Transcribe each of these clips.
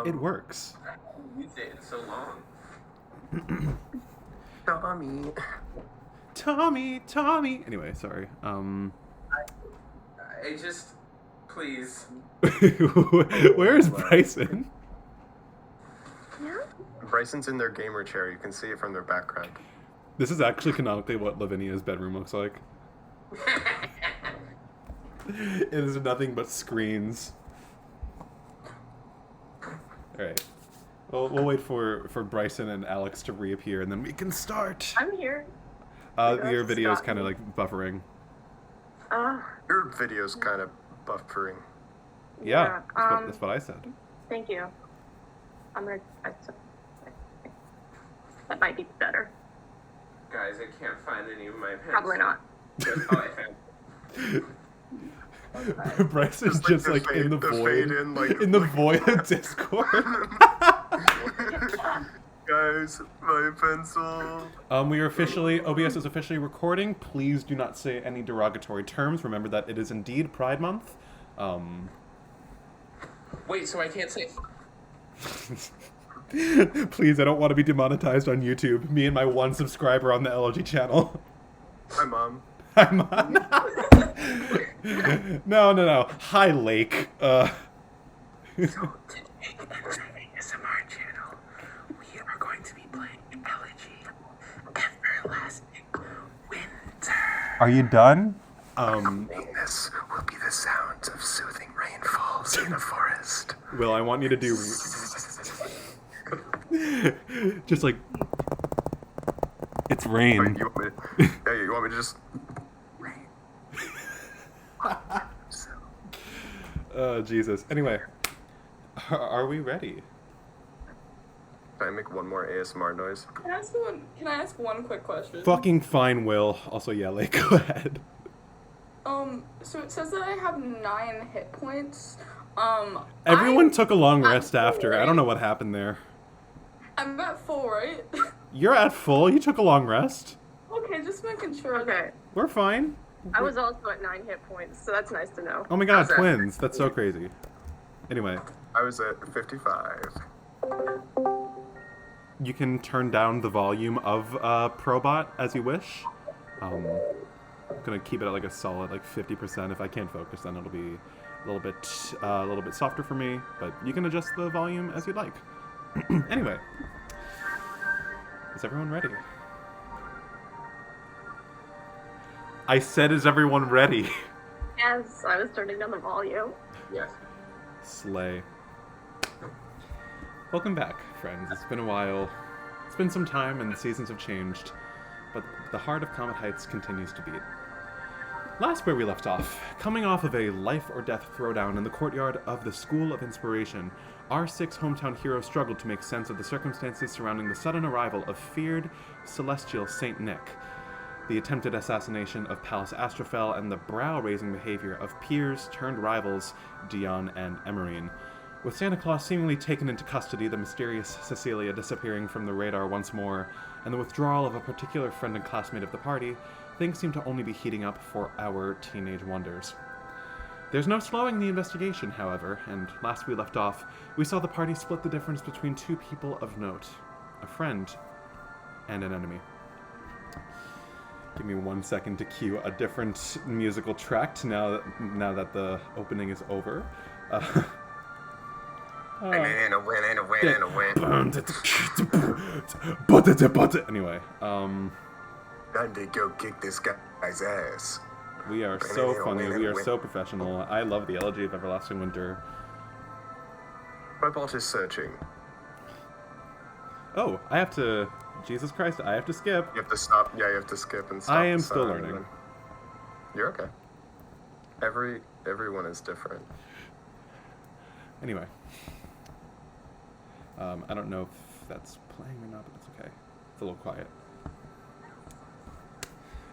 It works. I haven't used it in so long. Tommy. Anyway, sorry. I just, please. Where is Bryson? Yeah? Bryson's in their gamer chair. You can see it from their background. This is actually canonically what Lavinia's bedroom looks like. It is nothing but screens. Alright. We'll wait for Bryson and Alex to reappear, and then we can start. I'm here. Your video's kind of like buffering. Your video's kind of buffering. Yeah, that's what I said. Thank you. That might be better. Guys, I can't find any of my pens. Probably not. Oh, I found Bryson's just like in the void. In the void of Discord. Guys, my pencil. We are officially, OBS is officially recording. Please do not say any derogatory terms. Remember that it is indeed Pride Month. Wait, so I can't say... Please, I don't want to be demonetized on YouTube. Me and my one subscriber on the Elegy channel. Hi, Mom. Hi, Mom. No. Hi, Lake. So, today on the ASMR channel, we are going to be playing Elegy, Everlasting Winter. Are you done? This will be the sounds of soothing rainfalls in the forest. Will, I want you to do... just like... It's rain. Wait, you want me to just... Rain. Oh, Jesus. Anyway, are we ready? Can I make one more ASMR noise? Can I ask one quick question? Fucking fine, Will. Also, yeah, Lake, go ahead. So it says that I have 9 hit points. Everyone took a long rest full, after. right? I don't know what happened there. I'm at full, right? You're at full. You took a long rest. Okay, just making sure. Okay. We're fine. I was also at 9 hit points, so that's nice to know. Oh my god, How's that? twins. That's so crazy. Anyway, I was at 55. you can turn down the volume of Probot as you wish. I'm gonna keep it at like a solid like 50%. If I can't focus, then it'll be a little bit softer for me. But you can adjust the volume as you'd like. Anyway, is everyone ready? I said, is everyone ready? Yes, I was turning down the volume. Yes. Slay. Welcome back, friends. It's been a while. It's been some time and the seasons have changed, but the heart of Comet Heights continues to beat. Last where we left off, coming off of a life or death throwdown in the courtyard of the School of Inspiration, our 6 hometown heroes struggled to make sense of the circumstances surrounding the sudden arrival of feared celestial Saint Nick, the attempted assassination of Pallas Astrophel, and the brow-raising behavior of peers-turned-rivals Dion and Emerine. With Santa Claus seemingly taken into custody, the mysterious Cecilia disappearing from the radar once more, and the withdrawal of a particular friend and classmate of the party, things seem to only be heating up for our teenage wonders. There's no slowing the investigation, however, and last we left off, we saw the party split the difference between 2 people of note, a friend and an enemy. Give me 1 second to cue a different musical track now that the opening is over. And a win. Anyway, Time to go kick this guy's ass. we are so funny, we are so professional. I love the Elegy of Everlasting Winter. My bot is searching. Oh, I have to... Jesus Christ, I have to skip. You have to stop. Yeah, you have to skip and stop. I am the still sound, learning. and then- You're okay. Everyone is different. Anyway. I don't know if that's playing or not, but that's okay. It's a little quiet.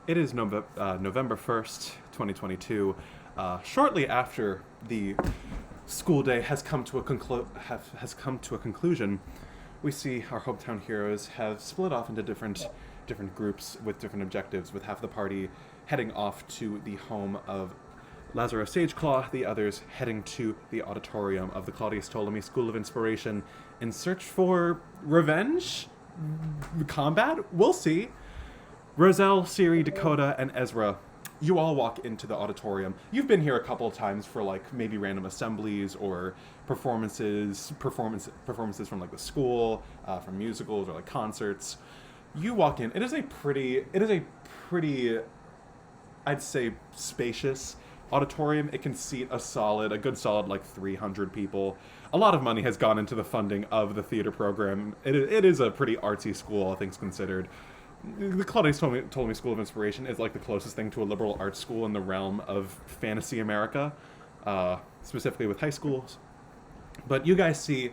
It is November 1st, 2022. Shortly after the school day has come to a conclusion, we see our hometown heroes have split off into different groups with different objectives, with half the party heading off to the home of Lazarus Sageclaw, the others heading to the auditorium of the Claudius Ptolemy School of Inspiration in search for revenge? Combat? We'll see. Roselle, Syriee, Dakota, and Ezra, you all walk into the auditorium. You've been here a couple of times for like maybe random assemblies or performances from like the school, from musicals or like concerts. You walk in. It is a pretty, I'd say, spacious auditorium. It can seat a good solid like 300 people. A lot of money has gone into the funding of the theater program. It is a pretty artsy school, all things considered. The Claudius Ptolemy School of Inspiration is like the closest thing to a liberal arts school in the realm of fantasy America, specifically with high schools. But you guys see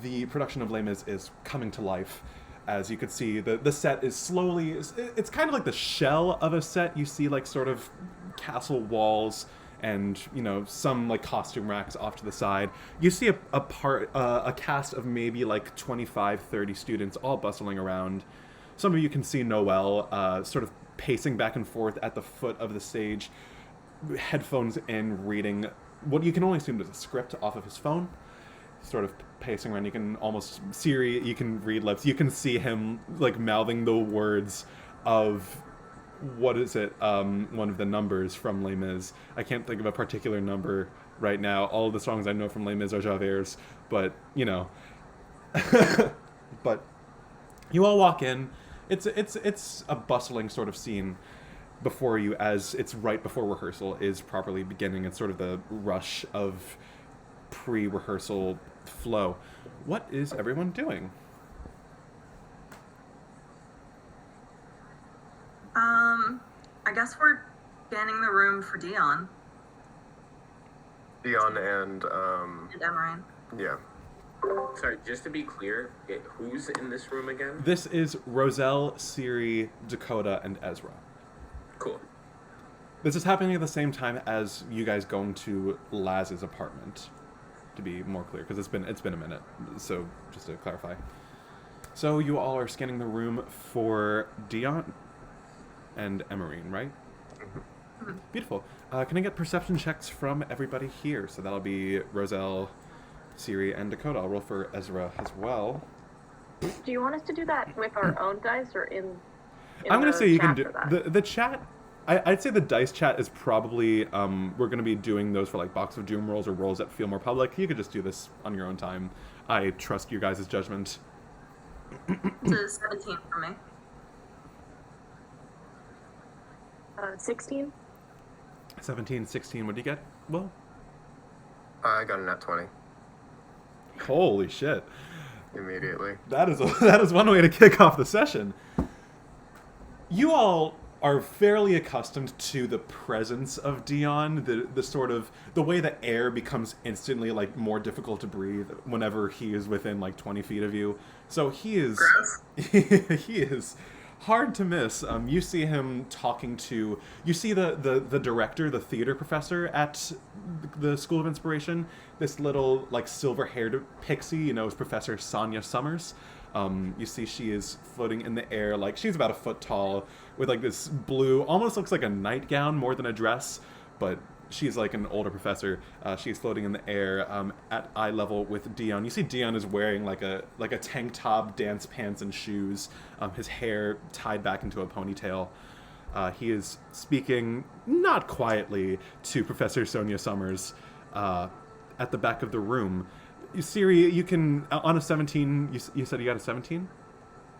the production of Les Mis is coming to life. As you could see, the set is slowly, it's kind of like the shell of a set. You see like sort of castle walls and, you know, some like costume racks off to the side. You see a cast of maybe like 25, 30 students all bustling around. Some of you can see Noel sort of pacing back and forth at the foot of the stage, headphones in, reading what you can only assume is a script off of his phone, sort of pacing around. You can almost, Syriee, you can read lips. You can see him like mouthing the words of, what is it, one of the numbers from Les Mis. I can't think of a particular number right now. All of the songs I know from Les Mis are Javert's, but, you know. But you all walk in. It's a bustling sort of scene before you, as it's right before rehearsal is properly beginning. It's sort of the rush of pre-rehearsal flow. What is everyone doing? I guess we're scanning the room for Dion. Dion and Emerine. yeah. Sorry, just to be clear, who's in this room again? This is Roselle, Syriee, Dakota, and Ezra. Cool. This is happening at the same time as you guys going to Laz's apartment, to be more clear, because it's been a minute. So just to clarify, so you all are scanning the room for Dion and Emerine, right? Mm-hmm. Beautiful. Can I get perception checks from everybody here? So that'll be Roselle, Syriee, and Dakota. I'll roll for Ezra as well. Do you want us to do that with our own dice or in I'm going to say you can do that? the chat. I'd say the dice chat is probably, we're going to be doing those for like Box of Doom rolls or rolls that feel more public. You could just do this on your own time. I trust your guys' judgment. It's a 17 for me. 16? 17, 16, what do you get? Well, I got a nat 20 holy shit. immediately. That is one way to kick off the session. You all are fairly accustomed to the presence of Dion, the sort of, the way that air becomes instantly like more difficult to breathe whenever he is within like 20 feet of you. So he is he is hard to miss. You see him talking to, you see the director, the theater professor at the School of Inspiration, this little like silver-haired pixie, you know, is Professor Sonia Summers. You see she is floating in the air, like she's about a foot tall, with like this blue, almost looks like a nightgown more than a dress, but she's like an older professor. She's floating in the air at eye level with Dion. You see Dion is wearing like a tank top, dance pants, and shoes. His hair tied back into a ponytail. He is speaking not quietly to Professor Sonia Summers at the back of the room. Syriee, you can, on a 17, you said you got a 17?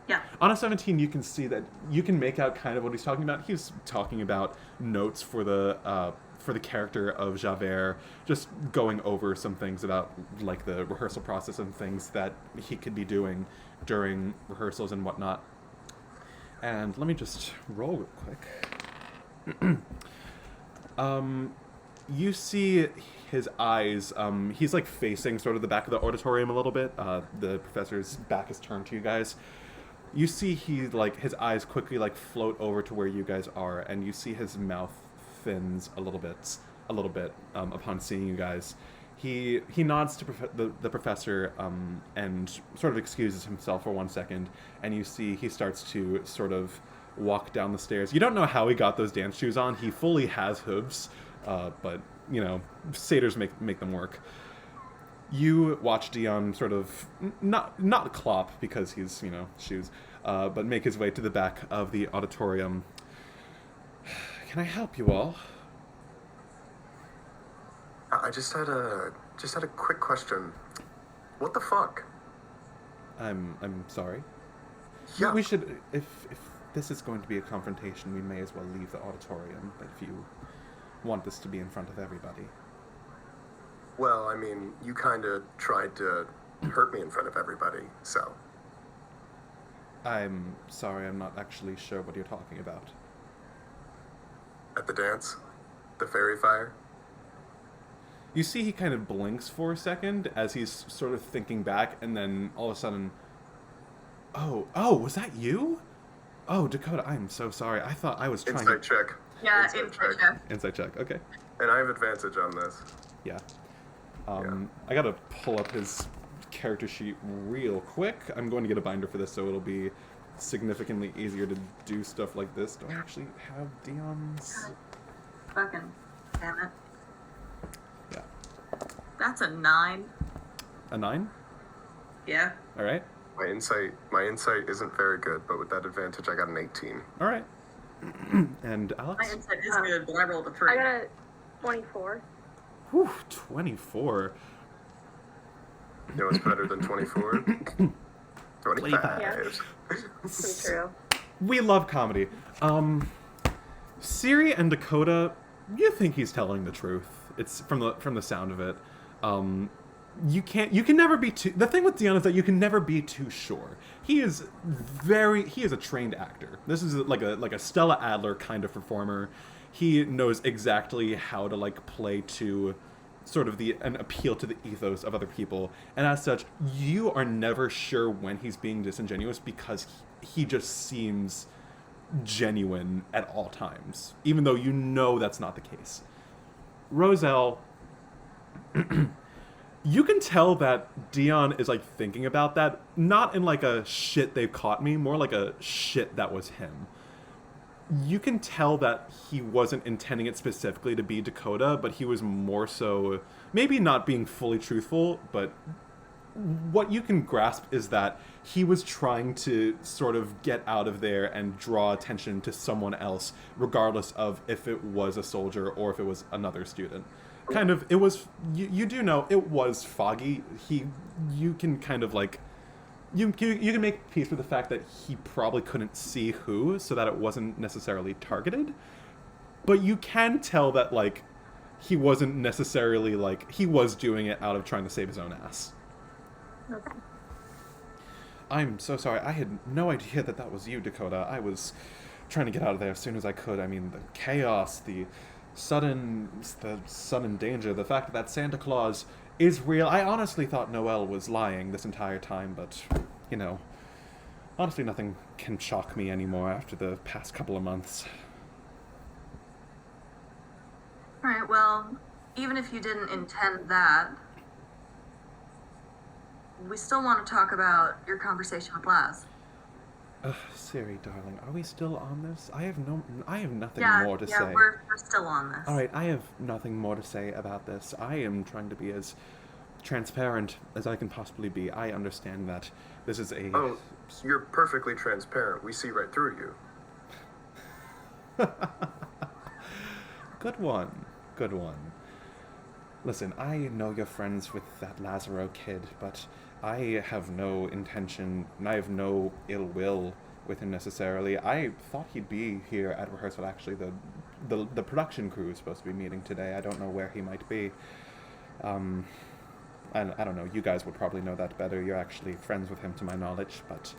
Yeah. On a 17, you can see that you can make out kind of what he's talking about. He's talking about notes for the character of Javert, just going over some things about like the rehearsal process and things that he could be doing during rehearsals and whatnot. And let me just roll real quick. You see his eyes, he's like facing sort of the back of the auditorium a little bit. The professor's back is turned to you guys. You see he, like, his eyes quickly like float over to where you guys are, and you see his mouth thins a little bit upon seeing you guys. He nods to the professor and sort of excuses himself for 1 second, and you see he starts to sort of walk down the stairs. You don't know how he got those dance shoes on. He fully has hooves, but satyrs make them work. You watch Dion sort of not clop because he's shoes, but make his way to the back of the auditorium. Can I help you all? I just had a quick question. What the fuck? I'm sorry. Yeah. We should, if this is going to be a confrontation, we may as well leave the auditorium. But if you want this to be in front of everybody. Well, I mean, you kind of tried to hurt me in front of everybody, so. I'm sorry, I'm not actually sure what you're talking about. At the dance? The fairy fire? You see he kind of blinks for a second as he's sort of thinking back, and then all of a sudden, oh, was that you? Oh, Dakota, I'm so sorry. I thought I was trying Insight check. Yeah, Insight insight check. check. Insight check, okay. And I have advantage on this. Yeah. I gotta pull up his character sheet real quick. I'm going to get a binder for this, so it'll be significantly easier to do stuff like this. Do I actually have Dion's? Fucking damn it. Yeah. That's a 9. A 9? Yeah. All right. My insight isn't very good, but with that advantage, I got an 18. All right. And My Alex? insight is good, but I rolled a 3. I got a 24. Whew, 24. You know what's better than 24? 25. Yeah. Pretty true. We love comedy. Syriee and Dakota, you think he's telling the truth. It's from the sound of it. You can never be too. The thing with Dion is that you can never be too sure. He is a trained actor. This is like a Stella Adler kind of performer. He knows exactly how to play to sort of an appeal to the ethos of other people, and as such, you are never sure when he's being disingenuous because he just seems genuine at all times, even though you know that's not the case. Roselle, you can tell that Dion is thinking about that, not in a shit they've caught me, more like a shit that was him. You can tell that he wasn't intending it specifically to be Dakota, but he was more so, maybe not being fully truthful, but what you can grasp is that he was trying to sort of get out of there and draw attention to someone else, regardless of if it was a soldier or if it was another student. Kind of, it was, you do know, it was foggy. You can kind of you can make peace with the fact that he probably couldn't see who, so that it wasn't necessarily targeted. But you can tell that, he wasn't necessarily, he was doing it out of trying to save his own ass. Okay. I'm so sorry. I had no idea that was you, Dakota. I was trying to get out of there as soon as I could. I mean, the chaos, the sudden danger, the fact that Santa Claus is real. I honestly thought Noel was lying this entire time, but, honestly nothing can shock me anymore after the past couple of months. Alright, well, even if you didn't intend that, we still want to talk about your conversation with Laz. Syriee, darling, are we still on this? I have nothing more to say. Yeah, we're still on this. Alright, I have nothing more to say about this. I am trying to be as transparent as I can possibly be. I understand that this is a... Oh, you're perfectly transparent. We see right through you. Good one. Listen, I know you're friends with that Lazaro kid, but I have no intention, and I have no ill will with him necessarily. I thought he'd be here at rehearsal. Actually, the production crew is supposed to be meeting today. I don't know where he might be. And I don't know, you guys would probably know that better. You're actually friends with him to my knowledge, but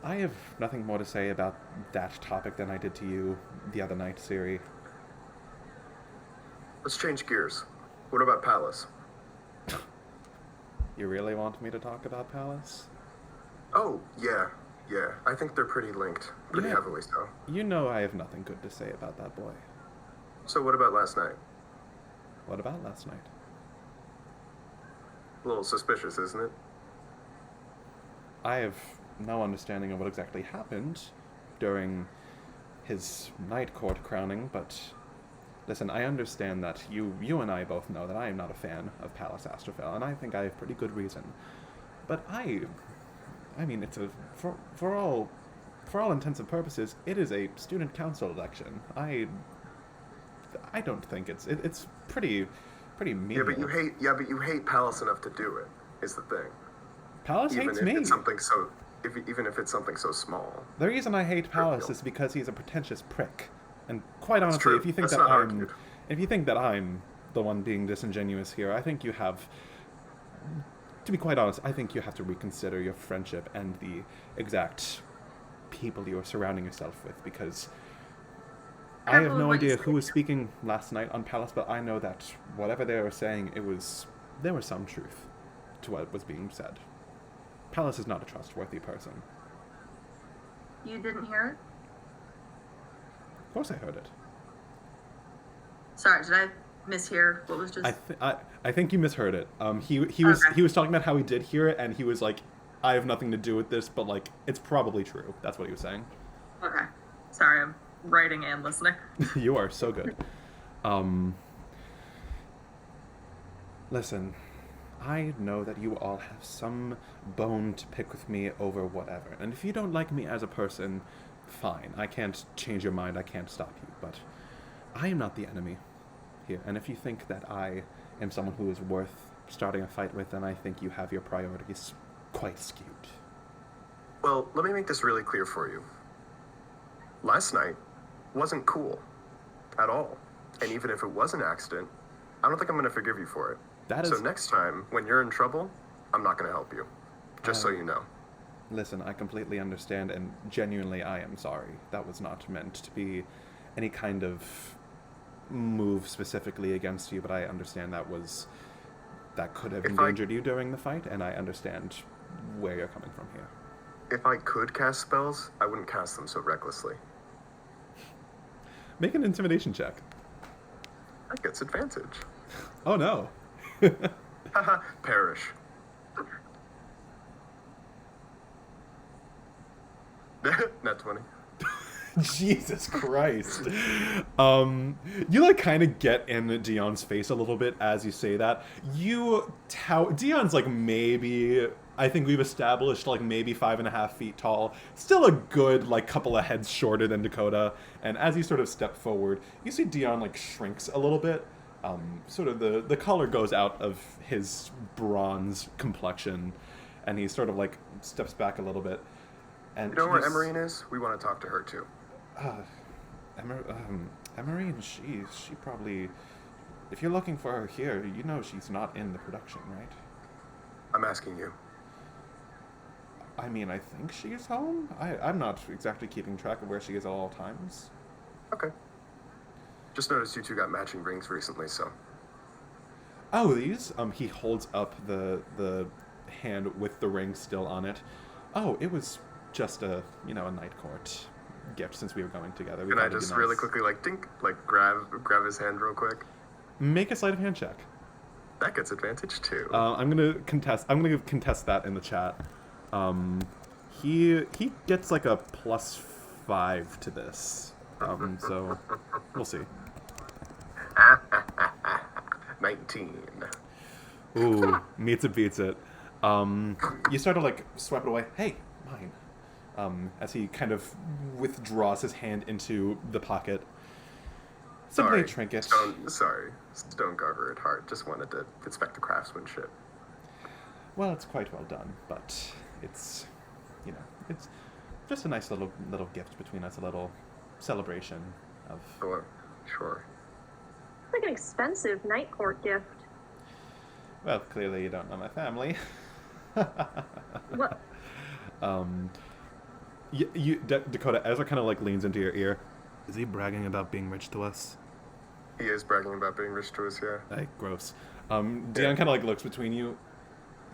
I have nothing more to say about that topic than I did to you the other night, Syriee. Let's change gears. What about Pallas? You really want me to talk about Pallas? Oh, yeah. I think they're pretty linked. Pretty Yeah. heavily so. You know I have nothing good to say about that boy. So what about last night? What about last night? A little suspicious, isn't it? I have no understanding of what exactly happened during his night court crowning, but Listen, I understand that you and I both know that I am not a fan of Pallas Astrophel, and I think I have pretty good reason. But I mean, it's for all intents and purposes, it is a student council election. I don't think it's pretty mean. Yeah, but you hate Pallas enough to do it. Is the thing. Pallas hates me. Even if it's something so small. The reason I hate Pallas is because he's a pretentious prick. And quite honestly, true. if you think That's that not argued. if you think that I'm the one being disingenuous here, I think you have, to be quite honest, I think you have to reconsider your friendship and the exact people you are surrounding yourself with, because I have no idea who was speaking last night on Pallas, but I know that whatever they were saying, there was some truth to what was being said. Pallas is not a trustworthy person. You didn't hear it? Of course I heard it. Sorry, did I mishear what was just... I think you misheard it. He was talking about how he did hear it, and he was like, I have nothing to do with this, but like, it's probably true. That's what he was saying. Okay. Sorry, I'm writing and listening. You are so good. Listen, I know that you all have some bone to pick with me over whatever, and if you don't like me as a person, fine. I can't change your mind, I can't stop you, but I am not the enemy here, and if you think that I am someone who is worth starting a fight with, then I think you have your priorities quite skewed. Well, let me make this really clear for you. Last night wasn't cool at all. And even if it was an accident, I don't think I'm going to forgive you for it. So next time, when you're in trouble, I'm not going to help you. Just so you know. Listen, I completely understand, and genuinely I am sorry. That was not meant to be any kind of move specifically against you, but I understand that could have endangered you during the fight, and I understand where you're coming from here. If I could cast spells, I wouldn't cast them so recklessly. Make an intimidation check. That gets advantage. Oh no. Haha, perish. Not 20. Jesus Christ. You like kind of get in Dion's face a little bit as you say that. Dion's like maybe, I think we've established like maybe 5.5 feet tall. Still a good like couple of heads shorter than Dakota. And as you sort of step forward, you see Dion like shrinks a little bit. Sort of the color goes out of his bronze complexion, and he sort of like steps back a little bit. And you know where Emerine is? We want to talk to her too. Emerine, she probably, if you're looking for her here, you know she's not in the production, right? I'm asking you. I mean, I think she's home. I'm not exactly keeping track of where she is at all times. Okay. Just noticed you two got matching rings recently, so. Oh, these? He holds up the hand with the ring still on it. Oh, it was just a night court gift since we were going together. Can I just really quickly dink, grab his hand real quick? Make a sleight of hand check. That gets advantage too. I'm gonna contest that in the chat. He gets like a +5 to this. So we'll see. 19. Ooh, meets it, beats it. You start to like swipe it away. Hey, mine. As he kind of withdraws his hand into the pocket. Simply a trinket. Stone carver at heart. Just wanted to inspect the craftsmanship. Well, it's quite well done, but it's just a nice little gift between us, a little celebration of... Sure. It's like an expensive night court gift. Well, clearly you don't know my family. What? Dakota, Ezra kind of like leans into your ear. Is he bragging about being rich to us? He is bragging about being rich to us, yeah. Hey, gross. Dion kind of like looks between you.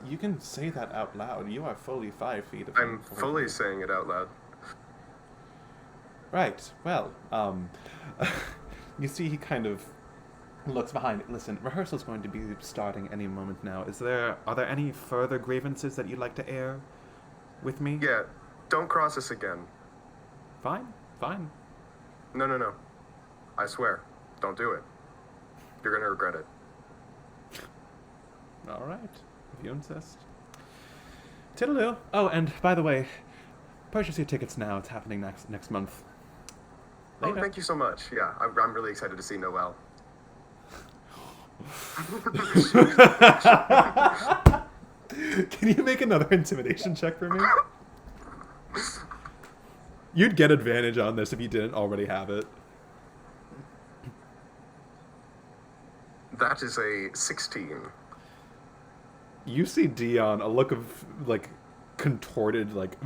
You can say that out loud. You are fully 5 feet. I'm fully saying it out loud. Right. Well, you see he kind of looks behind. Listen, rehearsal's going to be starting any moment now. Are there any further grievances that you'd like to air with me? Yeah, don't cross us again. Fine. No. I swear. Don't do it. You're gonna regret it. All right, if you insist. Tiddaloo. Oh, and by the way, purchase your tickets now. It's happening next month. Oh, thank you so much. Yeah, I'm really excited to see Noelle. Can you make another intimidation check for me? You'd get advantage on this if you didn't already have it. That is a 16. You see Dion, a look of, like, contorted, like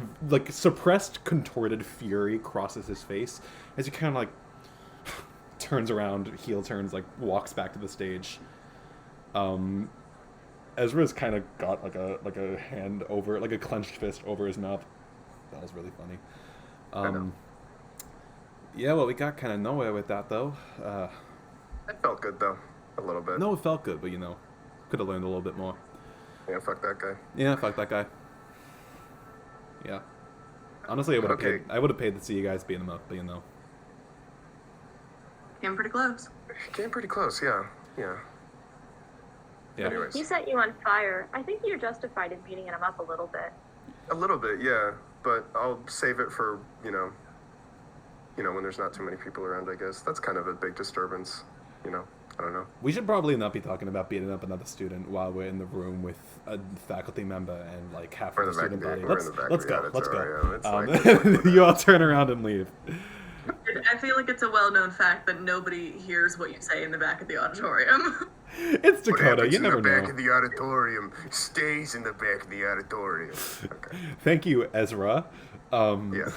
suppressed, contorted fury crosses his face as he kind of, like, turns around, heel turns, like, walks back to the stage. Ezra's kind of got, like a hand over, like a clenched fist over his mouth. That was really funny. Yeah, well, we got kind of nowhere with that, though. It felt good, though. A little bit. No, it felt good, but, you know, could have learned a little bit more. Yeah, fuck that guy. Yeah, fuck that guy. Yeah. Honestly, I would have paid to see you guys beat him up, but, you know. Came pretty close. Came pretty close, yeah. Yeah. Anyways. He set you on fire. I think you're justified in beating him up a little bit. A little bit, yeah. But I'll save it for, you know, when there's not too many people around, I guess. That's kind of a big disturbance, you know. I don't know. We should probably not be talking about beating up another student while we're in the room with a faculty member and, like, half of the student body. Let's go. You all turn around and leave. I feel like it's a well-known fact that nobody hears what you say in the back of the auditorium. It's Dakota. You never know. The back of the auditorium stays in the back of the auditorium. Okay. Thank you, Ezra. Yeah.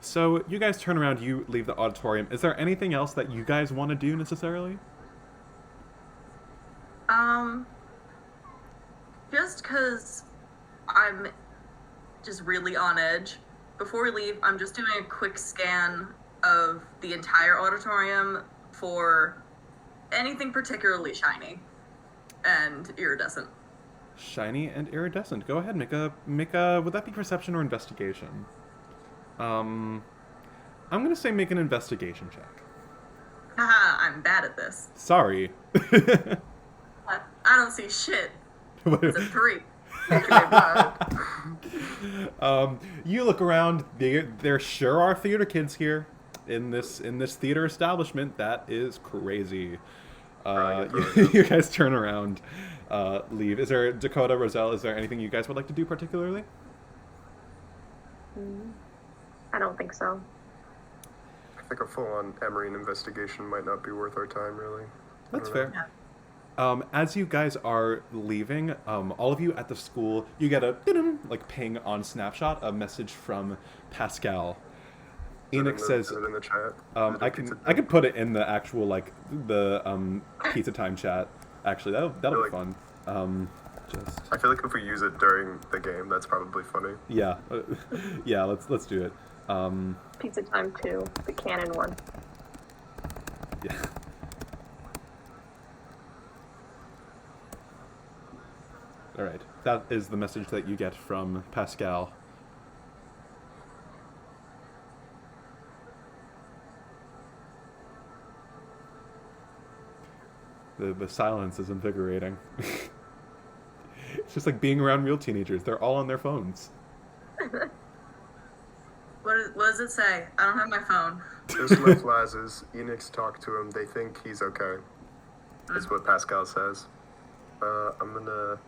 So you guys turn around. You leave the auditorium. Is there anything else that you guys want to do necessarily? Just because I'm just really on edge. Before we leave, I'm just doing a quick scan of the entire auditorium for anything particularly shiny and iridescent. Shiny and iridescent. Go ahead, make a. Would that be perception or investigation? I'm gonna say make an investigation check. Haha, I'm bad at this. Sorry. I don't see shit. It's a 3. You look around. There sure are theater kids here in this theater establishment. That is crazy. You guys turn around, leave. Is there, Dakota, Roselle, is there anything you guys would like to do particularly? I don't think so. I think a full-on Emerine investigation might not be worth our time, really. That's fair. Yeah. As you guys are leaving, all of you at the school, you get a like ping on Snapshot, a message from Pascal. Enix says, is it in the chat? I can put it in the actual like the pizza time chat. Actually, that'll be fun. I feel like if we use it during the game, that's probably funny. Yeah, yeah. Let's do it. Pizza time 2, the canon one. Yeah. All right. That is the message that you get from Pascal. The silence is invigorating. It's just like being around real teenagers. They're all on their phones. What does it say? I don't have my phone. Just left Laz's. Enix talked to him. They think he's okay. That's what Pascal says. I'm gonna...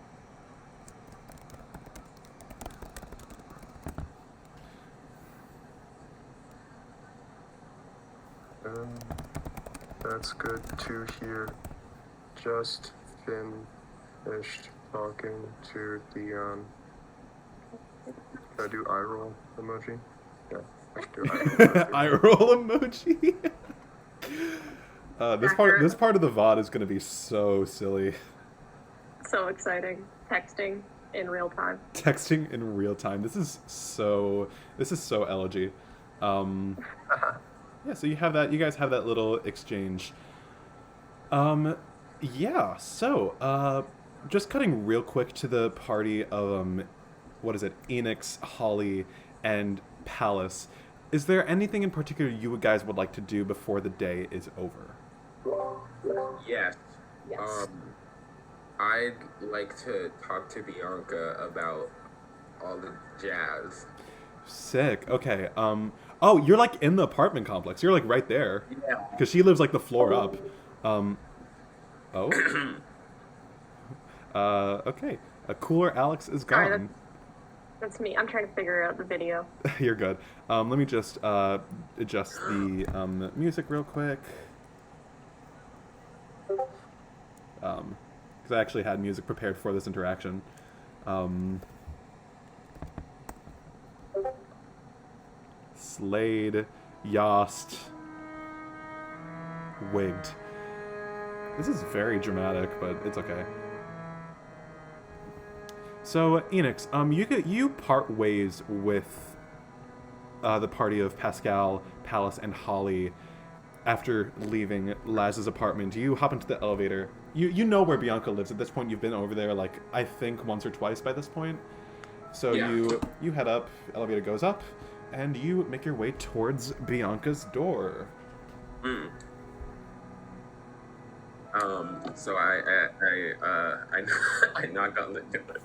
That's good to hear. Just finished talking to Dion. Can I do eye roll emoji? Yeah, I can do eye roll emoji. This part of the VOD is going to be so silly. So exciting. Texting in real time. Texting in real time. This is so Elegy. Yeah, so you guys have that little exchange. Yeah, so, just cutting real quick to the party of, what is it, Enix, Holly, and Pallas. Is there anything in particular you guys would like to do before the day is over? Yes. Yes. I'd like to talk to Bianca about all the jazz. Sick. Okay. Oh, you're like in the apartment complex. You're like right there. Yeah. Because she lives like the floor up. Oh. Okay. A cooler Alex is Sorry, gone. that's me. I'm trying to figure out the video. You're good. Let me just adjust the music real quick. Because I actually had music prepared for this interaction. Slade, Yost, wigged. This is very dramatic, but it's okay. So, Enix, you part ways with the party of Pascal, Pallas, and Holly after leaving Laz's apartment. You hop into the elevator. You know where Bianca lives at this point. You've been over there, like, I think once or twice by this point. So Yeah. you head up, elevator goes up, and you make your way towards Bianca's door. So I knock on the door.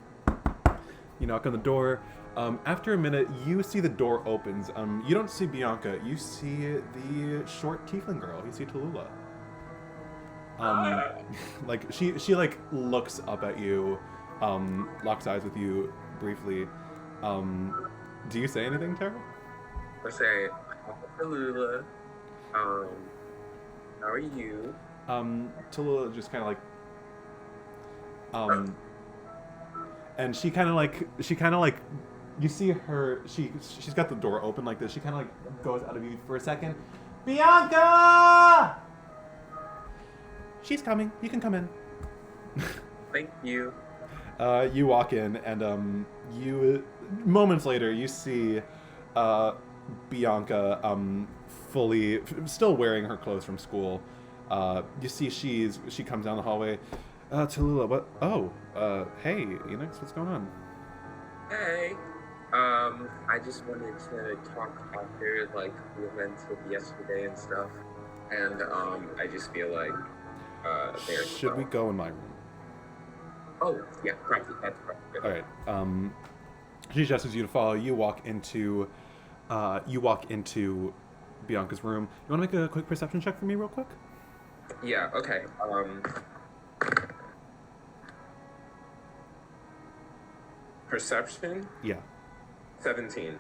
You knock on the door. After a minute, you see the door opens. You don't see Bianca. You see the short tiefling girl. You see Tallulah. Like she like looks up at you, locks eyes with you briefly. Do you say anything, Tara? I say, Tallulah, how are you? Tallulah just kind of like, and she kind of like, you see her, she's got the door open like this. She kind of like goes out of view for a second. Bianca! She's coming. You can come in. Thank you. You walk in, and you moments later you see Bianca fully still wearing her clothes from school. You see she comes down the hallway. Tallulah, what? Oh, hey, Enix, what's going on? Hey. I just wanted to talk after like the events of yesterday and stuff, and I just feel like there's. Should we go in my room? Oh yeah, probably that's probably. All right. She gestures you to follow. You walk into Bianca's room. You want to make a quick perception check for me, real quick? Yeah. Okay. Perception. Yeah. 17.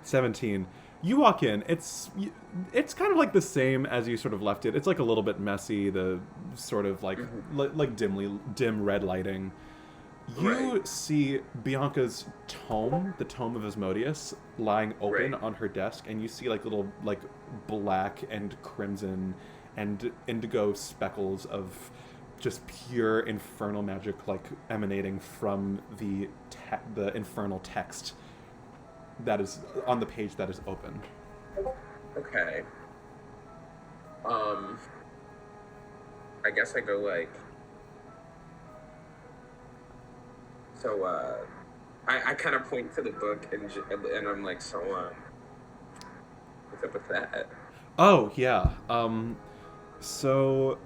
17. You walk in. It's kind of like the same as you sort of left it. It's like a little bit messy. The sort of like like dim red lighting. You see Bianca's tome, the tome of Asmodeus, lying open on her desk, and you see like little like black and crimson and indigo speckles of just pure infernal magic like emanating from the infernal text that is on the page that is open. Okay. I guess I go like. So I kind of point to the book and I'm like, so what's up with that? Oh yeah. So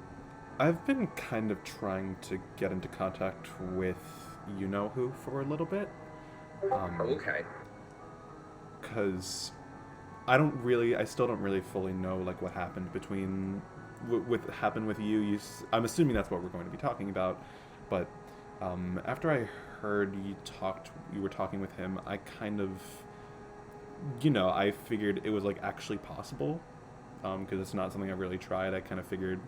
I've been kind of trying to get into contact with you know who for a little bit. Okay. Because I still don't really fully know like what happened between happened with you. I'm assuming that's what we're going to be talking about, but after I heard you were talking with him, I kind of, I figured it was like actually possible, because it's not something I've really tried. I kind of figured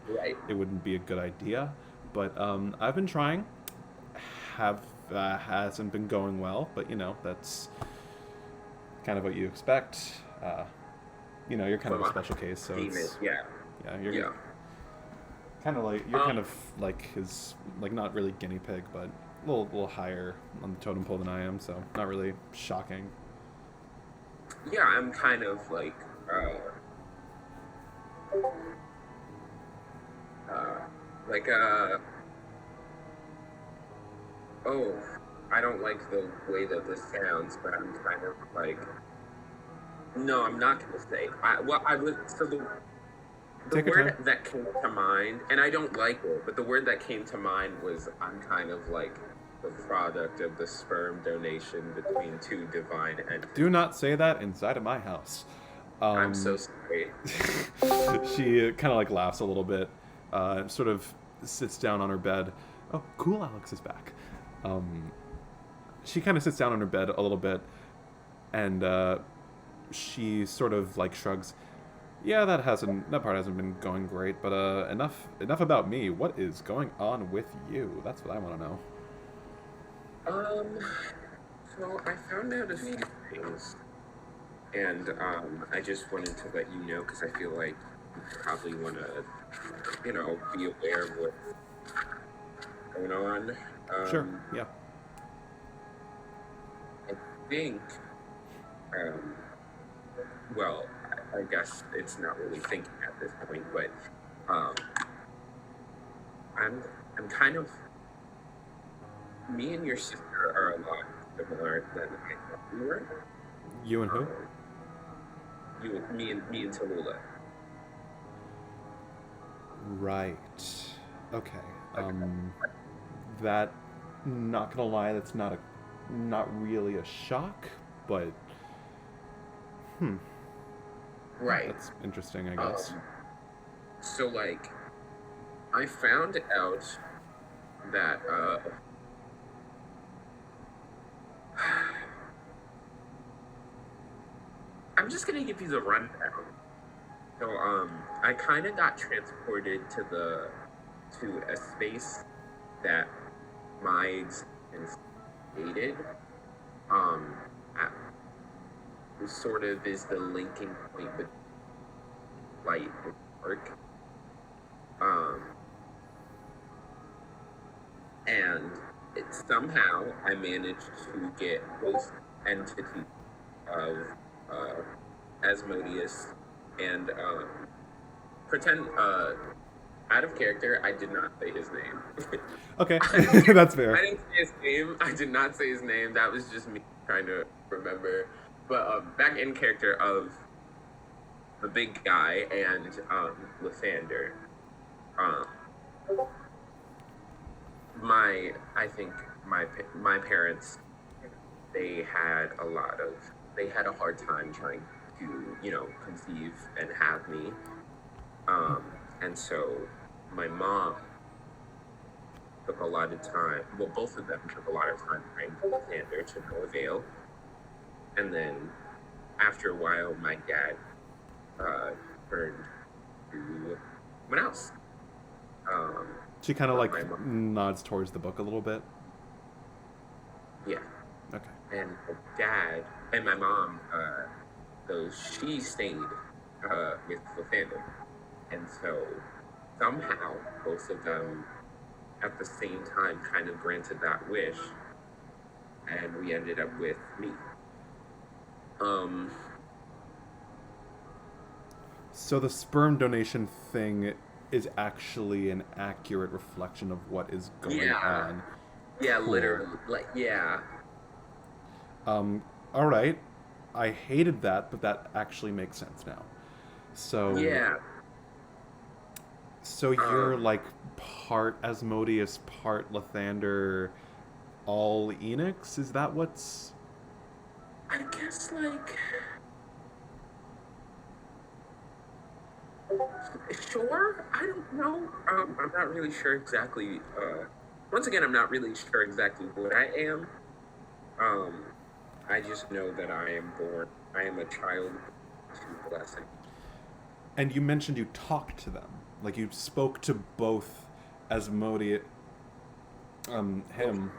it wouldn't be a good idea, but I've been trying. Hasn't been going well, but that's kind of what you expect. You're kind of a special case, so it's, you're kind of like kind of like his like not really guinea pig, but a little higher on the totem pole than I am, so not really shocking. Yeah, I'm kind of like oh, I don't like the way that this sounds, but I'm kind of like, no, I'm not gonna say. Take your word time. that came to mind, and I don't like it, but the word that came to mind was I'm kind of like the product of the sperm donation between two divine entities. Do not say that inside of my house. I'm so sorry. She kind of like laughs a little bit, sort of sits down on her bed. Oh, cool, Alex is back. She kind of sits down on her bed a little bit, and she sort of like shrugs. Yeah, that part hasn't been going great, but enough about me. What is going on with you? That's what I want to know. So I found out a few things, and I just wanted to let you know because I feel like you probably want to, be aware of what's going on. Sure. Yeah. I think, well, I guess it's not really thinking at this point, but I'm kind of, me and your sister are a lot similar than I thought we were. You and who? Me and Tallulah. Right. Okay. That, not gonna lie, that's not really a shock, but Right. That's interesting, I guess. So like, I found out that I'm just gonna give you the rundown. So I kind of got transported to a space that my existence created. Sort of is the linking point between light and dark. And somehow I managed to get both entities of Asmodeus and pretend out of character, I did not say his name. Okay, that's fair. I didn't say his name. I did not say his name. That was just me trying to remember. But back in character of the big guy and Lathander. I think my parents, they had a hard time trying to, conceive and have me. And so my mom took a lot of time, well, both of them took a lot of time trying to Lathander to no avail. And then after a while, my dad turned to someone else. She kind of like nods towards the book a little bit. Yeah. Okay. And my dad and my mom, so she stayed with Lathander. And so somehow both of them at the same time kind of granted that wish. And we ended up with me. So the sperm donation thing is actually an accurate reflection of what is going on. Yeah, cool. Literally. Like, yeah. All right. I hated that, but that actually makes sense now. So Yeah. So you're like part Asmodeus, part Lathander, all Enix? Is that what's... I guess, like... Sure? I don't know. I'm not really sure exactly. Once again, I'm not really sure exactly what I am. I just know that I am a child to blessing. And you mentioned you talked to them. Like you spoke to both Asmodeus, him,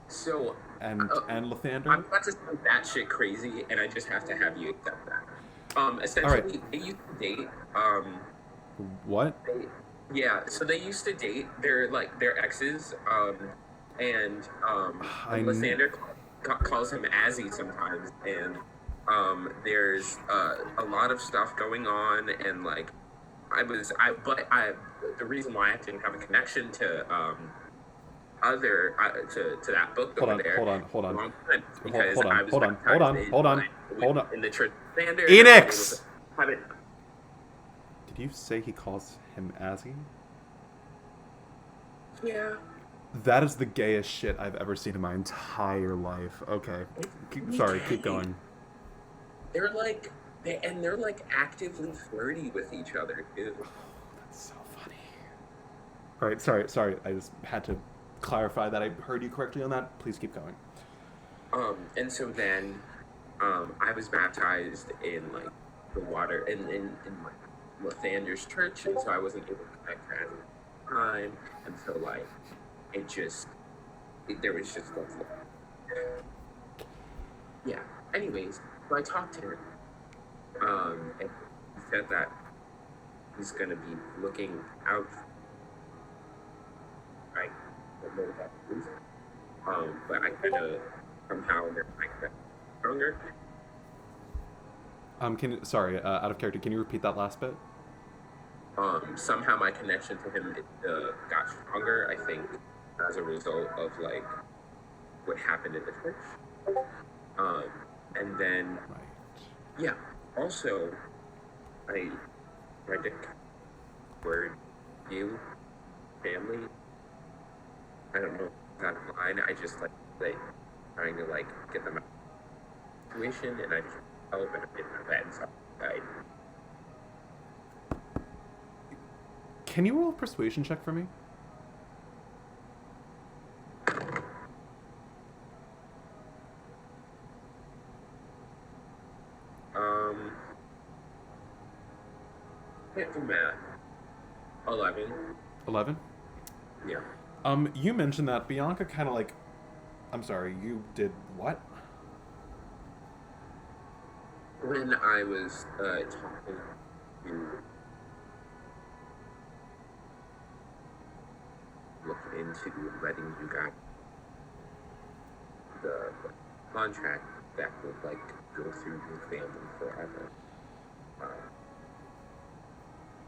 so... and Lathander? I'm about to sound batshit crazy, and I just have to have you accept that. Essentially, They used to date. What? So they used to date. They're like their exes. And Lathander calls him Azzy sometimes, and there's a lot of stuff going on, and like the reason why I didn't have a connection to to that book Hold on. Hold on. in the church standard. Enix! Did you say he calls him Azzy? Yeah. That is the gayest shit I've ever seen in my entire life. Okay. Sorry, keep going. They're like, they're like actively flirty with each other too. That's so funny. All right, sorry. I just had to clarify that I heard you correctly on that. Please keep going. And so then, I was baptized in like the water in like Lathander's church, and so I wasn't able to connect at the time, and so like there was just like, yeah. Anyways, so I talked to him, and he said that he's gonna be looking out. I don't know what that is, but I kind of somehow like that stronger. Sorry, out of character, can you repeat that last bit? Somehow my connection to him got stronger, I think, as a result of like what happened in the church. And then, yeah. Also, I tried to word you, family. I don't know if that's line. I just like trying to like get them out of the situation, and I just help and I did my bad, so I. Can you roll a persuasion check for me? Can't do math. 11. 11? Yeah. You mentioned that Bianca kind of like... I'm sorry, you did what? When I was talking to look into letting you guys the contract that would like go through your family forever.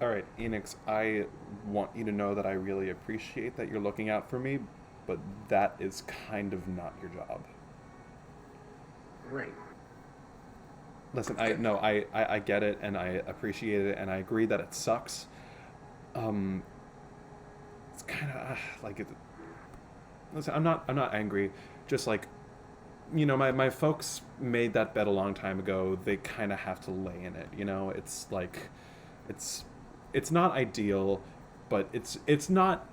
All right, Enix, I want you to know that I really appreciate that you're looking out for me, but that is kind of not your job. Right. Listen, I get it, and I appreciate it, and I agree that it sucks. It's kind of like it. Listen, I'm not angry. Just like, you know, my folks made that bet a long time ago. They kind of have to lay in it. You know, it's like, it's not ideal, but it's not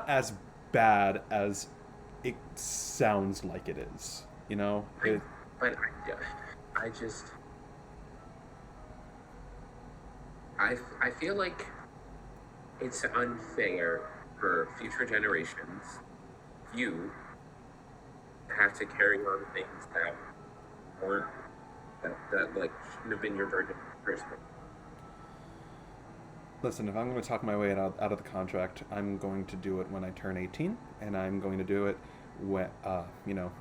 as bad as it sounds like it is. You know, But I just I feel like it's unfair for future generations. You have to carry on things that weren't that like shouldn't have been your burden personally. Listen, if I'm going to talk my way out of the contract, I'm going to do it when I turn 18, and I'm going to do it when, you know,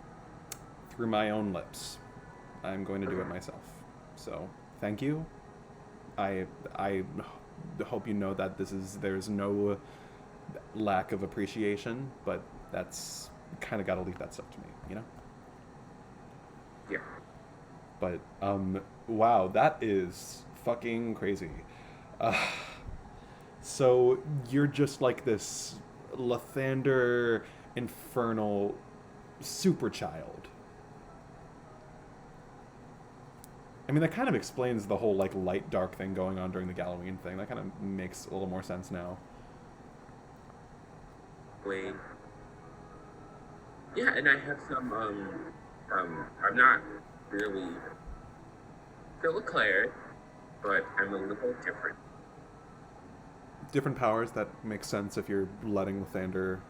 through my own lips. I'm going to do it myself. So, thank you. I hope you know that there's no lack of appreciation, but that's kind of got to leave that stuff to me, you know? Yeah. But, wow, that is fucking crazy. So you're just like this Lathander infernal super child. I mean, that kind of explains the whole like light dark thing going on during the Halloween thing. That kind of makes a little more sense now. Wait. Yeah, and I have some I'm not really still a cleric, but I'm a little different. Different powers that make sense if you're letting Lathander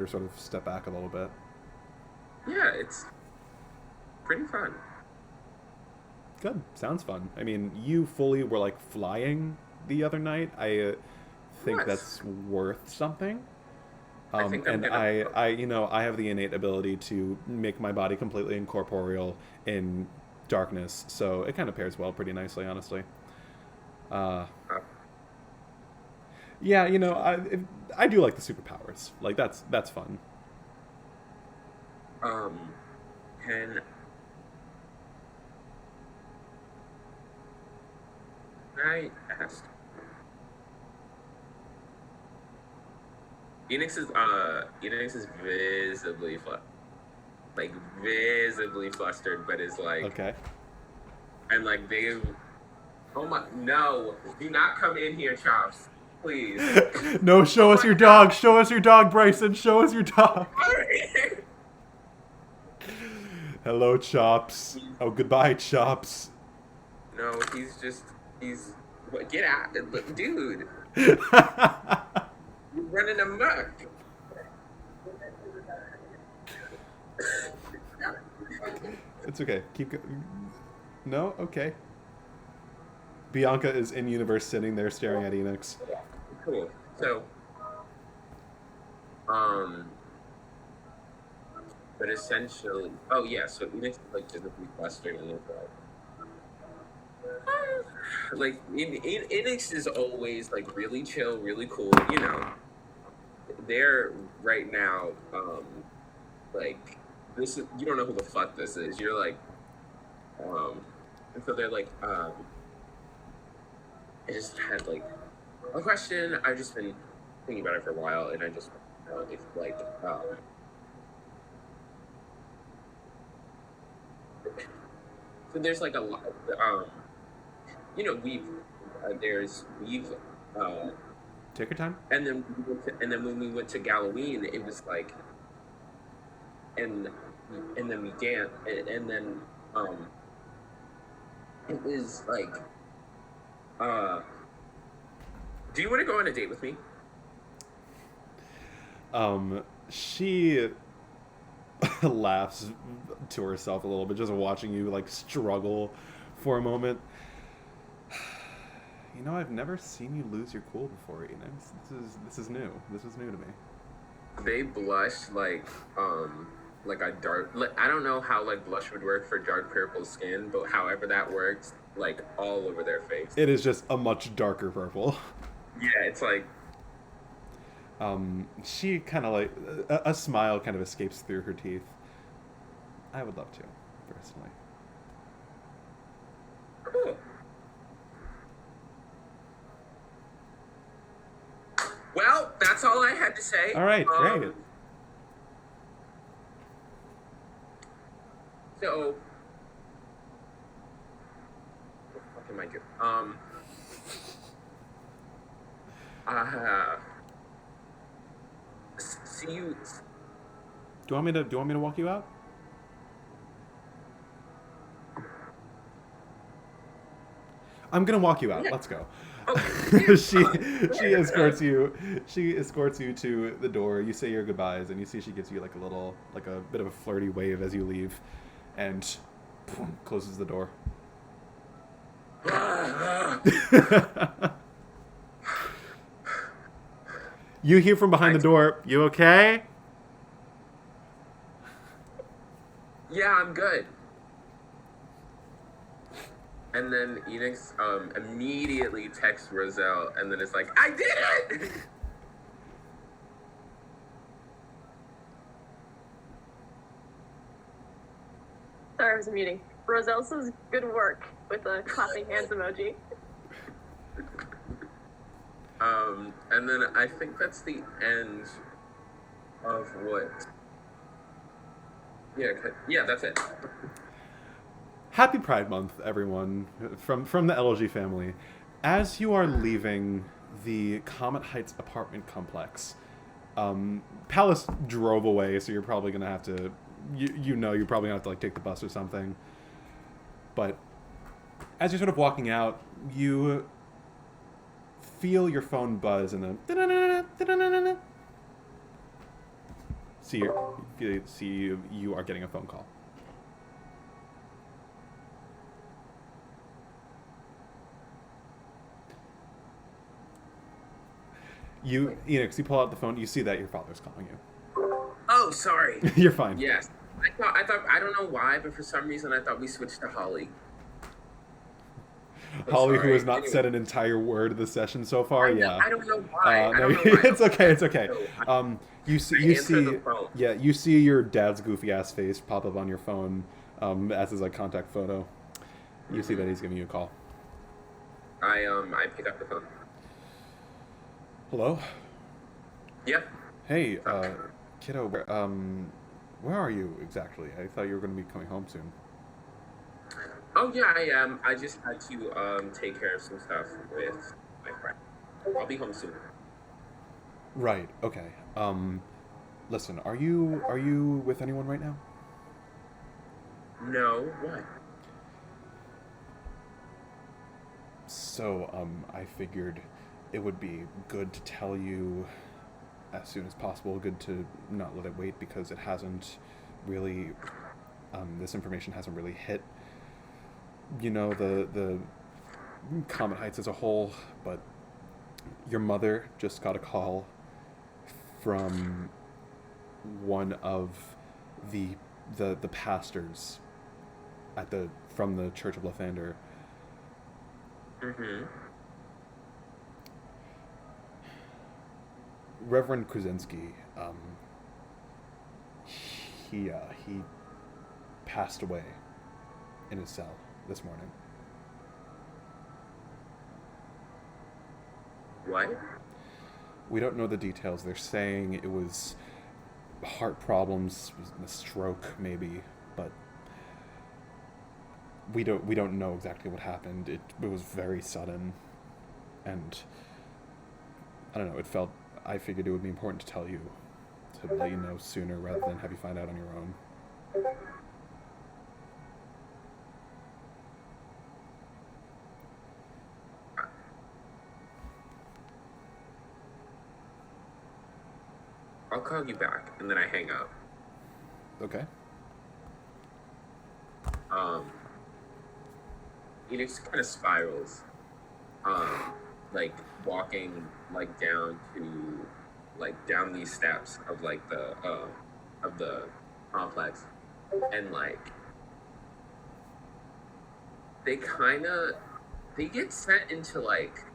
sort of step back a little bit. Yeah, it's pretty fun. Good. Sounds fun. I mean, you fully were like flying the other night. I think that's worth something. I have the innate ability to make my body completely incorporeal in darkness, so it kind of pairs well pretty nicely, honestly. Yeah, you know, I do like the superpowers. Like that's fun. I asked. Enix is visibly flustered, but is like, Okay. and like oh my, no, do not come in here, Chops, please. No, show us your dog. Show us your dog, Bryson. Show us your dog. Hello, Chops. Oh, goodbye, Chops. No, what, get out, dude. You're running amok. It's okay. Keep going. No? Okay. Bianca is in universe sitting there staring at Enix. Cool. So, but essentially, oh yeah, so Enix is like just a flustered and it's like Enix is always like really chill, really cool, you know. They're right now, like, this is, you don't know who the fuck this is. You're like, and so they're like, I just had like a question. I've just been thinking about it for a while, and I just if like, so there's like a lot, you know, we've Take your time. and then when we went to Halloween, it was like, and then we danced, and then it was like, do you want to go on a date with me? She laughs to herself a little bit, just watching you like struggle for a moment. You know, I've never seen you lose your cool before, Enix. This is new. This is new to me. They blush like a dark. I don't know how like blush would work for dark purple skin, but however that works, like all over their face. It is just a much darker purple. Yeah, it's like. She kind of like a smile kind of escapes through her teeth. I would love to, personally. Cool. Well, that's all I had to say. All right, great. So, what the fuck am I doing? See you. Do you want me to walk you out? I'm gonna walk you out. Yeah. Let's go. Okay. she escorts you. She escorts you to the door. You say your goodbyes, and you see she gives you like a bit of a flirty wave as you leave, and closes the door. You hear from behind the door. You okay? Yeah, I'm good. And then Enix immediately texts Roselle, and then it's like, I did it! Sorry, I was muting. Roselle says good work with a clapping hands emoji. And then I think that's the end of what. Yeah, that's it. Happy Pride Month, everyone, from the Elegy family. As you are leaving the Comet Heights apartment complex, Pallas drove away, so you're probably gonna have to, you're probably gonna have to like take the bus or something. But as you're sort of walking out, you feel your phone buzz and then see you are getting a phone call. Enix, you pull out the phone. You see that your father's calling you. Oh, sorry. You're fine. Yes. I thought, I don't know why, but for some reason I thought we switched to Holly. Holly, who has not said an entire word of the session so far. Yeah. I don't know why. No, it's okay. It's okay. You see your dad's goofy ass face pop up on your phone as his like contact photo. You see that he's giving you a call. I pick up the phone. Hello? Yeah. Hey, kiddo, where are you exactly? I thought you were going to be coming home soon. Oh yeah, I am. I just had to take care of some stuff with my friend. I'll be home soon. Right, okay. Listen, are you with anyone right now? No, what? So, I figured it would be good to tell you as soon as possible, good to not let it wait, because it hasn't really, this information hasn't really hit, you know, the Comet Heights as a whole, but your mother just got a call from one of the pastors from the Church of Lathander. Mm-hmm. Reverend Krasinski, he passed away in his cell this morning. What? We don't know the details. They're saying it was heart problems, a stroke maybe, but we don't know exactly what happened. It was very sudden, and I don't know. I figured it would be important to tell you, to let you know sooner rather than have you find out on your own. I'll call you back, and then I hang up. Okay. Enix kind of spirals, like walking like down these steps of like the complex, and like they get sent into like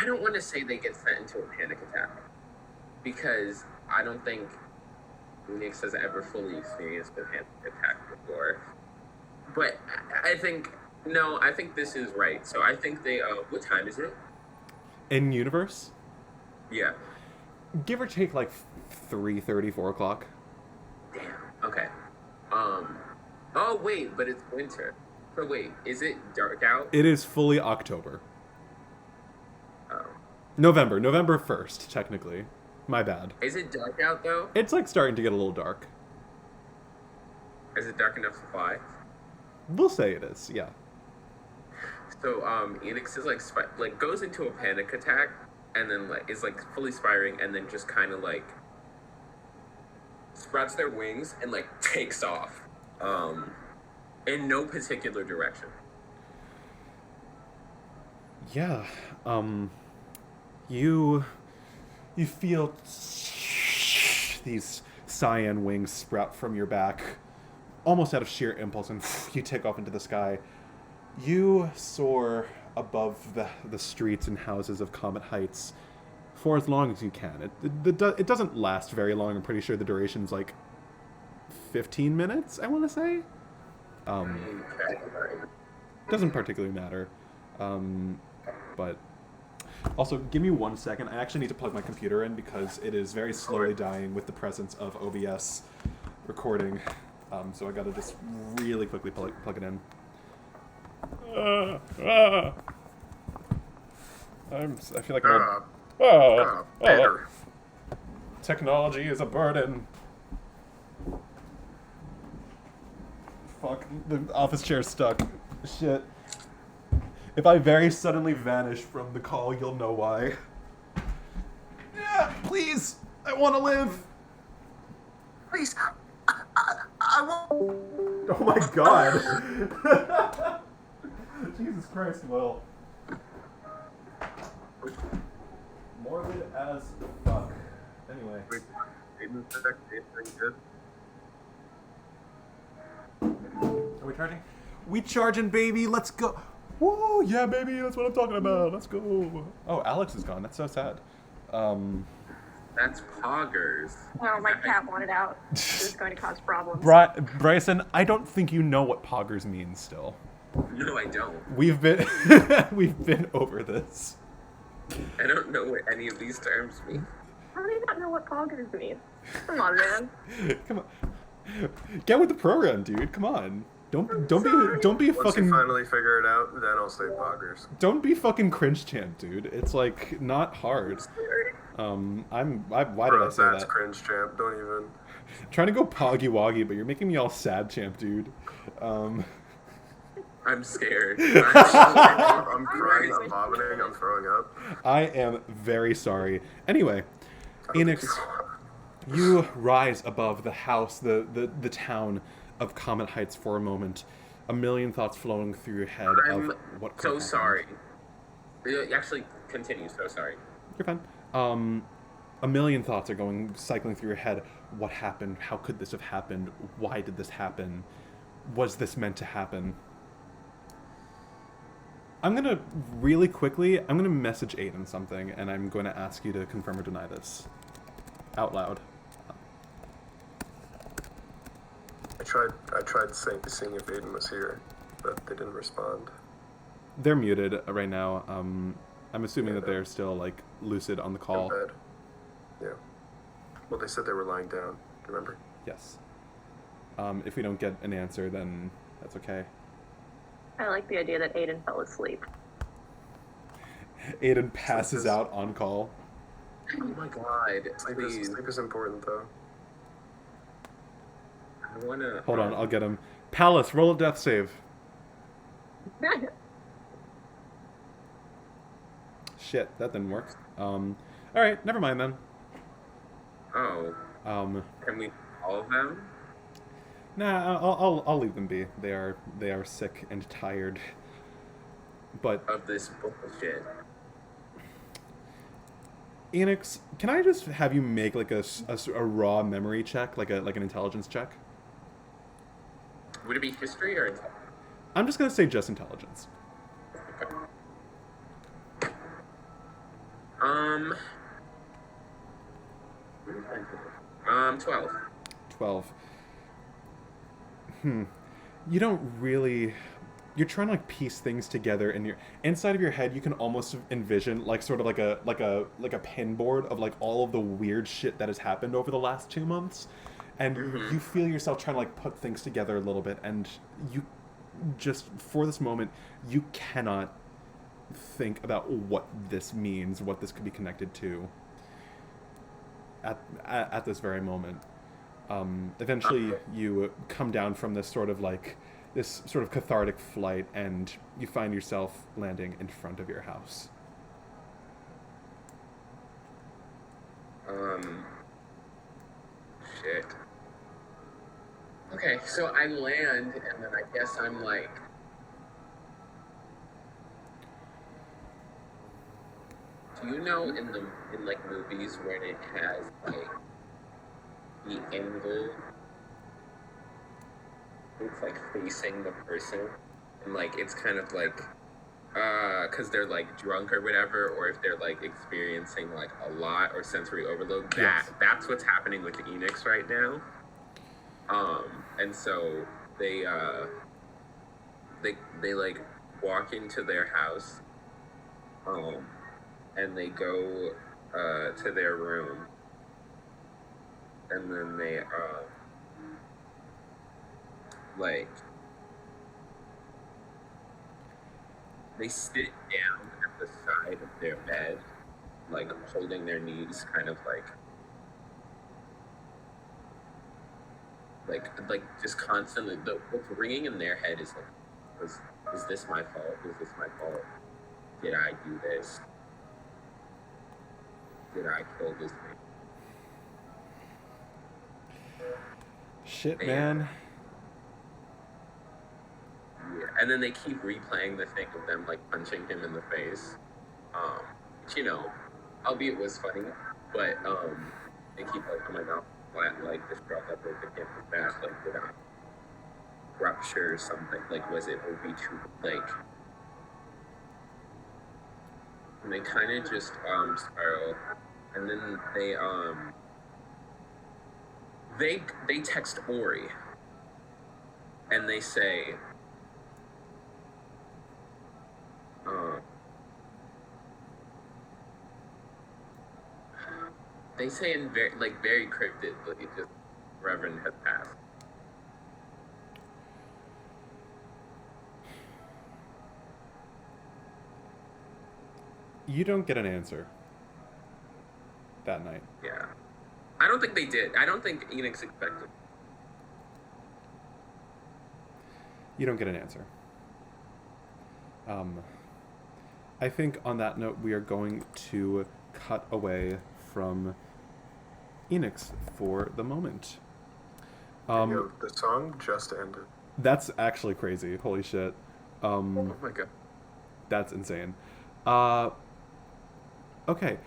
I don't want to say they get sent into a panic attack, because I don't think Enix has ever fully experienced a panic attack before. But I think this is right. So I think they, what time is it? In universe? Yeah. Give or take like 3:30, 4 o'clock. Damn. Okay. Oh wait, but it's winter. So wait, is it dark out? It is fully October. Oh. November 1st, technically. My bad. Is it dark out though? It's like starting to get a little dark. Is it dark enough to fly? We'll say it is, yeah. So Enix is like goes into a panic attack, and then like is like fully spiring, and then just kind of like sprouts their wings and like takes off, in no particular direction. Yeah, you feel these cyan wings sprout from your back, almost out of sheer impulse, and you take off into the sky. You soar above the streets and houses of Comet Heights for as long as you can. It doesn't last very long. I'm pretty sure the duration's like 15 minutes, I want to say. Doesn't particularly matter. But also, give me 1 second. I actually need to plug my computer in because it is very slowly dying with the presence of OBS recording. So I gotta just really quickly plug it in. I feel like I'm better. Technology is a burden. Fuck, the office chair's stuck. Shit. If I very suddenly vanish from the call, you'll know why. Yeah, please! I want to live! Please, I won't. Oh my god! Jesus Christ, Will. Morbid as fuck. Anyway. Are we charging? We charging, baby! Let's go! Woo! Yeah, baby! That's what I'm talking about! Let's go! Oh, Alex is gone. That's so sad. Sad That's poggers. Oh, my cat wanted out. This is going to cause problems. Bryson, I don't think you know what poggers means still. No, I don't. We've been over this. I don't know what any of these terms mean. How do you not know what poggers mean? Come on, man. Come on. Get with the program, dude. Come on. Don't be Once fucking. you finally figure it out, then I'll say poggers. Don't be fucking cringe champ, dude. It's like not hard. Why did I say That's that? cringe, champ. Don't even. Trying to go poggy woggy, but you're making me all sad, champ, dude. I'm scared. I'm crying, I'm vomiting, I'm throwing up. I am very sorry. Anyway, Enix, you rise above the house, the town of Comet Heights for a moment. A million thoughts flowing through your head I'm of what could so happen. sorry. Actually, continue. So sorry. You're fine. A million thoughts are cycling through your head. What happened? How could this have happened? Why did this happen? Was this meant to happen? I'm gonna message Aidan something, and I'm going to ask you to confirm or deny this out loud. I tried seeing if Aidan was here, but they didn't respond. They're muted right now. I'm assuming that they're still like lucid on the call. In bed. Yeah. Well, they said they were lying down. Remember? Yes. If we don't get an answer, then that's okay. I like the idea that Aidan fell asleep. Aidan passes out on call. Oh my god, please. Sleep is important, though. I wanna... Hold on, I'll get him. Pallas, roll a death save. Shit, that didn't work. Alright, never mind then. Oh. Can we all of them? Nah, I'll leave them be. They are sick and tired. But Of this bullshit. Enix, can I just have you make like a raw memory check, like an intelligence check? Would it be history or intelligence? I'm just gonna say just intelligence. Okay. 12. 12. You don't really... You're trying to like piece things together in your inside of your head. You can almost envision like sort of like a pin board of like all of the weird shit that has happened over the last 2 months, and you feel yourself trying to like put things together a little bit, and you just for this moment you cannot think about what this means, what this could be connected to at this very moment. Eventually you come down from this sort of cathartic flight, and you find yourself landing in front of your house. Shit. Okay, so I land, and then I guess I'm like... Do you know in like movies when it has like the angle, it's like facing the person, and like it's kind of like because they're like drunk or whatever, or if they're like experiencing like a lot or sensory overload. Yes. That's what's happening with the Enix right now. And so they like walk into their house, and they go to their room, and then they they sit down at the side of their bed, like holding their knees, kind of like just constantly. What's ringing in their head is like, is this my fault? Is this my fault? Did I do this? Did I kill this man? Shit, man. Yeah, and then they keep replaying the thing of them like punching him in the face. Which, you know, albeit was funny, but they keep like, oh my god, like this girl that broke the campus back, like did I rupture or something? Like was it OB too like? And they kind of just spiral And then they text Ori, and they say, in very cryptically, just Reverend has passed. You don't get an answer that night. Yeah. I don't think they did. I don't think Enix expected. You don't get an answer. I think on that note, we are going to cut away from Enix for the moment. The song just ended. That's actually crazy. Holy shit. Oh my god. That's insane. Okay.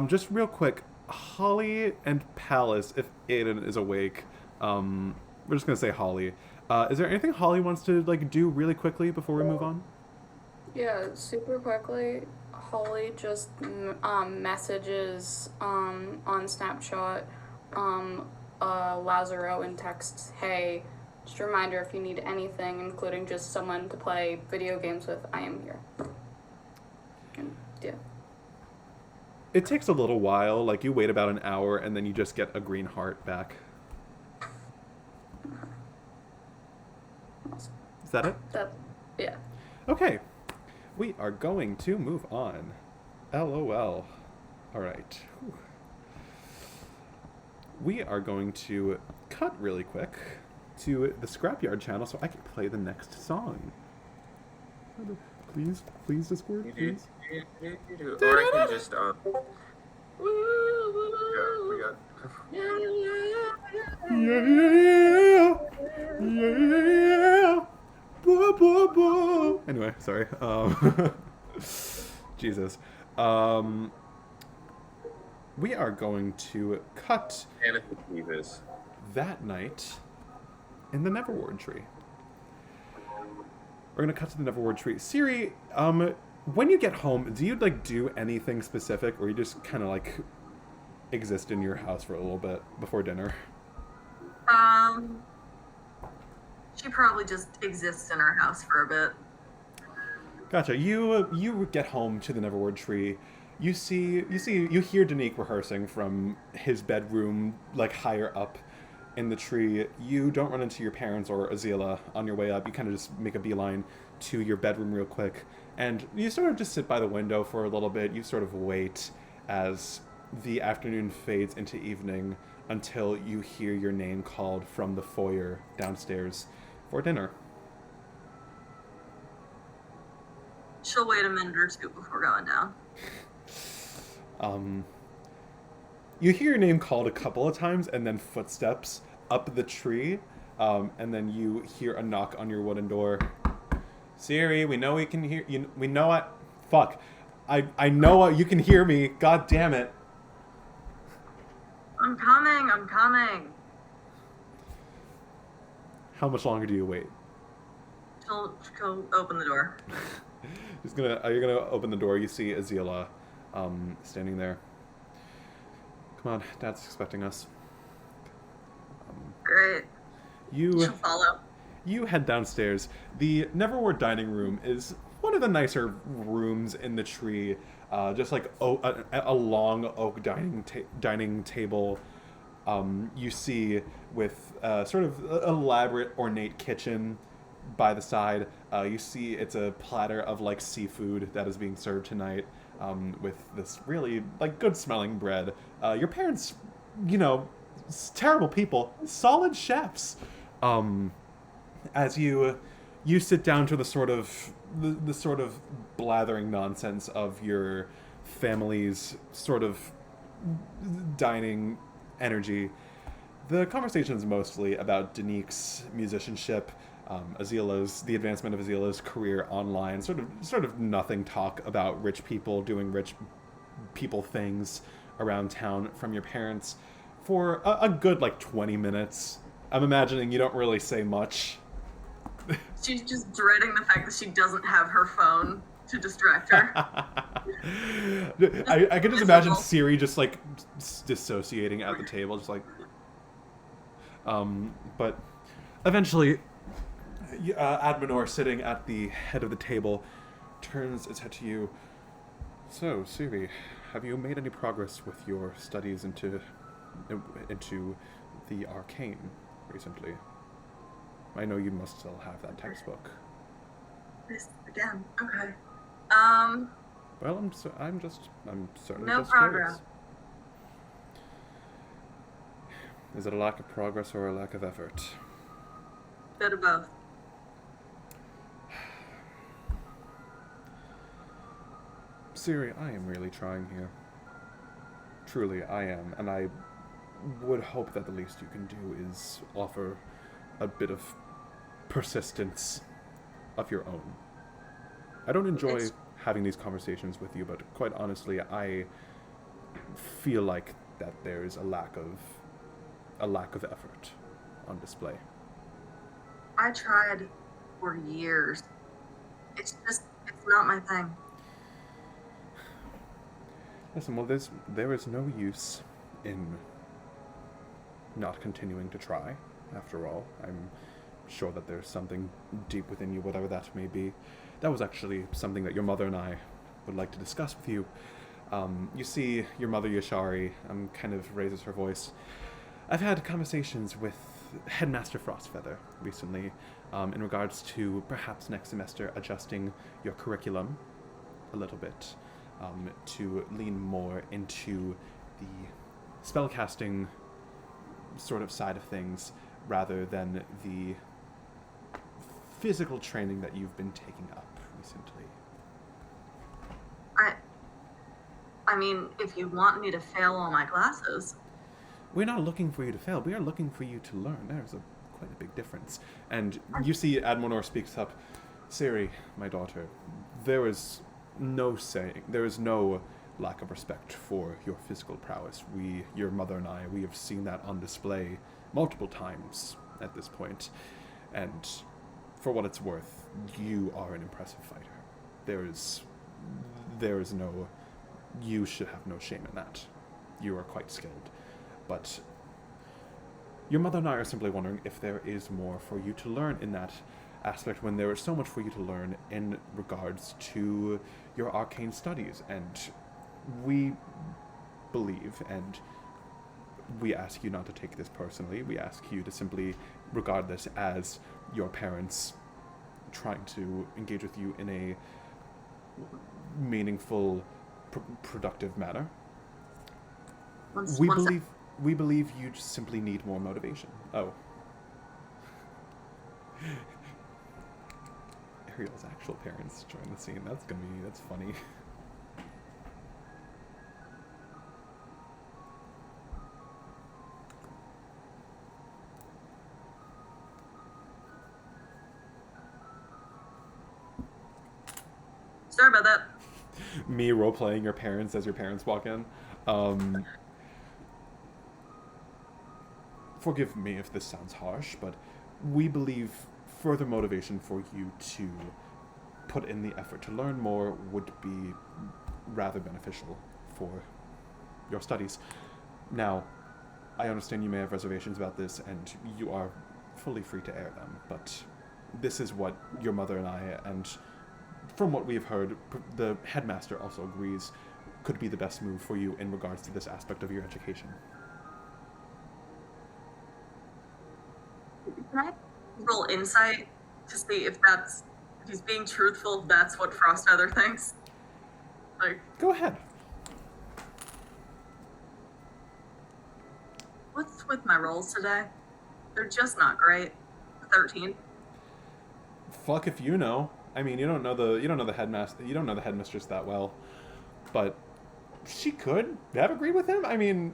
Just real quick, Holly and Pallas, if Aidan is awake, we're just gonna say Holly. Is there anything Holly wants to do really quickly before we move on? Yeah, super quickly. Holly just messages on Snapchat Lazaro and texts, "Hey, just a reminder if you need anything, including just someone to play video games with, I am here." And yeah. It takes a little while. You wait about an hour, and then you just get a green heart back. Is that it? Yeah. Okay. We are going to move on. LOL. All right. Whew. We are going to cut really quick to the Scrapyard channel so I can play the next song. Please, Discord, please. Or I can just Yeah, we got. Yeah. Anyway, sorry. Jesus. We are going to cut that night in the Neverward tree. We're gonna cut to the Neverward tree. Syriee, when you get home, do you do anything specific, or you just kind of exist in your house for a little bit before dinner? She probably just exists in her house for a bit. Gotcha. You get home to the Neverward tree. You hear Danique rehearsing from his bedroom, higher up in the tree. You don't run into your parents or Azila on your way up. You kind of just make a beeline to your bedroom real quick, and you sort of just sit by the window for a little bit. You sort of wait as the afternoon fades into evening until you hear your name called from the foyer downstairs for dinner. She'll wait a minute or two before going down. You hear your name called a couple of times, and then footsteps up the tree, and then you hear a knock on your wooden door. Syriee, we know we can hear you. We know what? Fuck. I know you can hear me. God damn it. I'm coming. How much longer do you wait? She'll open the door. You're gonna open the door. You see Azila, standing there. Come on, Dad's expecting us. Great. She'll follow. You head downstairs. The Neverward dining room is one of the nicer rooms in the tree. Just a long oak dining table. You see with sort of elaborate, ornate kitchen by the side. You see it's a platter of seafood that is being served tonight, with this really good smelling bread. Your parents, terrible people, solid chefs. As you sit down to the sort of blathering nonsense of your family's sort of dining energy, the conversation is mostly about Danique's musicianship, the advancement of Azila's career online, sort of nothing talk about rich people doing rich people things around town from your parents for a good 20 minutes. I'm imagining you don't really say much. She's just dreading the fact that she doesn't have her phone to distract her. I can just imagine Syriee just like dissociating at the table, just like. But eventually, Adminor, sitting at the head of the table, turns its head to you. So, Syriee, have you made any progress with your studies into the arcane recently? I know you must still have that textbook. This again. Okay. Well, I'm certainly no just progress. curious. Is it a lack of progress or a lack of effort? Bit of both. Syriee, I am really trying here. Truly, I am, and I would hope that the least you can do is offer a bit of persistence of your own. I don't enjoy having these conversations with you, but quite honestly, I feel like that there's a lack of effort on display. I tried for years. It's not my thing. Listen, well, there is no use in not continuing to try. After all, I'm sure that there's something deep within you, whatever that may be. That was actually something that your mother and I would like to discuss with you. You see, your mother, Yashari, kind of raises her voice. I've had conversations with Headmaster Frostfeather recently in regards to perhaps next semester adjusting your curriculum a little bit to lean more into the spellcasting sort of side of things rather than the physical training that you've been taking up recently. I mean, if you want me to fail all my classes. We're not looking for you to fail. We are looking for you to learn. There's quite a big difference. And you see Admonor speaks up. Syriee, my daughter, there is no lack of respect for your physical prowess. Your mother and I, we have seen that on display multiple times at this point. And for what it's worth, you are an impressive fighter. You should have no shame in that. You are quite skilled. But your mother and I are simply wondering if there is more for you to learn in that aspect when there is so much for you to learn in regards to your arcane studies. And we believe, and we ask you not to take this personally, we ask you to simply regard this as your parents trying to engage with you in a meaningful, productive manner. We believe you just simply need more motivation. Oh. Arielle's actual parents join the scene. That's funny. Sorry about that. Me role-playing your parents as your parents walk in. Forgive me if this sounds harsh, but we believe further motivation for you to put in the effort to learn more would be rather beneficial for your studies. Now, I understand you may have reservations about this, and you are fully free to air them, but this is what your mother and I, and from what we've heard, the headmaster also agrees could be the best move for you in regards to this aspect of your education. Can I roll insight to see if he's being truthful, if that's what Frostfeather thinks? Go ahead. What's with my rolls today? They're just not great. 13. Fuck if you know. I mean, you don't know the headmistress that well, but she could have agreed with him. I mean,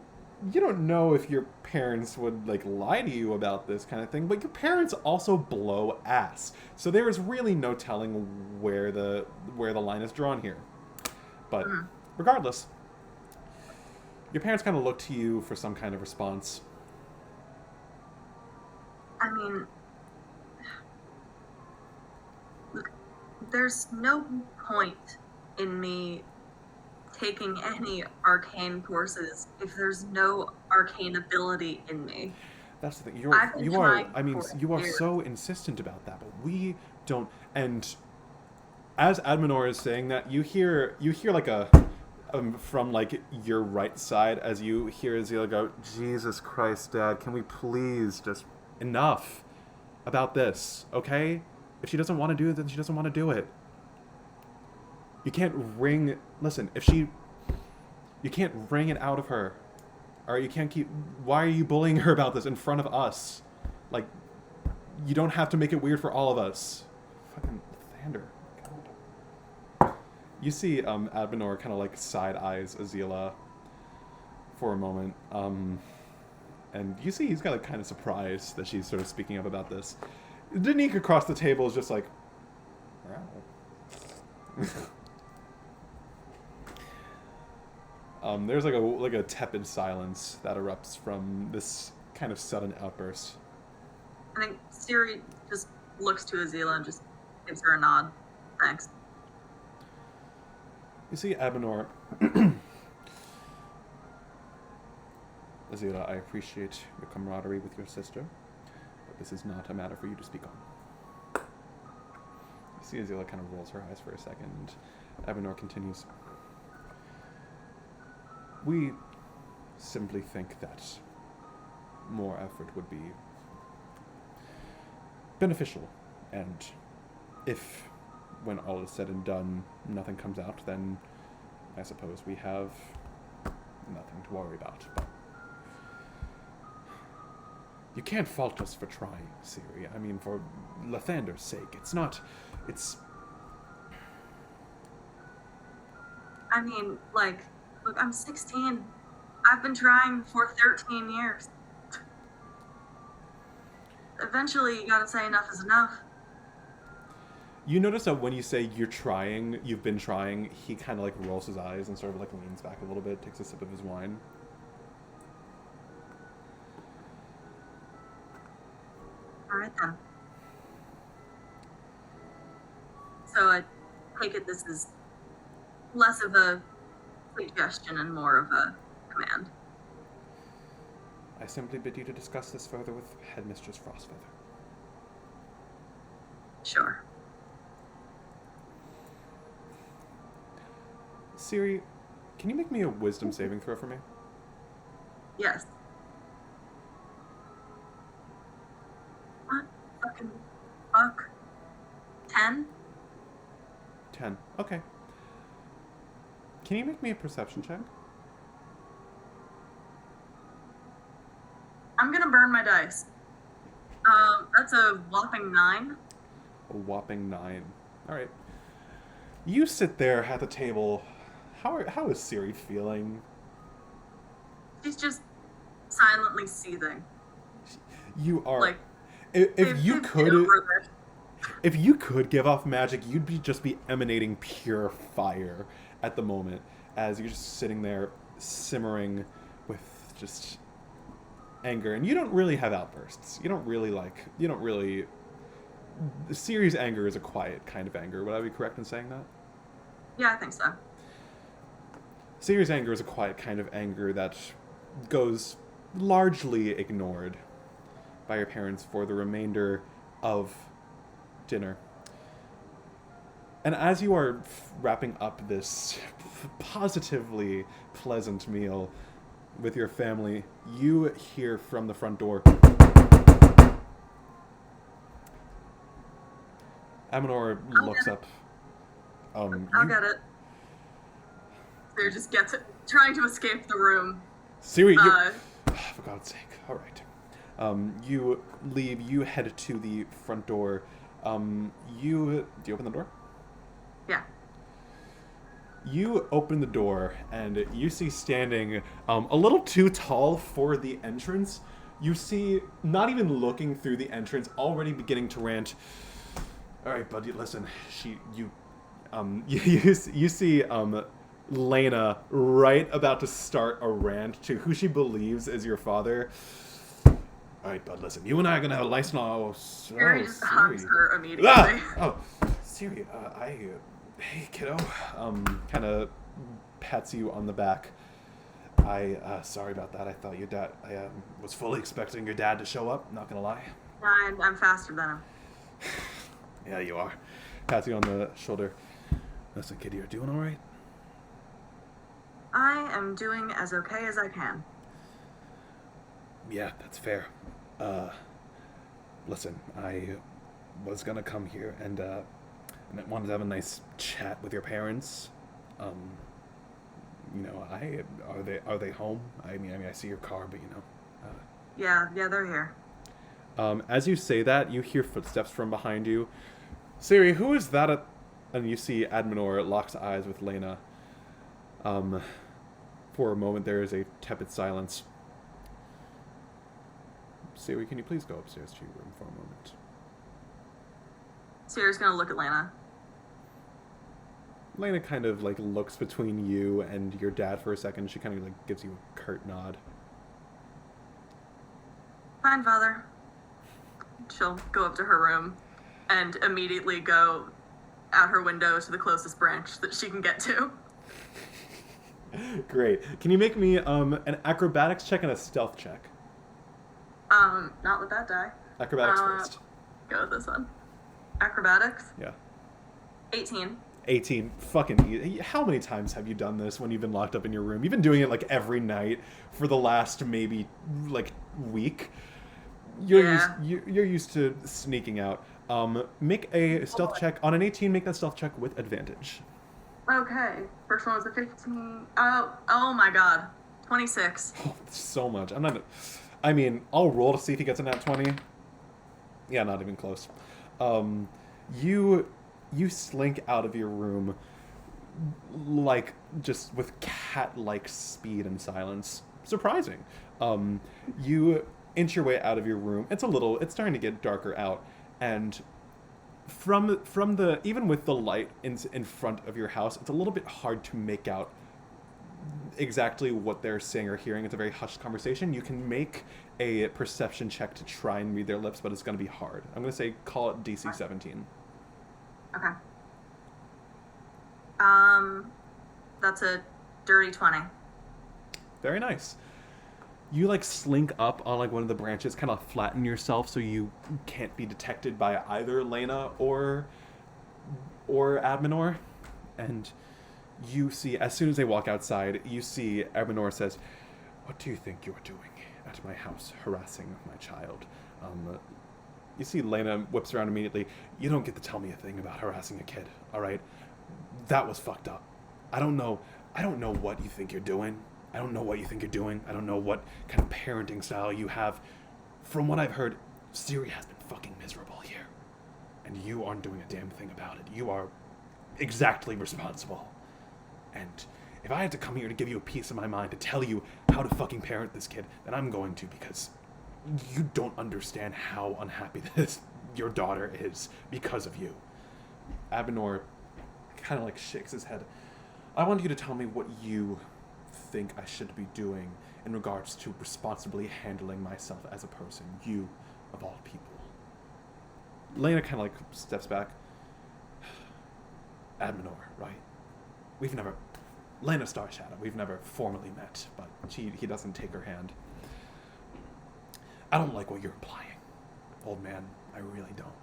you don't know if your parents would lie to you about this kind of thing, but your parents also blow ass. So there is really no telling where the line is drawn here. But regardless, your parents kind of look to you for some kind of response. I mean, there's no point in me taking any arcane courses if there's no arcane ability in me. That's the thing. You are so insistent about that, but we don't. And as Adminor is saying that, you hear like a from like your right side as you hear Azila go, "Jesus Christ, Dad, can we please just enough about this, okay? If she doesn't want to do it, then she doesn't want to do it. You can't listen, you can't wring it out of her. Or you can't keep, why are you bullying her about this in front of us? Like, you don't have to make it weird for all of us." Fucking Thander. God. You see Adminor kind of like side-eyes Azila for a moment. And you see he's got like kind of surprised that she's sort of speaking up about this. Danique across the table is just like, wow. There's like a tepid silence that erupts from this kind of sudden outburst. I think Syriee just looks to Azila and just gives her a nod. Thanks. You see Adminor. Azila, I appreciate your camaraderie with your sister, but this is not a matter for you to speak on. You see Azila kind of rolls her eyes for a second. Adminor continues. We simply think that more effort would be beneficial, and if, when all is said and done, nothing comes out, then I suppose we have nothing to worry about. But you can't fault us for trying, Syriee. I mean, for Lathander's sake. I mean, like, look, I'm 16. I've been trying for 13 years. Eventually, you gotta say enough is enough. You notice that when you say you've been trying, he kind of like rolls his eyes and sort of like leans back a little bit, takes a sip of his wine. All right, then. So I take it this is less of a suggestion and more of a command. I simply bid you to discuss this further with Headmistress Frostfeather. Sure. Syriee, can you make me a wisdom saving throw for me? Yes. What? Fucking fuck. 10? 10. Okay. Can you make me a perception check? I'm gonna burn my dice. That's a whopping 9. A whopping 9. Alright. You sit there at the table. How is Syriee feeling? She's just silently seething. You are... Like, if you could give off magic, you'd just be emanating pure fire at the moment, as you're just sitting there simmering with just anger. And you don't really have outbursts. Syrii's anger is a quiet kind of anger. Would I be correct in saying that? Yeah, I think so. Syrii's anger is a quiet kind of anger that goes largely ignored by your parents for the remainder of dinner. And as you are wrapping up this positively pleasant meal with your family, you hear from the front door, Adminor looks up. I'll get it. Syriee just gets it, trying to escape the room. Syriee, for God's sake. All right. You leave. You head to the front door. Do you open the door? Yeah. You open the door, and you see standing a little too tall for the entrance. You see, not even looking through the entrance, already beginning to rant. All right, buddy, listen. You see Lena right about to start a rant to who she believes is your father. All right, bud, listen. You and I are gonna have a license. Syriee just hugs her immediately. Oh, Syriee, hey, kiddo. Kind of pats you on the back. Sorry about that. I thought your dad, I was fully expecting your dad to show up, not gonna lie. I'm faster than him. Yeah, you are. Pats you on the shoulder. Listen, kid, you're doing all right? I am doing as okay as I can. Yeah, that's fair. Listen, I was gonna come here and I wanted to have a nice chat with your parents. You know, are they home? I mean, I see your car, but you know. Yeah, they're here. As you say that, you hear footsteps from behind you. Syriee, who is that? And you see Adminor locks eyes with Lena. For a moment, there is a tepid silence. Syriee, can you please go upstairs to your room for a moment? Ciara's gonna look at Lena. Lena kind of like looks between you and your dad for a second. She kind of like gives you a curt nod. Fine, Father. She'll go up to her room and immediately go out her window to the closest branch that she can get to. Great. Can you make me an acrobatics check and a stealth check? Not with that die. Acrobatics first. Go with this one. Acrobatics. Yeah. 18. 18. Fucking easy. How many times have you done this when you've been locked up in your room? You've been doing it like every night for the last maybe like week. You're used to sneaking out. Make a stealth check. On an 18, make that stealth check with advantage. Okay. First one was a 15. Oh my god. 26. Oh, so much. I mean, I'll roll to see if he gets a nat 20. Yeah, not even close. You slink out of your room like just with cat-like speed and silence. Surprising. You inch your way out of your room. It's starting to get darker out, and from the even with the light in front of your house, it's a little bit hard to make out exactly what they're saying or hearing. It's a very hushed conversation. You can make a perception check to try and read their lips, but it's going to be hard. I'm going to say call it DC 17. Okay. That's a dirty 20. Very nice. You like slink up on like one of the branches, kind of flatten yourself so you can't be detected by either Lena or Adminor, and you see, as soon as they walk outside, you see Adminor says, "What do you think you're doing at my house, harassing my child?" You see Lena whips around immediately. "You don't get to tell me a thing about harassing a kid, all right? That was fucked up. I don't know what you think you're doing. I don't know what you think you're doing. I don't know what kind of parenting style you have. From what I've heard, Syriee has been fucking miserable here. And you aren't doing a damn thing about it. You are exactly responsible. And if I had to come here to give you a piece of my mind to tell you how to fucking parent this kid, then I'm going to, because you don't understand how unhappy your daughter is because of you." Adminor kind of like shakes his head. "I want you to tell me what you think I should be doing in regards to responsibly handling myself as a person, you of all people." Lena kind of like steps back. "Adminor, right? Lena Starshadow, we've never formally met, but he doesn't take her hand. I don't like what you're implying, old man. I really don't.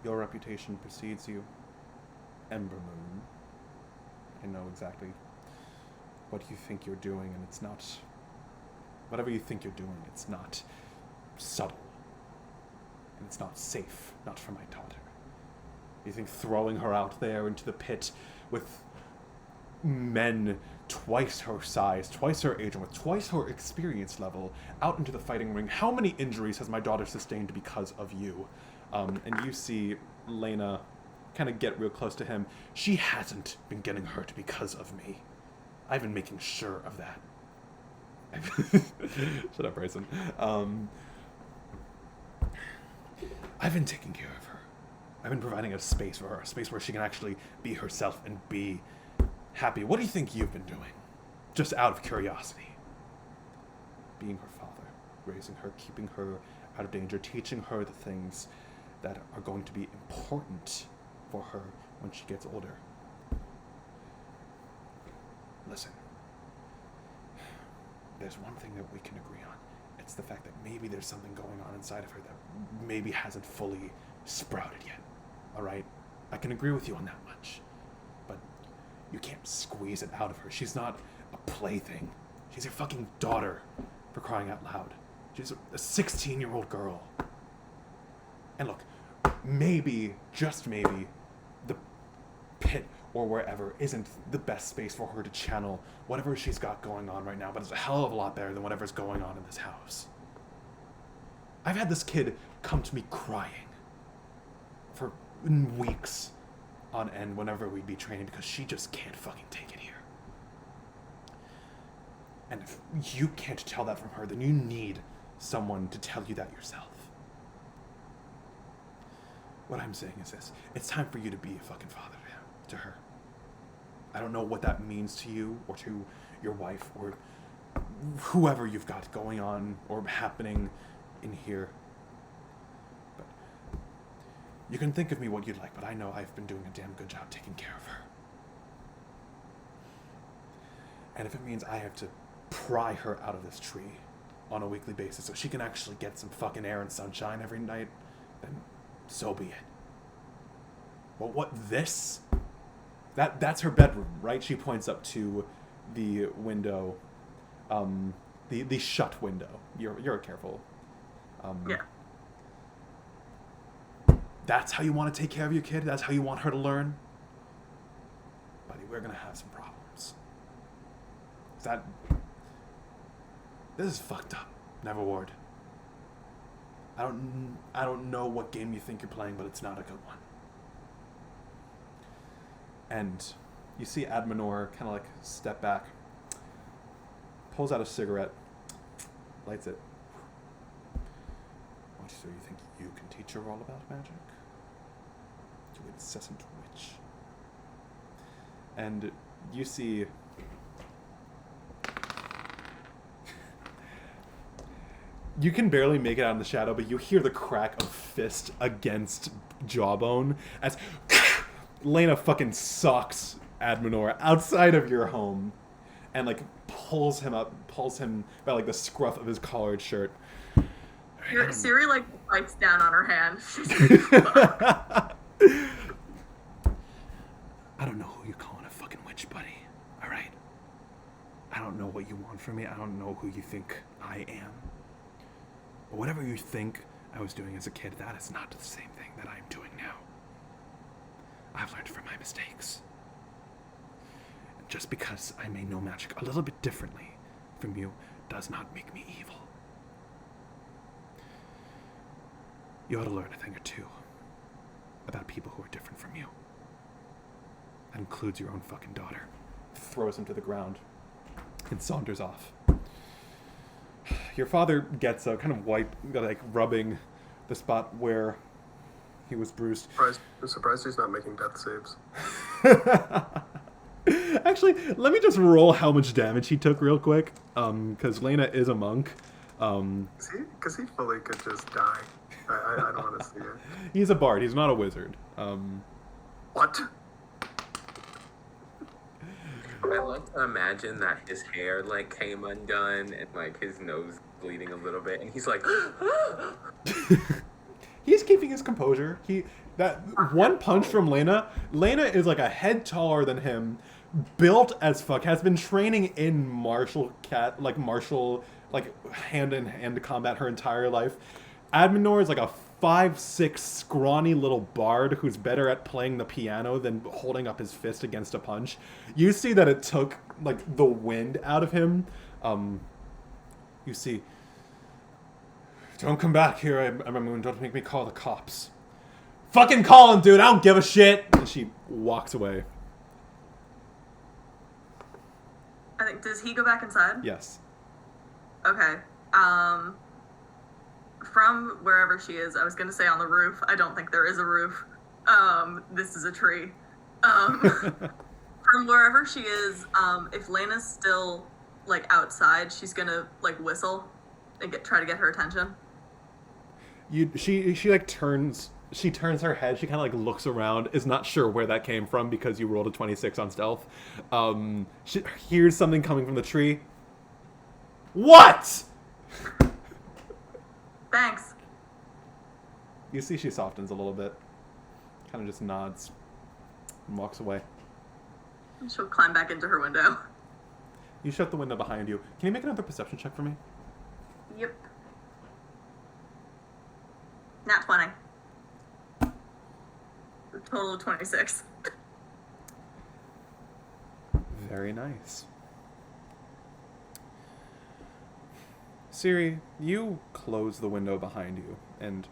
Your reputation precedes you. Ember Moon. I know exactly what you think you're doing, and it's not... Whatever you think you're doing, it's not subtle. And it's not safe, not for my daughter. You think throwing her out there into the pit with men twice her size, twice her age, and with twice her experience level, out into the fighting ring, how many injuries has my daughter sustained because of you?" And you see Lena kind of get real close to him. "She hasn't been getting hurt because of me. I've been making sure of that." Shut up, Bryson. "I've been taking care of her. I've been providing a space for her, a space where she can actually be herself and be happy. What do you think you've been doing? Just out of curiosity." "Being her father, raising her, keeping her out of danger, teaching her the things that are going to be important for her when she gets older. Listen, there's one thing that we can agree on. It's the fact that maybe there's something going on inside of her that maybe hasn't fully sprouted yet. All right? I can agree with you on that much. But you can't squeeze it out of her. She's not a plaything. She's your fucking daughter, for crying out loud. She's a 16-year-old girl. And look, maybe, just maybe, the pit or wherever isn't the best space for her to channel whatever she's got going on right now, but it's a hell of a lot better than whatever's going on in this house. I've had this kid come to me crying for weeks on end whenever we'd be training because she just can't fucking take it here. And if you can't tell that from her, then you need someone to tell you that yourself. What I'm saying is this. It's time for you to be a fucking father to her. I don't know what that means to you or to your wife or whoever you've got going on or happening in here. But you can think of me what you'd like, but I know I've been doing a damn good job taking care of her. And if it means I have to pry her out of this tree on a weekly basis so she can actually get some fucking air and sunshine every night, then so be it. But what this? That's her bedroom, right? She points up to the window, the shut window. You're careful. Yeah. That's how you want to take care of your kid? That's how you want her to learn? Buddy, we're gonna have some problems. This is fucked up, Neverward. I don't know what game you think you're playing, but it's not a good one. And you see Adminor kind of like step back, pulls out a cigarette, lights it. What, so you think you can teach her all about magic? You incessant witch. And you see you can barely make it out in the shadow, but you hear the crack of fist against jawbone as Lena fucking sucks Adminor outside of your home and like pulls him by like the scruff of his collared shirt. Syriee like bites down on her hand. I don't know who you're calling a fucking witch, buddy. All right? I don't know what you want from me. I don't know who you think I am. But whatever you think I was doing as a kid, that is not the same thing that I'm doing now. I've learned from my mistakes. And just because I may know magic a little bit differently from you does not make me evil. You ought to learn a thing or two about people who are different from you. That includes your own fucking daughter. Throws him to the ground and saunters off. Your father gets a kind of rubbing the spot where he was bruised. I'm surprised he's not making death saves. Actually, let me just roll how much damage he took real quick, because Lena is a monk. Because he fully could just die. I don't want to see it. He's a bard. He's not a wizard. What? I love to imagine that his hair like came undone and like his nose bleeding a little bit, and he's like, he's keeping his composure. That one punch from Lena is like a head taller than him, built as fuck, has been training in martial hand in hand combat her entire life. Adminor is like a 5'6" scrawny little bard who's better at playing the piano than holding up his fist against a punch. You see that it took like the wind out of him. You see, don't come back here, Emma Moon. Don't make me call the cops. Fucking call him, dude. I don't give a shit. And she walks away. I think, does he go back inside? Yes. Okay. From wherever she is, I was gonna say on the roof. I don't think there is a roof. This is a tree. From wherever she is, if Lena's still like outside, she's gonna like whistle and try to get her attention. She like turns she turns her head. She kind of like looks around, is not sure where that came from because you rolled a 26 on stealth. She hears something coming from the tree. What? Thanks. You see she softens a little bit. Kind of just nods and walks away. She'll climb back into her window. You shut the window behind you. Can you make another perception check for me? Yep. Nat 20. A total of 26. Very nice. Syriee, you close the window behind you, and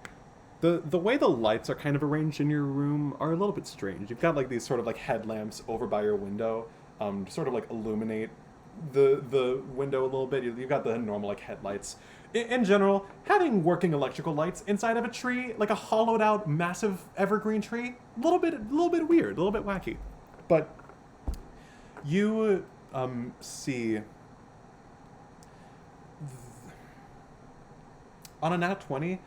the way the lights are kind of arranged in your room are a little bit strange. You've got like these sort of like headlamps over by your window, to sort of like illuminate the window a little bit. You've got the normal like headlights. In general, having working electrical lights inside of a tree, like a hollowed out massive evergreen tree, a little bit weird, a little bit wacky. But you see on a nat 20,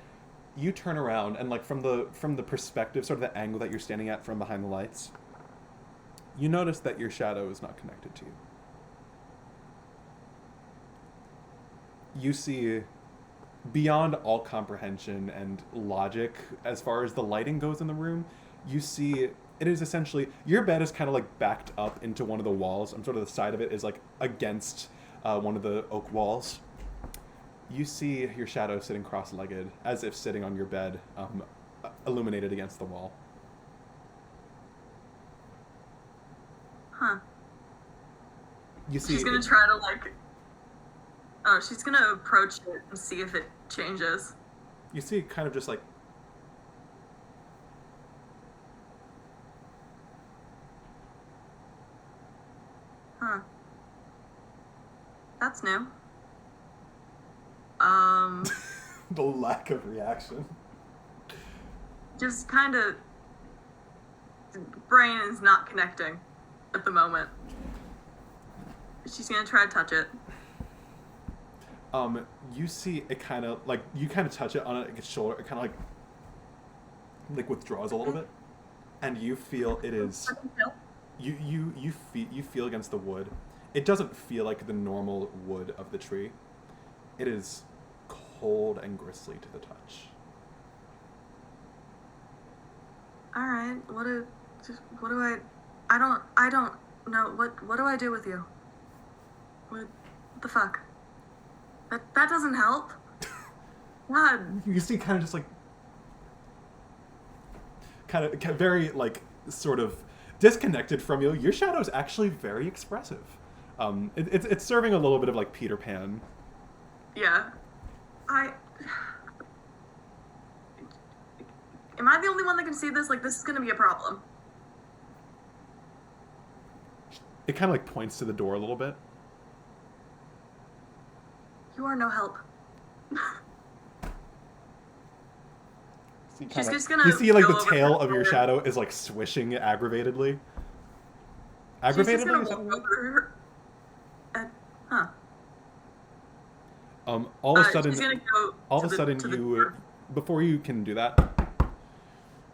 you turn around and like from the perspective, sort of the angle that you're standing at from behind the lights, you notice that your shadow is not connected to you. You see, beyond all comprehension and logic, as far as the lighting goes in the room, you see it is essentially, your bed is kind of like backed up into one of the walls, and sort of the side of it is like against one of the oak walls. You see your shadow sitting cross-legged, as if sitting on your bed, illuminated against the wall. Huh. You see, she's gonna try to like... Oh, she's gonna approach it and see if it changes. You see kind of just like... Huh. That's new. the lack of reaction. Just kind of... Brain is not connecting at the moment. She's gonna try to touch it. You see it kind of, like, you kind of touch it on its shoulder, it kind of, like withdraws a little bit, and you feel it is, you feel against the wood. It doesn't feel like the normal wood of the tree. It is cold and gristly to the touch. Alright, what do I don't know, what do I do with you? What the fuck? That doesn't help. God. You see kind of just like, kind of very like sort of disconnected from you. Your shadow is actually very expressive. It's serving a little bit of like Peter Pan. Yeah. Am I the only one that can see this? Like, this is gonna be a problem. It kind of like points to the door a little bit. You are no help. She's just gonna. You see, like, go the over tail her of your shoulder. shadow is like swishing aggatedly. She's just Aggravatedly? gonna Is that walk the word? over her. Huh. All of a sudden, she's gonna go all to of a the- sudden, to the you door. before you can do that,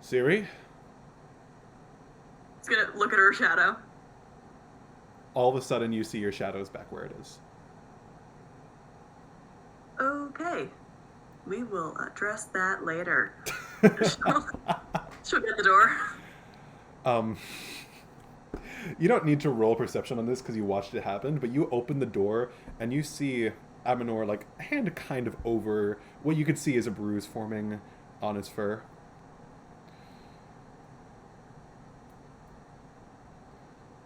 Syriee, She's gonna look at her shadow. all of a sudden you see your shadows back where it is. Okay. We will address that later. She'll get the door. You don't need to roll perception on this because you watched it happen, but you open the door and you see Abenor like hand kind of over what you could see is a bruise forming on his fur.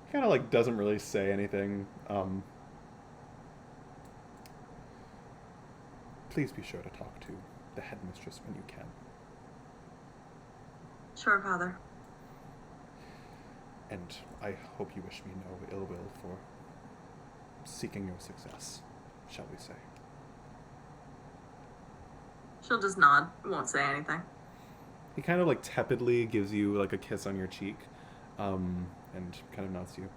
He kind of like doesn't really say anything. Please be sure to talk to the headmistress when you can. Sure, Father. And I hope you wish me no ill will for seeking your success, shall we say. She'll just nod. Won't say anything. He kind of like tepidly gives you like a kiss on your cheek, and kind of nods to you.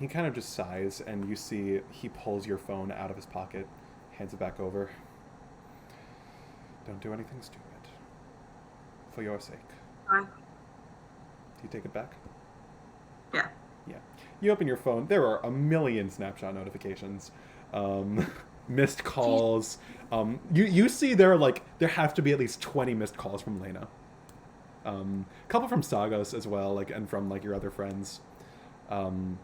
He kind of just sighs, and you see he pulls your phone out of his pocket, hands it back over. Don't do anything stupid. For your sake. Bye. Do you take it back? Yeah. Yeah. You open your phone. There are a million Snapshot notifications. Missed calls. You see there have to be at least 20 missed calls from Lena. A couple from Sagos as well, and from your other friends. To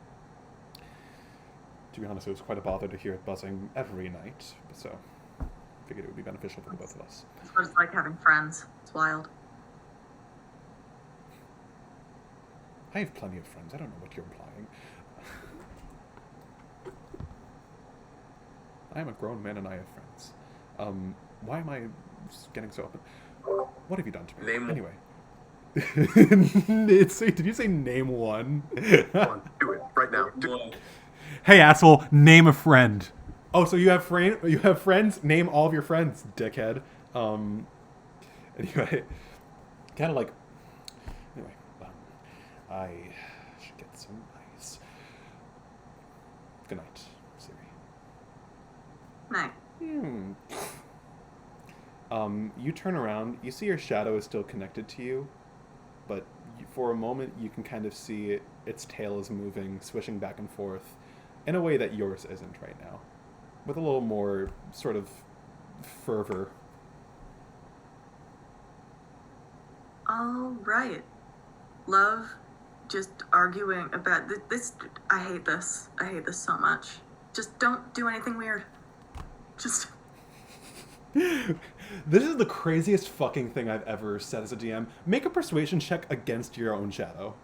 be honest, it was quite a bother to hear it buzzing every night, so I figured it would be beneficial for the both of us. It's what it's like having friends. It's wild. I have plenty of friends. I don't know what you're implying. I am a grown man and I have friends. Why am I getting so open? What have you done to me? Anyway. Did you say name one? Come on, do it right now. Hey, asshole, name a friend. Oh, so you have friends? Name all of your friends, dickhead. Anyway, kind of anyway, I should get some ice. Good night, Syriee. Night. You turn around, you see your shadow is still connected to you, but for a moment you can kind of see its tail is moving, swishing back and forth, in a way that yours isn't right now, with a little more sort of fervor. All right. Love just arguing about this. I hate this. I hate this so much. Just don't do anything weird. Just... This is the craziest fucking thing I've ever said as a DM. Make a persuasion check against your own shadow.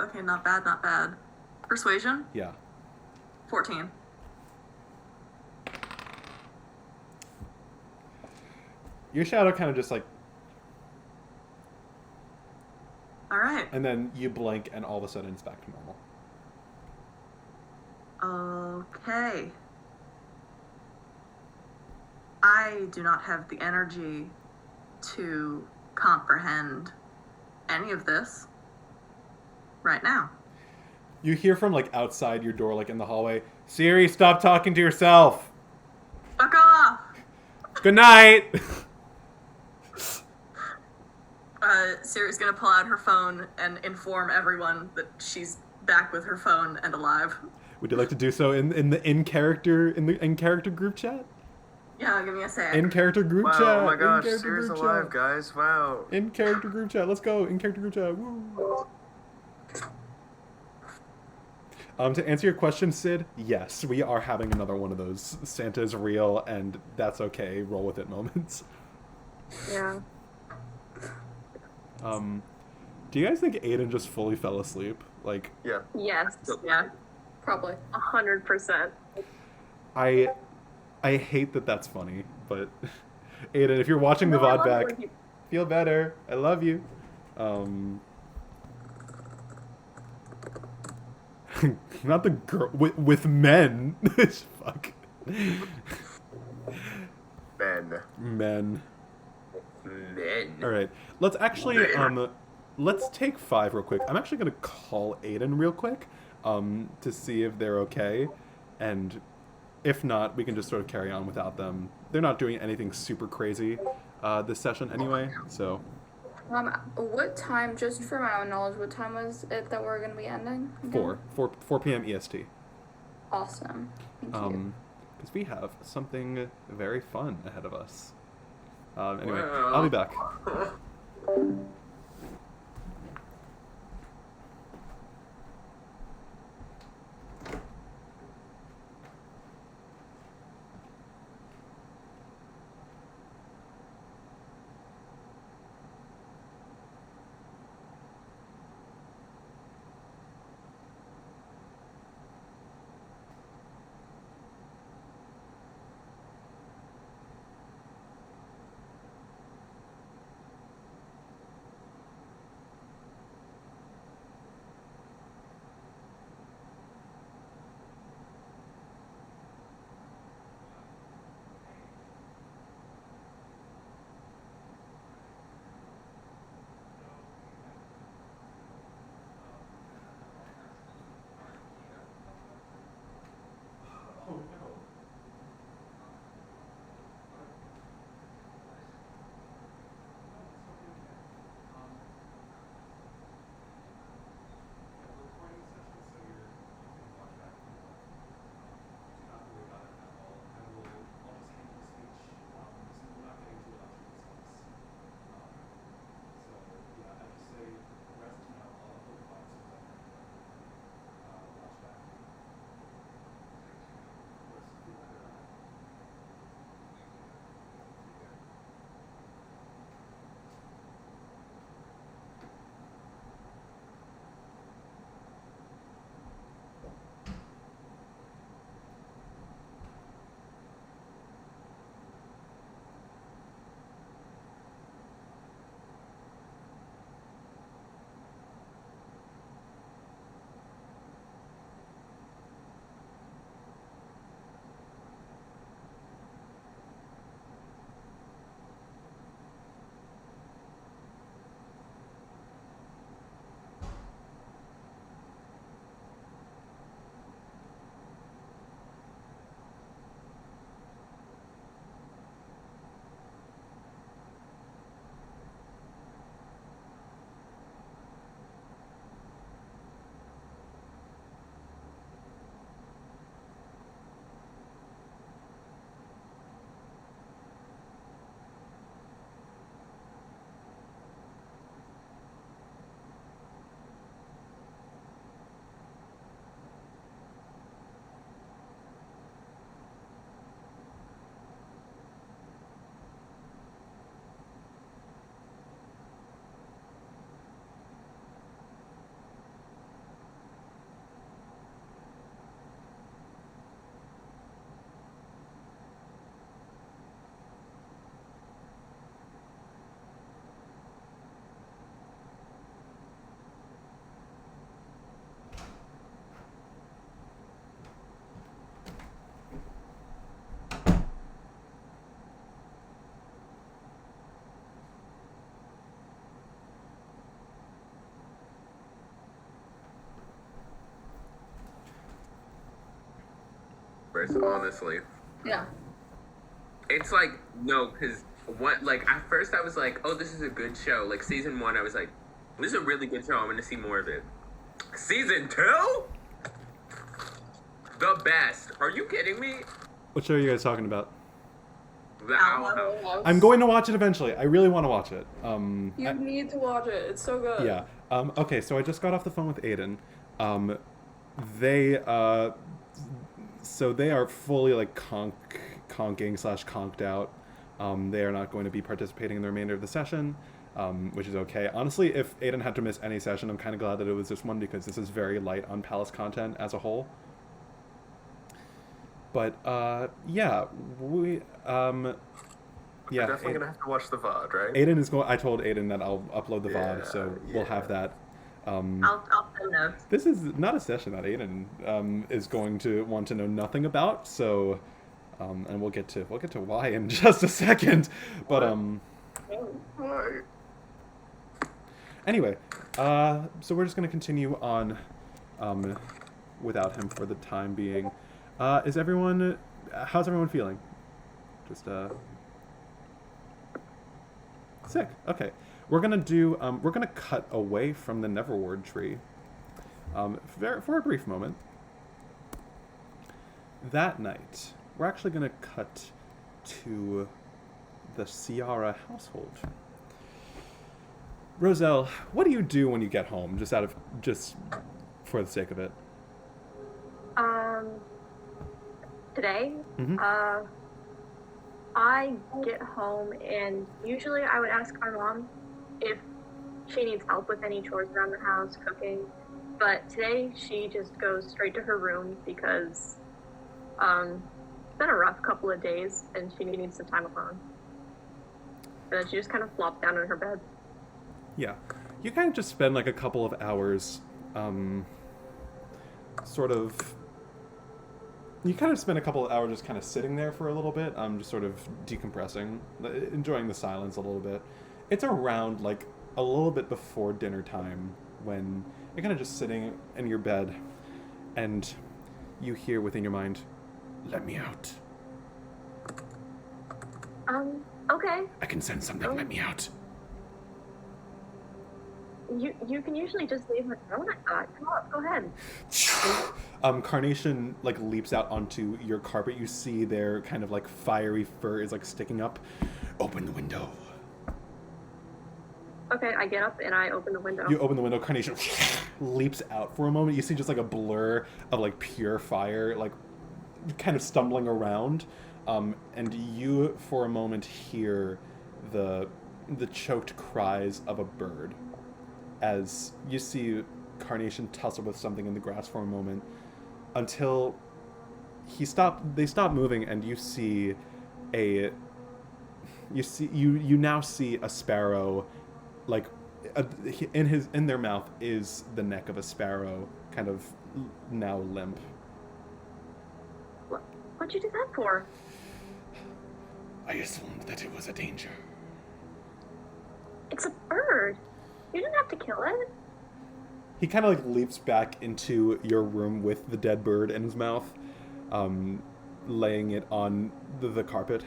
Okay, not bad, not bad. Persuasion? Yeah. 14. Your shadow kind of just Alright. and then you blink and all of a sudden it's back to normal. Okay. I do not have the energy to comprehend any of this right now. You hear from outside your door, in the hallway, Syriee, stop talking to yourself. Fuck off! Good night. Syrii's gonna pull out her phone and inform everyone that she's back with her phone and alive. Would you like to do so in the in character group chat? Yeah, give me a sec. In character group chat. Oh my gosh, in-character Syrii's group alive, chat. guys. Wow. In character group chat. Let's go. In character group chat. Woo. To answer your question, Sid, yes, we are having another one of those Santa's real and that's okay, roll with it moments. Yeah. Do you guys think Aidan just fully fell asleep? Yeah. Yes. Yeah. Probably. 100%. I hate that that's funny, but Aidan, if you're watching the No, I VOD love it back, when people- feel better. I love you. Not the girl with men. Fuck. Ben. Men. Men. All right. Let's actually let's take 5 real quick. I'm actually gonna call Aidan real quick, to see if they're okay, and if not, we can just sort of carry on without them. They're not doing anything super crazy this session anyway, so. What time, just for my own knowledge, what time was it that we're going to be ending? again? 4 p.m. EST. Awesome. Thank you. Because we have something very fun ahead of us. Anyway, Wow. I'll be back. first, honestly. Yeah. It's like, no, because at first I was like, oh, this is a good show. Like, season 1, I was like, this is a really good show. I'm going to see more of it. Season 2? The best. Are you kidding me? What show are you guys talking about? The Owl House. I'm going to watch it eventually. I really want to watch it. You need to watch it. It's so good. Yeah. Okay, so I just got off the phone with Aidan. They are fully like conking / conked out. They are not going to be participating in the remainder of the session, which is okay. Honestly, if Aidan had to miss any session, I'm kind of glad that it was this one because this is very light on Pallas content as a whole. But yeah, we You're definitely gonna have to watch the VOD, right? Aidan is going. I told Aidan that I'll upload the VOD, so we'll have that. I'll send notes. This is not a session that Aidan is going to want to know nothing about. So, and we'll get to why in just a second. But anyway, so we're just gonna continue on without him for the time being. How's everyone feeling? Just sick. Okay. We're gonna cut away from the Neverward tree for a brief moment. That night, we're actually gonna cut to the Ciara household. Roselle, what do you do when you get home? Just for the sake of it. Today, Mm-hmm. I get home and usually I would ask our mom if she needs help with any chores around the house, cooking. But today she just goes straight to her room because it's been a rough couple of days and she needs some time alone. And then she just kind of flops down in her bed. Yeah. You kind of just spend like a couple of hours you kind of spend a couple of hours just kind of sitting there for a little bit, just sort of decompressing, enjoying the silence a little bit. It's around like a little bit before dinner time when you're kind of just sitting in your bed and you hear within your mind, "Let me out. Okay. I can sense something, let me out." You can usually just leave her alone, I thought. Come on, go ahead. Carnation like leaps out onto your carpet. You see their kind of like fiery fur is like sticking up. "Open the window." Okay, I get up and I open the window. You open the window. Carnation leaps out for a moment. You see just like a blur of like pure fire, like kind of stumbling around, and you for a moment hear the choked cries of a bird as you see Carnation tussle with something in the grass for a moment until they stop moving, and you now see a sparrow, like in their mouth is the neck of a sparrow, kind of now limp. What'd you do that for? I assumed that it was a danger. It's a bird. You didn't have to kill it. He kind of like leaps back into your room with the dead bird in his mouth, laying it on the carpet.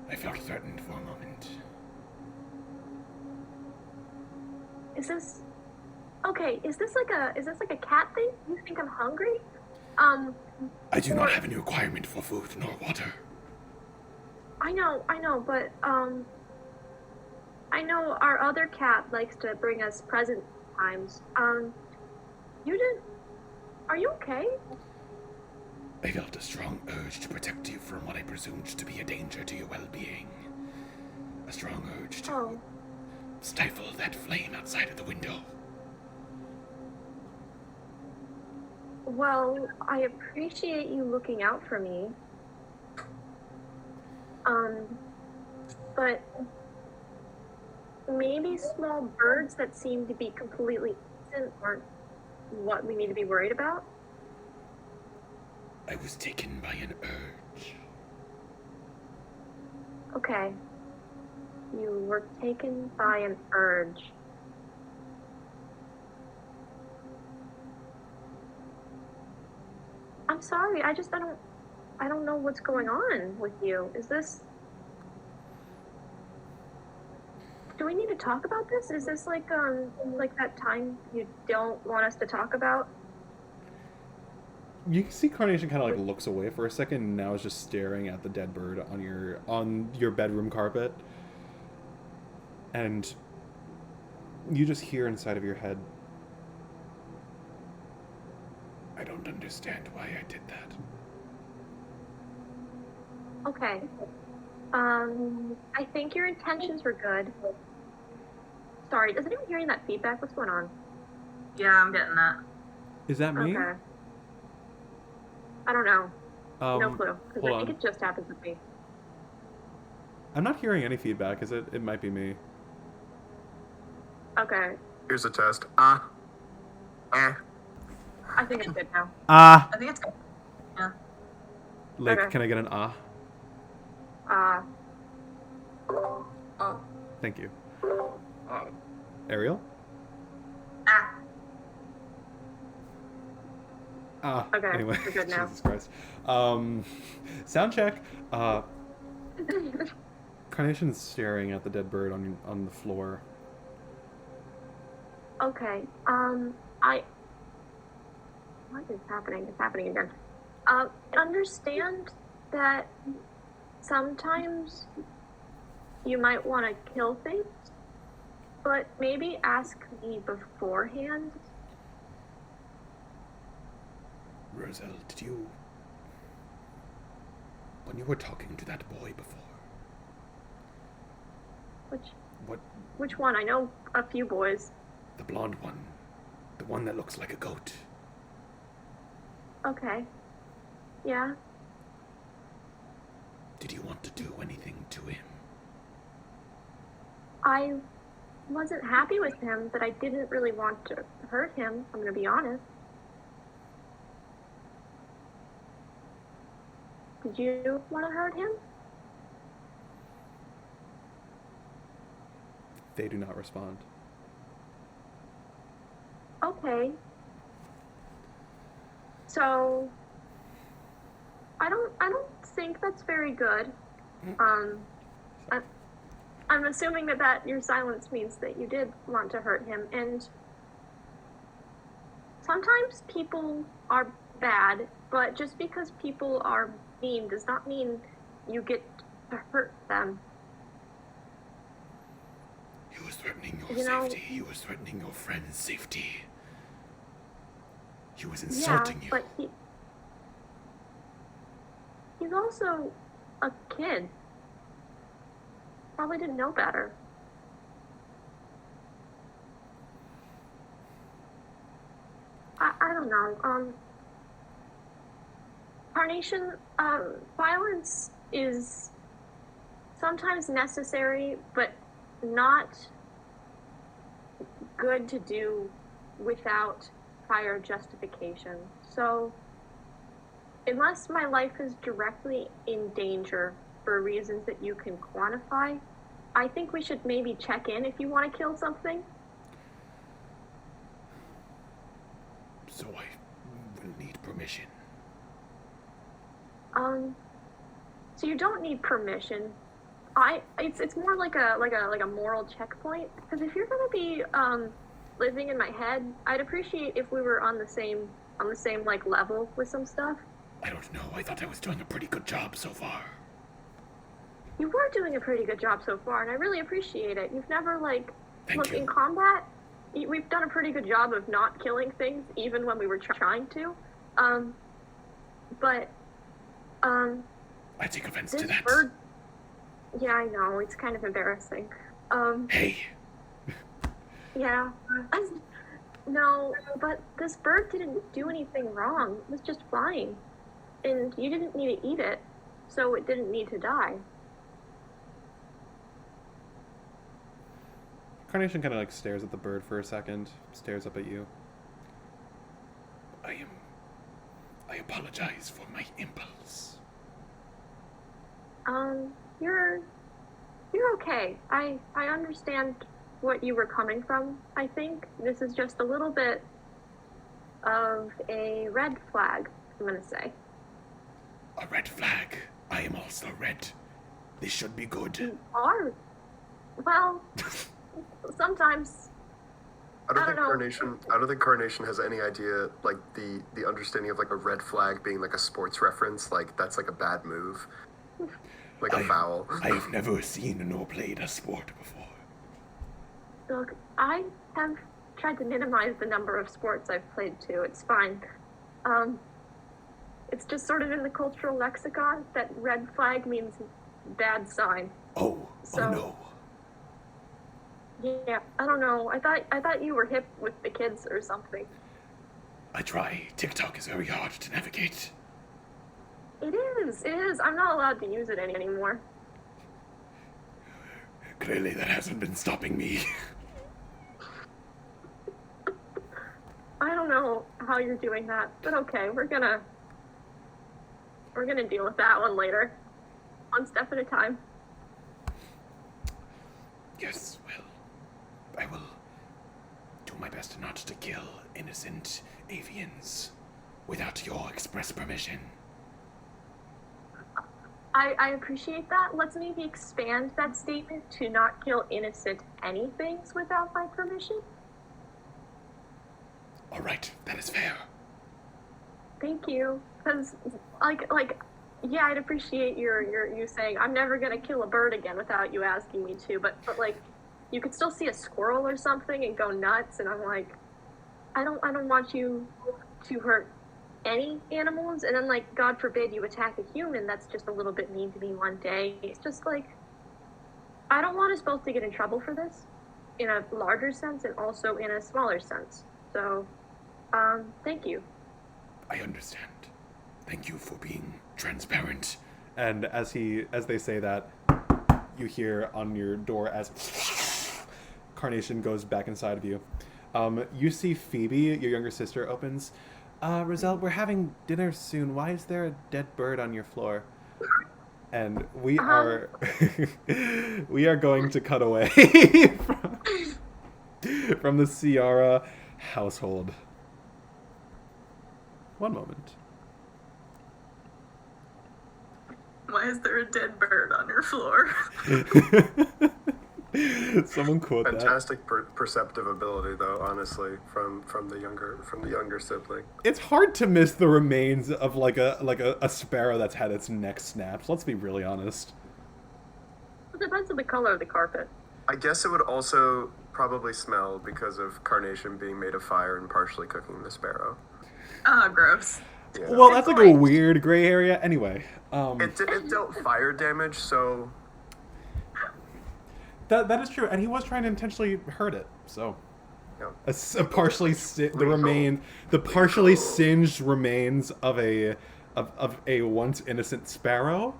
I felt threatened for a moment. Is this like a cat thing? You think I'm hungry? I do not have any requirement for food nor water. I know, but I know our other cat likes to bring us presents times. Are you okay? I felt a strong urge to protect you from what I presumed to be a danger to your well-being. A strong urge to stifle that flame outside of the window. Well, I appreciate you looking out for me. But maybe small birds that seem to be completely innocent aren't what we need to be worried about? I was taken by an urge. Okay. You were taken by an urge. I'm I'm sorry. I don't know what's going on with you. Is this... Do we need to talk about this? Is this like that time you don't want us to talk about? You can see Carnation kind of like looks away for a second, and now is just staring at the dead bird on your bedroom carpet, and you just hear inside of your head, "I don't understand why I did that." Okay. I think your intentions were good. Sorry, is anyone hearing that feedback? What's going on? Yeah, I'm getting that. Is that me? Okay. I don't know. No clue. Because hold I think on. it just happens with me. I'm not hearing any feedback. Is it? It might be me. Okay. Here's a test. I think it's good now. I think it's good. Yeah. Like, Okay. can I get an ah? Oh. Thank you. Oh, Arielle? Ah. Ah. Okay, Anyway, we're good now. Jesus Christ. Sound check. Carnation's staring at the dead bird on the floor. Okay. What is happening? It's happening again. Understand that sometimes you might want to kill things, but maybe ask me beforehand. Roselle, did you... When you were talking to that boy before... Which one? I know a few boys. The blonde one. The one that looks like a goat. Okay. Yeah. Did you want to do anything to him? I wasn't happy with him, but I didn't really want to hurt him, I'm gonna be honest. Did you want to hurt him? They do not respond. Okay. So I don't think that's very good. I'm assuming that your silence means that you did want to hurt him, and sometimes people are bad, but just because people are mean does not mean you get to hurt them. He was threatening your You know- safety. He was threatening your friend's safety. He was Yeah, insulting you. but he's also a kid. Probably didn't know better. I don't know. Carnation, violence is sometimes necessary, but not good to do without prior justification. So, unless my life is directly in danger for reasons that you can quantify, I think we should maybe check in if you want to kill something. So I will need permission. So you don't need permission. It's more like a moral checkpoint, because if you're gonna be living in my head, I'd appreciate if we were on the same like level with some stuff. I don't know. I thought I was doing a pretty good job so far. You were doing a pretty good job so far, and I really appreciate it. You've never Thank you. in combat, we've done a pretty good job of not killing things, even when we were trying to. But I take offense this to that. bird. Yeah, I know. It's kind of embarrassing. Hey, Yeah. No, but this bird didn't do anything wrong. It was just flying. And you didn't need to eat it, so it didn't need to die. Carnation kind of like stares at the bird for a second, stares up at you. I apologize for my impulse. You're okay. I understand what you were coming from. I think this is just a little bit of a red flag. I'm gonna say. A red flag. I am also red. This should be good. You are? Well, sometimes. I don't I think don't know. Carnation has any idea, like, the understanding of, like, a red flag being, like, a sports reference. Like, that's, like, a bad move. Like a foul. I've never seen nor played a sport before. Look, I have tried to minimize the number of sports I've played too. It's fine. It's just sort of in the cultural lexicon that red flag means bad sign. Oh no. Yeah, I don't know. I thought you were hip with the kids or something. I try. TikTok is very hard to navigate. It is. I'm not allowed to use it anymore. Clearly that hasn't been stopping me. I don't know how you're doing that, but okay, we're gonna deal with that one later. One step at a time. Yes, well, I will do my best not to kill innocent avians without your express permission. I appreciate that. Let's maybe expand that statement to not kill innocent anythings without my permission. All right, that is fair. Thank you. Because, yeah, I'd appreciate you saying, I'm never going to kill a bird again without you asking me to, but like, you could still see a squirrel or something and go nuts, and I'm like, I don't want you to hurt any animals, and then, like, God forbid you attack a human. That's just a little bit mean to me one day. It's just like, I don't want us both to get in trouble for this, in a larger sense and also in a smaller sense. So, thank you. I understand. Thank you for being transparent. And as they say that, you hear on your door as Carnation goes back inside of you. You see Phoebe, your younger sister, opens. Roselle, we're having dinner soon. Why is there a dead bird on your floor? And we are going to cut away from the Ciara household. One moment. Why is there a dead bird on your floor? Someone quote that. Fantastic perceptive ability, though. Honestly, from the younger sibling. It's hard to miss the remains of like a sparrow that's had its neck snapped. Let's be really honest. It depends on the color of the carpet. I guess it would also probably smell because of Carnation being made of fire and partially cooking the sparrow. Ah, gross. Yeah. Well, that's like a weird gray area. Anyway, it dealt fire damage, so that is true, and he was trying to intentionally hurt it. So, yeah. a partially the partially singed remains of a once innocent sparrow.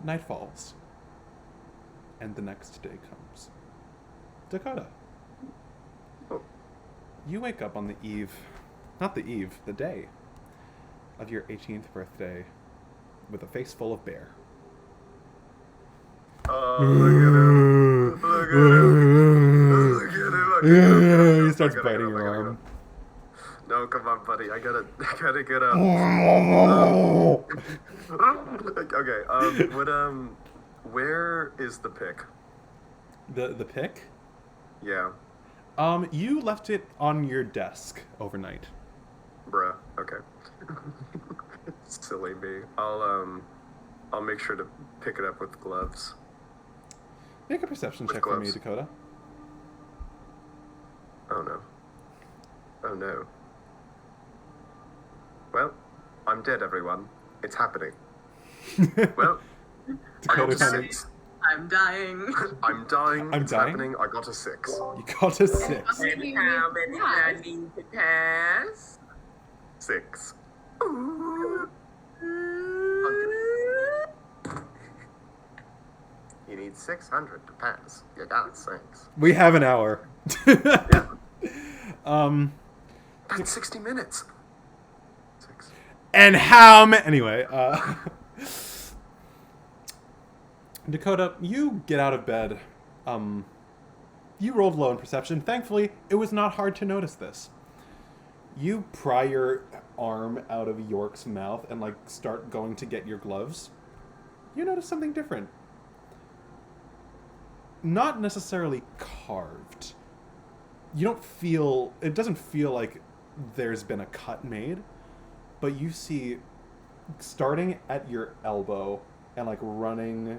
Night falls, and the next day comes. Dakota. You wake up on the day of your 18th birthday with a face full of bear. Oh, look at him. Look at him. He starts biting your arm. No, come on, buddy. I gotta get up. Okay, where is the pick? The pick? Yeah. You left it on your desk overnight. Bruh. Okay. Silly me. I'll make sure to pick it up with gloves. Make a perception With check gloves. for me, Dakota. Oh no. Oh no. Well, I'm dead, everyone. It's happening. Well, I got a Dakota, 6. I'm dying. I'm dying. I'm it's dying? happening. I got a 6. you got a 6. And how many I need to pass? 6. You need 600 to pass. You got 6. We have an hour. That's 60 minutes. 6. And how many? Anyway, Dakota, you get out of bed. You rolled low in perception. Thankfully, it was not hard to notice this. You pry your arm out of York's mouth and like start going to get your gloves. You notice something different. Not necessarily carved. You don't feel... It doesn't feel like there's been a cut made, but you see, starting at your elbow and like running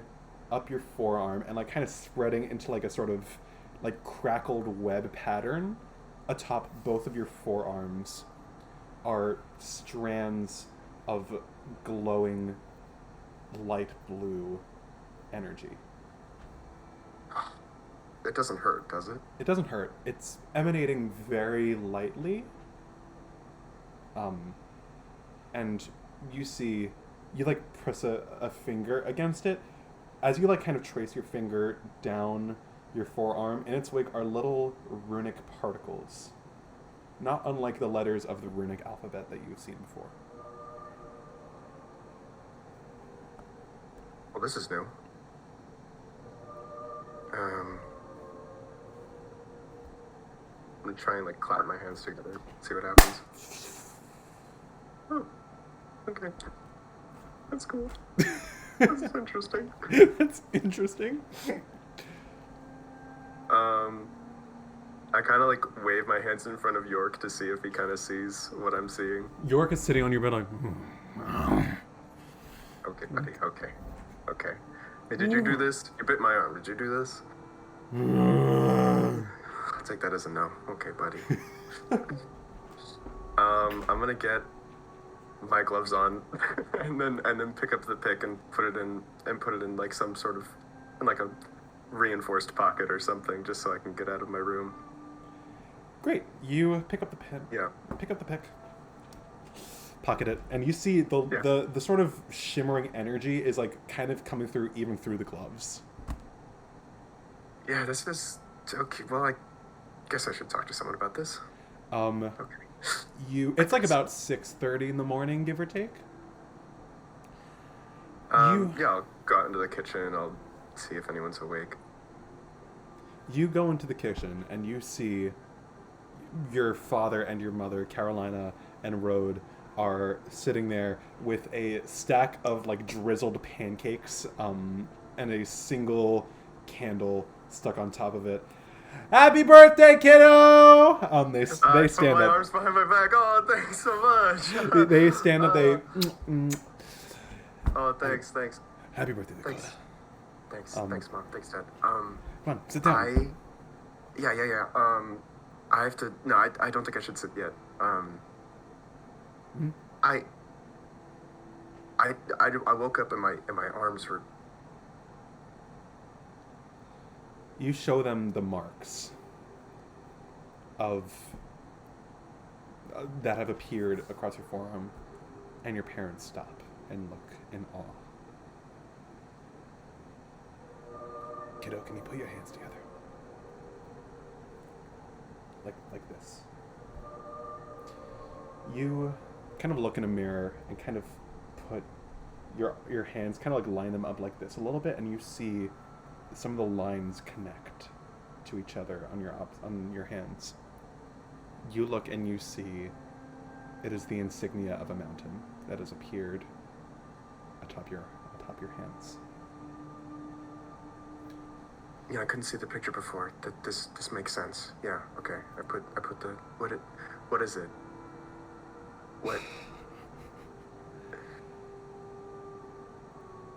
up your forearm and like kind of spreading into like a sort of like crackled web pattern atop both of your forearms are strands of glowing light blue energy. It doesn't hurt, does it? It doesn't hurt. It's emanating very lightly. And you see, you like press a finger against it. As you like kind of trace your finger down your forearm, in its wake are little runic particles. Not unlike the letters of the runic alphabet that you've seen before. Well, this is new. I'm gonna try and like clap my hands together, see what happens. Oh, okay. That's cool. That's interesting. That's interesting. I kind of like wave my hands in front of York to see if he kind of sees what I'm seeing. York is sitting on your bed like... Okay, buddy, okay. Hey, did you do this? You bit my arm. Did you do this? I'll take that as a no. Okay, buddy. I'm gonna get my gloves on and then pick up the pick and put it in like some sort of in like a reinforced pocket or something, just so I can get out of my room. Great. You pick up the pen. Yeah. Pick up the pick. Pocket it, and you see the sort of shimmering energy is like kind of coming through even through the gloves. Yeah, this is okay. Well, I guess I should talk to someone about this. Okay. It's like about 6:30 in the morning, give or take. Yeah, I'll go out into the kitchen. I'll see if anyone's awake. You go into the kitchen and you see your father and your mother, Carolina and Rode, are sitting there with a stack of like drizzled pancakes and a single candle stuck on top of it. Happy birthday, kiddo! They stand my up. arms behind my back. Oh, thanks so much. They stand up. Oh, thanks. Happy birthday, Dakota. Thanks, Mom. Thanks, Dad. Come on, sit down. Yeah. I have to. No, I don't think I should sit yet. I woke up and my arms were. You show them the marks of that have appeared across your forearm, and your parents stop and look in awe. Kiddo, can you put your hands together? Like this. You kind of look in a mirror and kind of put your hands, kind of like line them up like this a little bit, and you see some of the lines connect to each other on your hands. You look and you see it is the insignia of a mountain that has appeared atop your hands. Yeah, I couldn't see the picture before. This makes sense. Yeah, okay. I put the what is it? What?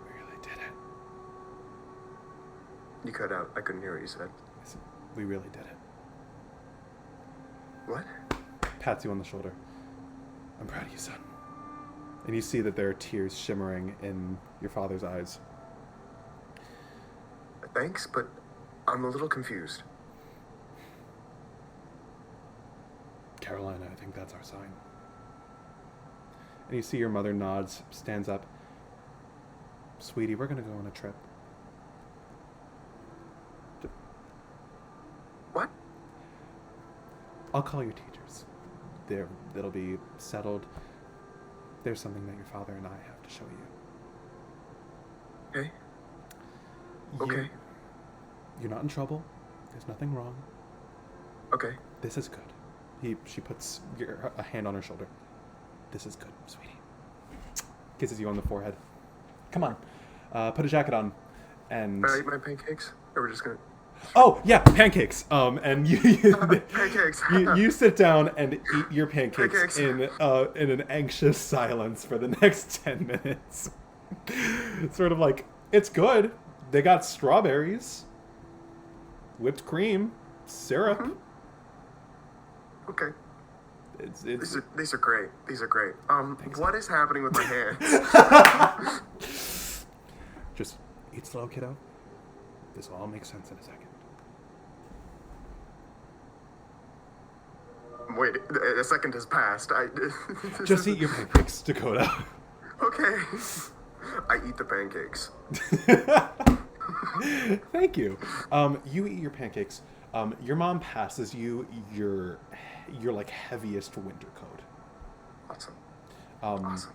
We really did it. You cut out. I couldn't hear what you said. I said, we really did it. What? Pats you on the shoulder. I'm proud of you, son. And you see that there are tears shimmering in your father's eyes. Thanks, but I'm a little confused. Carolina, I think that's our sign. And you see your mother nods, stands up. Sweetie, we're going to go on a trip. What? I'll call your teachers. It'll be settled. There's something that your father and I have to show you. Okay. Okay. You're not in trouble. There's nothing wrong. Okay. This is good. She puts a hand on her shoulder. This is good, sweetie. Kisses you on the forehead. Come on, put a jacket on, and. Can I eat my pancakes? Or we're just gonna. Oh yeah, pancakes. And Pancakes. you sit down and eat your pancakes. in an anxious silence for the next 10 minutes. It's sort of like, it's good. They got strawberries, whipped cream, syrup. Mm-hmm. Okay. These are great. These are great. What is happening with my hands? Just eat slow, kiddo. This will all make sense in a second. Wait, a second has passed. Just eat your pancakes, Dakota. Okay. I eat the pancakes. Thank you. You eat your pancakes. Your mom passes you your like heaviest winter coat. Awesome. Awesome.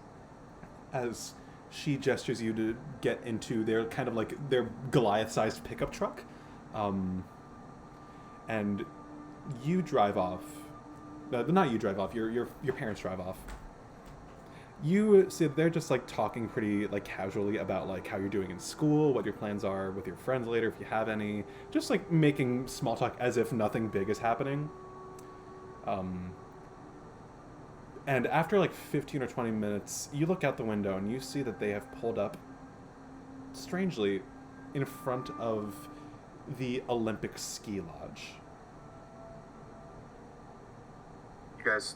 As she gestures you to get into their kind of like their Goliath-sized pickup truck, and you drive off. Not you drive off. Your parents drive off. You see they're just like talking pretty like casually about like how you're doing in school, what your plans are with your friends later if you have any. Just like making small talk as if nothing big is happening. And after like 15 or 20 minutes, you look out the window and you see that they have pulled up, strangely, in front of the Olympic ski lodge. You guys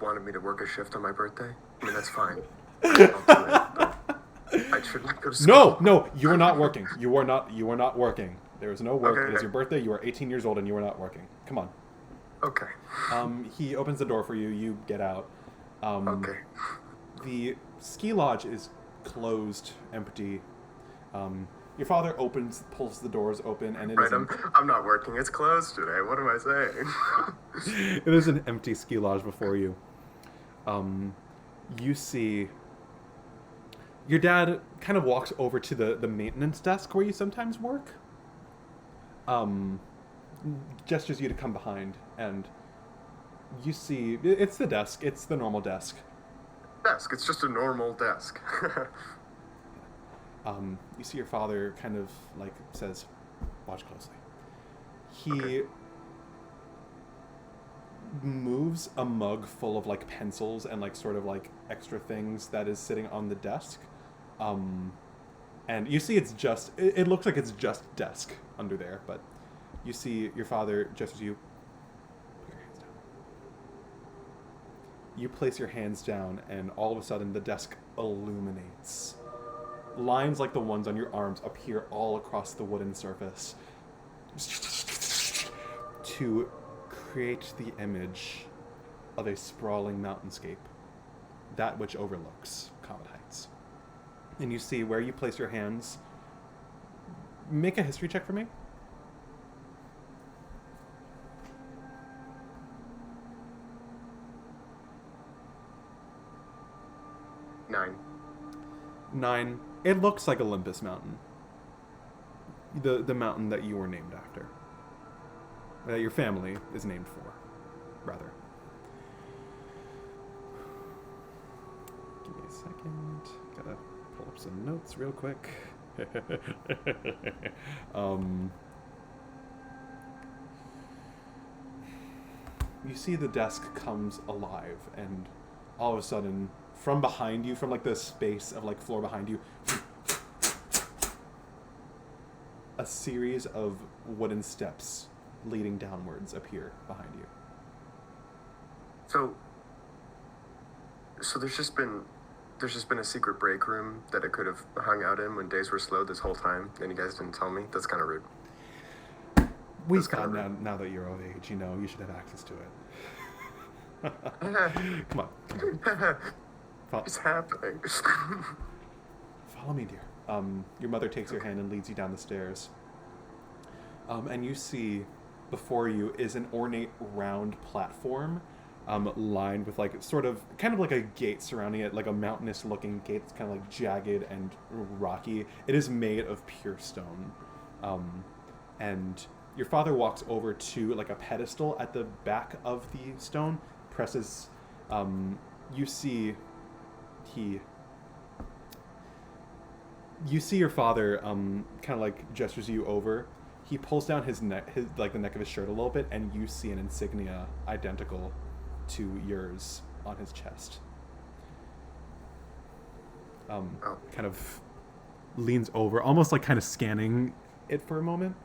wanted me to work a shift on my birthday? I mean, that's fine. I'll do it, but I shouldn't go to school. No, you are not working. You are not working. There is no work. Okay. It is your birthday. You are 18 years old and you are not working. Come on. Okay. He opens the door for you. You get out. Okay. The ski lodge is closed, empty. Your father pulls the doors open, and it is I'm not working. It's closed today. What am I saying? it is an empty ski lodge before you. You see your dad kind of walks over to the maintenance desk where you sometimes work. Gestures you to come behind, and you see it's the desk. It's the normal desk. Desk. It's just a normal desk. You see your father kind of like says, watch closely. He Okay. moves a mug full of like pencils and like sort of like extra things that is sitting on the desk. And you see it looks like it's just desk under there, but you see your father gestures you, put your hands down. You place your hands down and all of a sudden the desk illuminates. Lines like the ones on your arms appear all across the wooden surface to create the image of a sprawling mountainscape, that which overlooks Comet Heights. And you see where you place your hands. Make a history check for me. Nine. It looks like Olympus Mountain. The mountain that you were named after. That your family is named for, rather. Give me a second. Gotta pull up some notes real quick. You see the desk comes alive, and all of a sudden, from behind you, from like the space of like floor behind you, a series of wooden steps leading downwards appear behind you. So there's just been a secret break room that I could have hung out in when days were slow this whole time, and you guys didn't tell me. That's kind of rude. We thought now that you're of age, you should have access to it. Come on. What's happening? Follow me, dear. Your mother takes your hand and leads you down the stairs. And you see before you is an ornate round platform lined with like sort of kind of like a gate surrounding it, like a mountainous looking gate. It's kind of like jagged and rocky. It is made of pure stone. And Your father walks over to like a pedestal at the back of the stone, presses. You see your father kind of like gestures you over. He pulls down his neck, the neck of his shirt a little bit, and you see an insignia identical to yours on his chest. Kind of leans over, almost like kind of scanning it for a moment.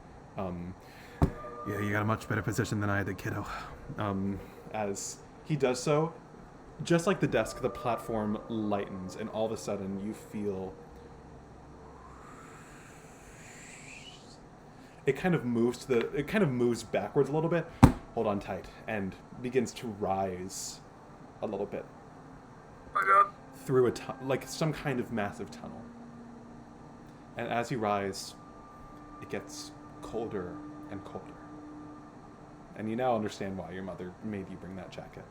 Yeah, you got a much better position than I did, kiddo. As he does so, just like the desk, the platform lightens, and all of a sudden you feel it kind of moves backwards a little bit. Hold on tight, and begins to rise a little bit. Oh my God. Through like some kind of massive tunnel. And as you rise, it gets colder and colder. And you now understand why your mother made you bring that jacket.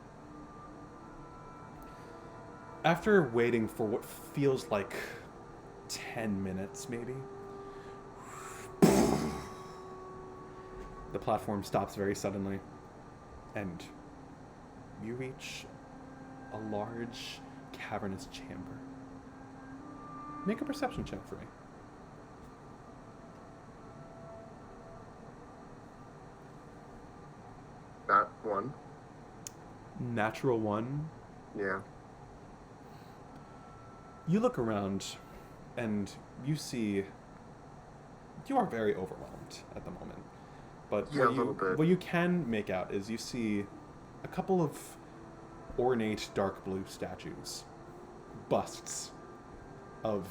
After waiting for what feels like 10 minutes, maybe, the platform stops very suddenly, and you reach a large, cavernous chamber. Make a perception check for me. Not one. Natural 1. Yeah. You look around, and you see you are very overwhelmed at the moment. But Yeah, a little bit. what you can make out is you see a couple of ornate dark blue statues, busts of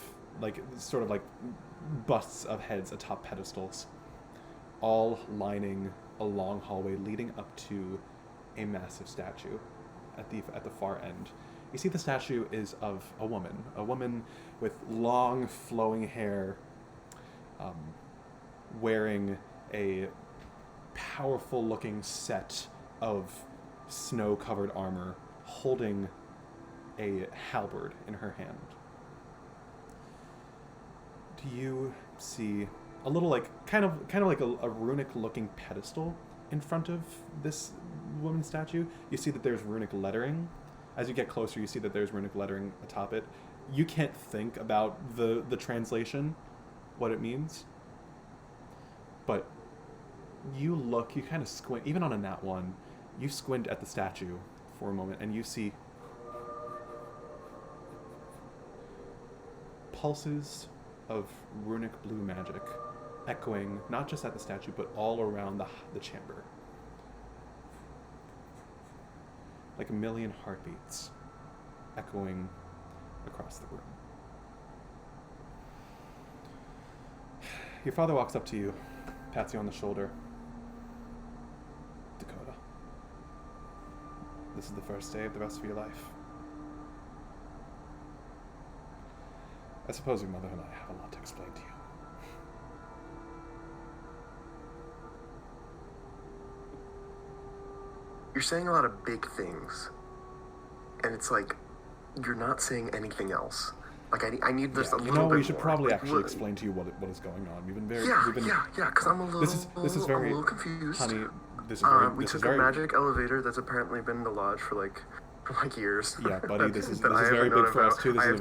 sort of like busts of heads atop pedestals, all lining a long hallway leading up to a massive statue at the far end. You see the statue is of a woman with long flowing hair, wearing a powerful looking set of snow-covered armor, holding a halberd in her hand. Do you see a little kind of like a runic looking pedestal in front of this woman's statue? You see that there's runic lettering. As you get closer, you see that there's runic lettering atop it. You can't think about the translation, what it means, but you kind of squint, even on a nat 1, you squint at the statue for a moment, and you see pulses of runic blue magic echoing not just at the statue, but all around the chamber. Like a million heartbeats echoing across the room. Your father walks up to you, pats you on the shoulder. Dakota, this is the first day of the rest of your life. I suppose your mother and I have a lot to explain to you. You're saying a lot of big things, and it's like you're not saying anything else. Like I need this a little bit more. We should probably actually explain to you what is going on. We've been very because I'm a little this is very a little confused. Honey, this is very we took a magic elevator that's apparently been in the lodge for years. Yeah, buddy, this is very big for us too. This is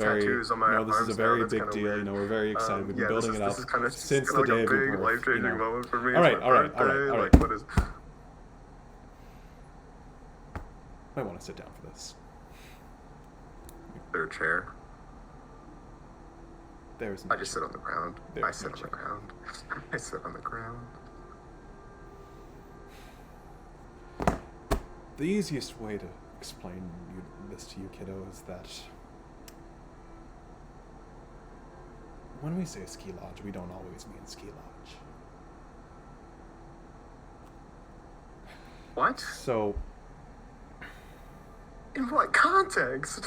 a very big deal. You know, we're very excited. We've been building it up since the day of your birth. Life-changing moment for me. All right. What is? I want to sit down for this. Their chair. There's. I just sit on the ground. I sit on chair. the ground. I sit on the ground. The easiest way to explain this to you, kiddo, is that when we say ski lodge, we don't always mean ski lodge. What? So, in what context?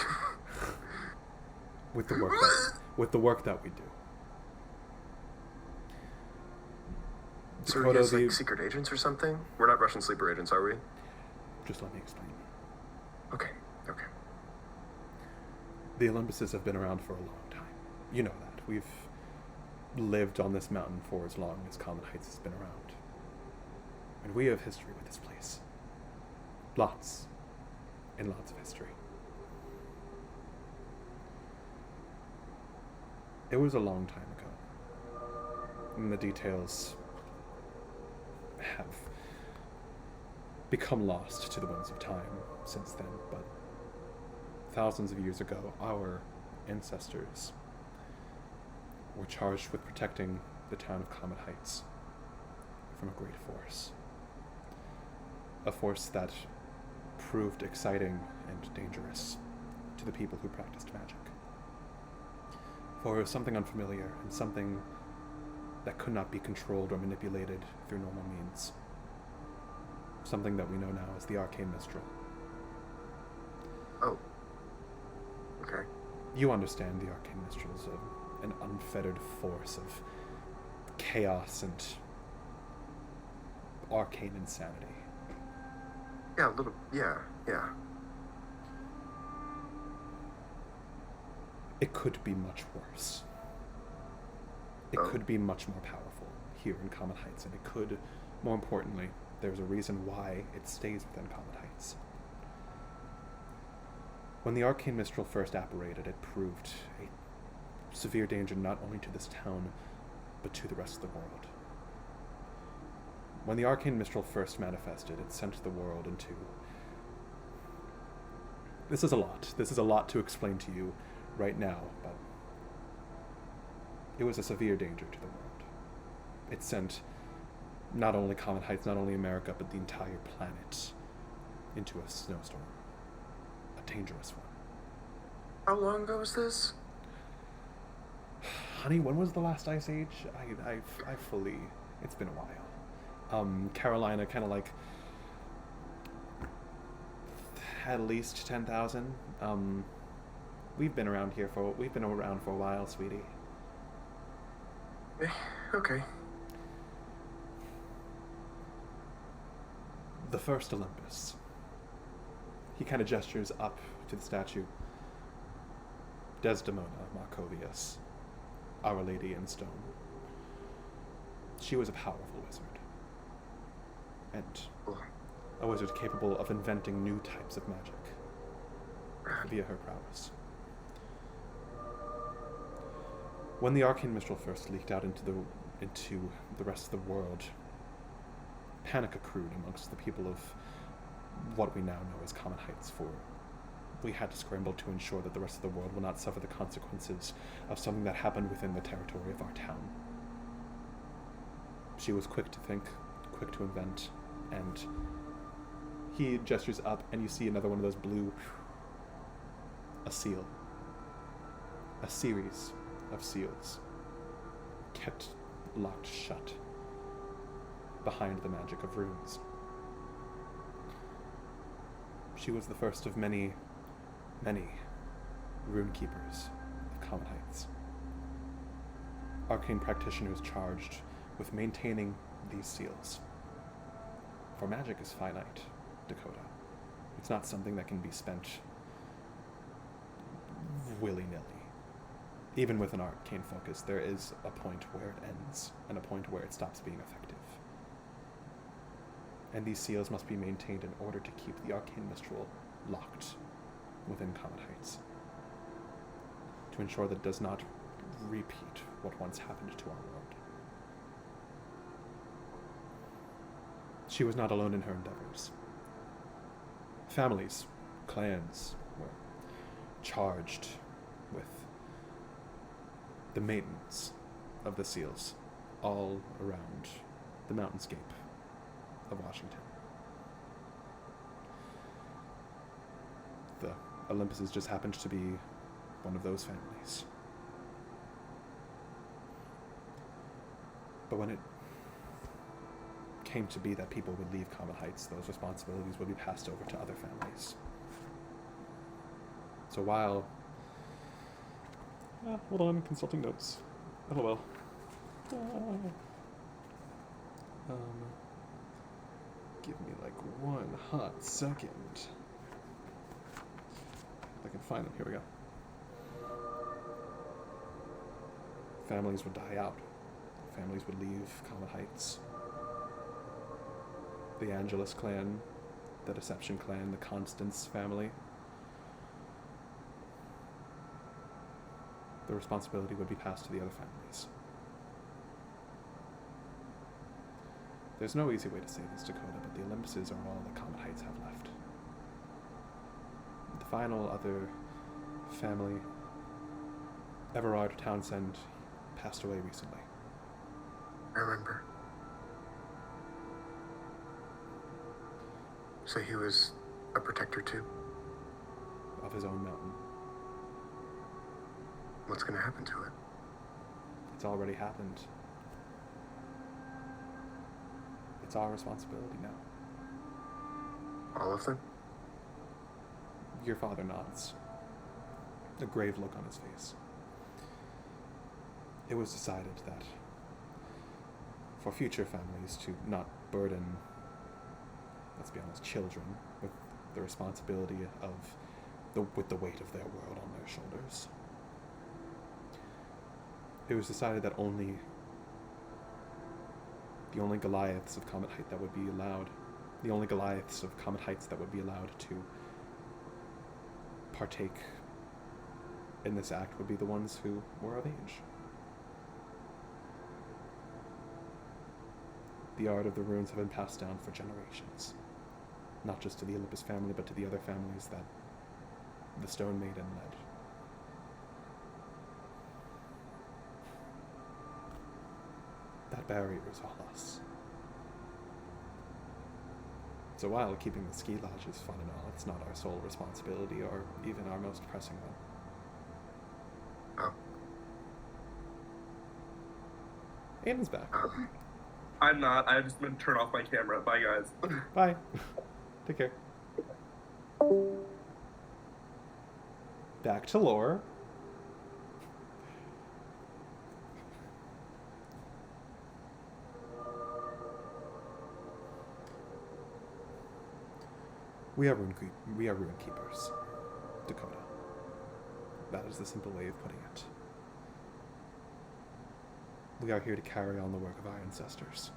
with the work that we do. So are you guys secret agents or something? We're not Russian sleeper agents, are we? Just let me explain. Okay. The Olympuses have been around for a long time. You know that. We've lived on this mountain for as long as Common Heights has been around. And we have history with this place. Lots and lots of history. It was a long time ago, and the details have become lost to the winds of time since then, but thousands of years ago, our ancestors were charged with protecting the town of Comet Heights from a great force. A force that proved exciting and dangerous to the people who practiced magic. For it was something unfamiliar and something that could not be controlled or manipulated through normal means. Something that we know now as the Arcane Mistral. Oh. Okay. You understand the Arcane Mistral is an unfettered force of chaos and arcane insanity. Yeah, a little. Yeah. It could be much worse. It could be much more powerful here in Comet Heights, and it could, more importantly, there's a reason why it stays within Comet Heights. When the Arcane Mistral first apparated, it proved a severe danger not only to this town, but to the rest of the world. When the Arcane Mistral first manifested, it sent the world into... This is a lot. This is a lot to explain to you right now, but it was a severe danger to the world. It sent not only Comet Heights, not only America, but the entire planet into a snowstorm. A dangerous one. How long ago was this? Honey, when was the last Ice Age? I fully... It's been a while. Carolina, kind of like... At least 10,000. We've been around for a while, sweetie. Okay. The first Olympus. He kind of gestures up to the statue. Desdemona Marcovius, Our Lady in Stone. She was a powerful wizard. And a wizard capable of inventing new types of magic via her prowess. When the Arcane Mistral first leaked out into the rest of the world, panic accrued amongst the people of what we now know as Comet Heights, for we had to scramble to ensure that the rest of the world will not suffer the consequences of something that happened within the territory of our town. She was quick to think, quick to invent, and he gestures up and you see another one of those blue... A seal. A series of seals kept locked shut behind the magic of runes. She was the first of many, many rune keepers of Comet Heights. Arcane practitioners charged with maintaining these seals. For magic is finite, Dakota. It's not something that can be spent willy-nilly. Even with an arcane focus, there is a point where it ends, and a point where it stops being effective. And these seals must be maintained in order to keep the Arcane Mistral locked within Comet Heights, to ensure that it does not repeat what once happened to our world. She was not alone in her endeavors. Families, clans were charged with the maintenance of the seals all around the mountainscape of Washington. The Olympuses just happened to be one of those families. But when it came to be that people would leave Comet Heights, those responsibilities would be passed over to other families. So while... hold on, consulting notes. LOL. Give me like one hot second. I can find them. Here we go. Families would die out. Families would leave Comet Heights. the Angelus clan, the Deception clan, the Constance family, the responsibility would be passed to the other families. There's no easy way to say this, Dakota, but the Olympuses are all the Comet Heights have left. The final other family, Everard Townsend, passed away recently. I remember. So he was a protector too? Of his own mountain. What's gonna happen to it? It's already happened. It's our responsibility now. All of them? Your father nods, a grave look on his face. It was decided that for future families to not burden, let's be honest, children with the responsibility with the weight of their world on their shoulders. It was decided that the only Goliaths of Comet Height that would be allowed, the only Goliaths of Comet Heights that would be allowed to partake in this act would be the ones who were of age. The art of the runes have been passed down for generations, not just to the Olympus family, but to the other families that the Stone Maiden led. That barrier is all us. So while keeping the ski lodge is fun and all, it's not our sole responsibility or even our most pressing one. Oh. Aidan's back. I'm not. I'm just gonna turn off my camera. Bye, guys. Bye. Take care. Back to lore. We are rune keepers, Dakota. That is the simple way of putting it. We are here to carry on the work of our ancestors,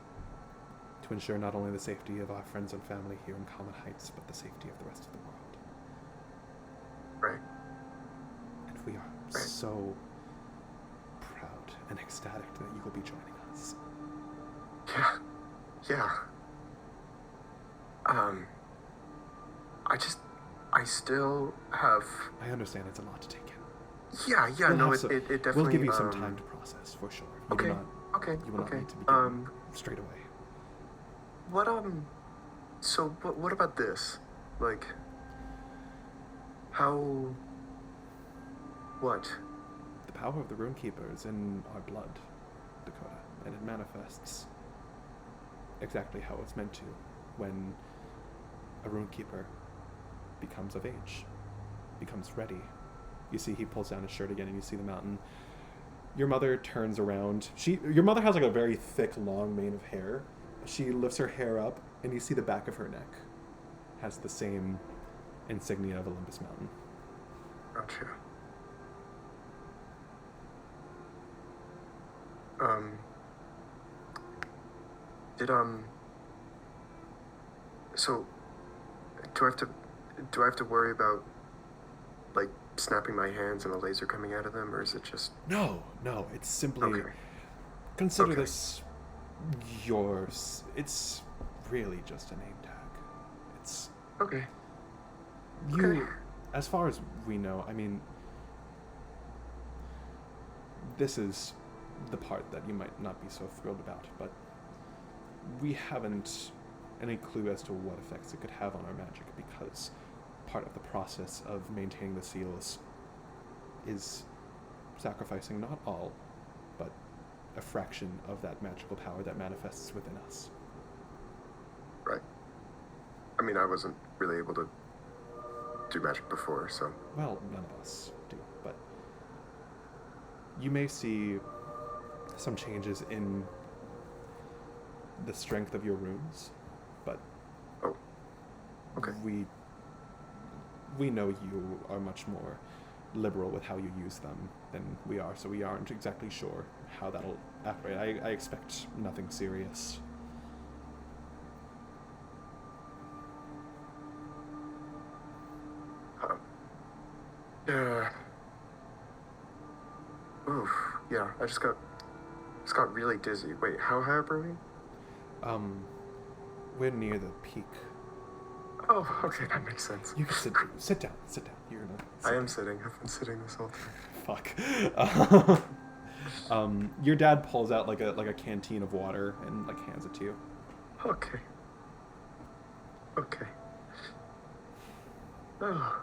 to ensure not only the safety of our friends and family here in Comet Heights, but the safety of the rest of the world. Right. And we are so proud and ecstatic that you will be joining us. Yeah. I still have... I understand it's a lot to take in. Yeah, it definitely... We'll give you some time to process, for sure. You will not need to begin straight away. What about this? Like, how... What? The power of the Runekeeper is in our blood, Dakota, and it manifests exactly how it's meant to when a Runekeeper becomes of age, becomes ready. You see he pulls down his shirt again and you see the mountain. Your mother turns around. Your mother has like a very thick, long mane of hair. She lifts her hair up and you see the back of her neck has the same insignia of Olympus Mountain. Gotcha. So, do I have to worry about, like, snapping my hands and a laser coming out of them, or is it just... No, it's simply... Okay. Consider this yours. It's really just a name tag. It's... Okay. As far as we know, I mean, this is the part that you might not be so thrilled about, but we haven't any clue as to what effects it could have on our magic, because part of the process of maintaining the seals is sacrificing not all, but a fraction of that magical power that manifests within us. Right. I mean, I wasn't really able to do magic before, so... Well, none of us do, but you may see some changes in the strength of your runes, but Okay. We know you are much more liberal with how you use them than we are, so we aren't exactly sure how that'll operate. I expect nothing serious. Oof. Yeah, I just got really dizzy. Wait, how high up are we? We're near the peak. Oh, okay, that makes sense. You can sit down. You're gonna. I am sitting. I've been sitting this whole Fuck. time. Your dad pulls out like a canteen of water and like hands it to you. Okay. Okay. Oh.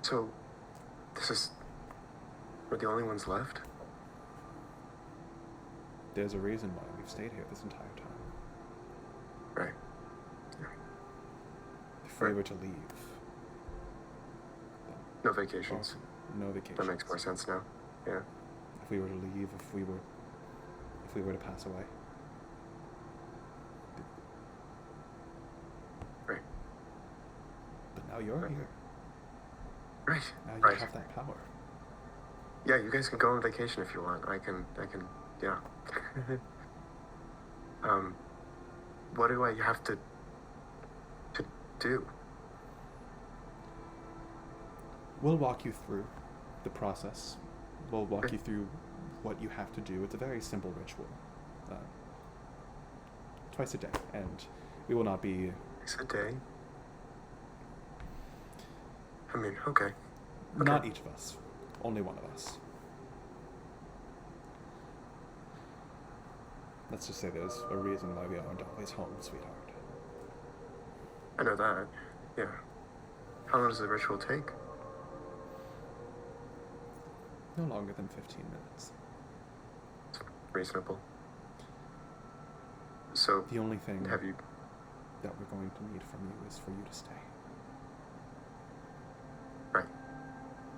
So, we're the only ones left? There's a reason why we've stayed here this entire time. Right. Yeah. If we were to leave. No vacations. No vacations. That makes more sense now. Yeah. If we were to leave, if we were to pass away. Right. But now you're here. Right. Now you right. have that power. Yeah, you guys can go on vacation if you want. I can, yeah. What do I have to do? We'll walk you through the process. We'll walk you through what you have to do. It's a very simple ritual. Twice a day, and we will not be... Twice a day? I mean, okay. Not each of us. Only one of us. Let's just say there's a reason why we aren't always home, sweetheart. I know that, yeah. How long does the ritual take? No longer than 15 minutes. Reasonable. So, the only thing have you... that we're going to need from you is for you to stay. Right.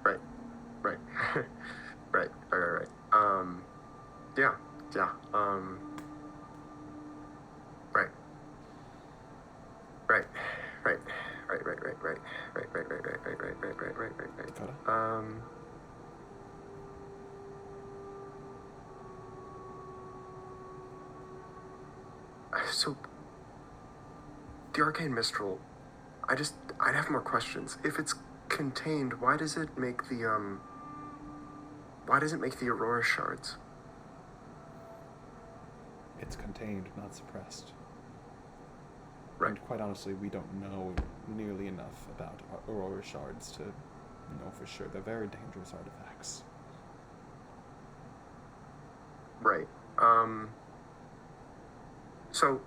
Right. Right. Right. Yeah. Yeah. Right. Right. Right. Dakota? So, the Arcane Mistral, I'd have more questions. If it's contained, why does it make the Aurora shards? It's contained, not suppressed. Right. And quite honestly, we don't know nearly enough about Aurora shards to know for sure. They're very dangerous artifacts. Right. So,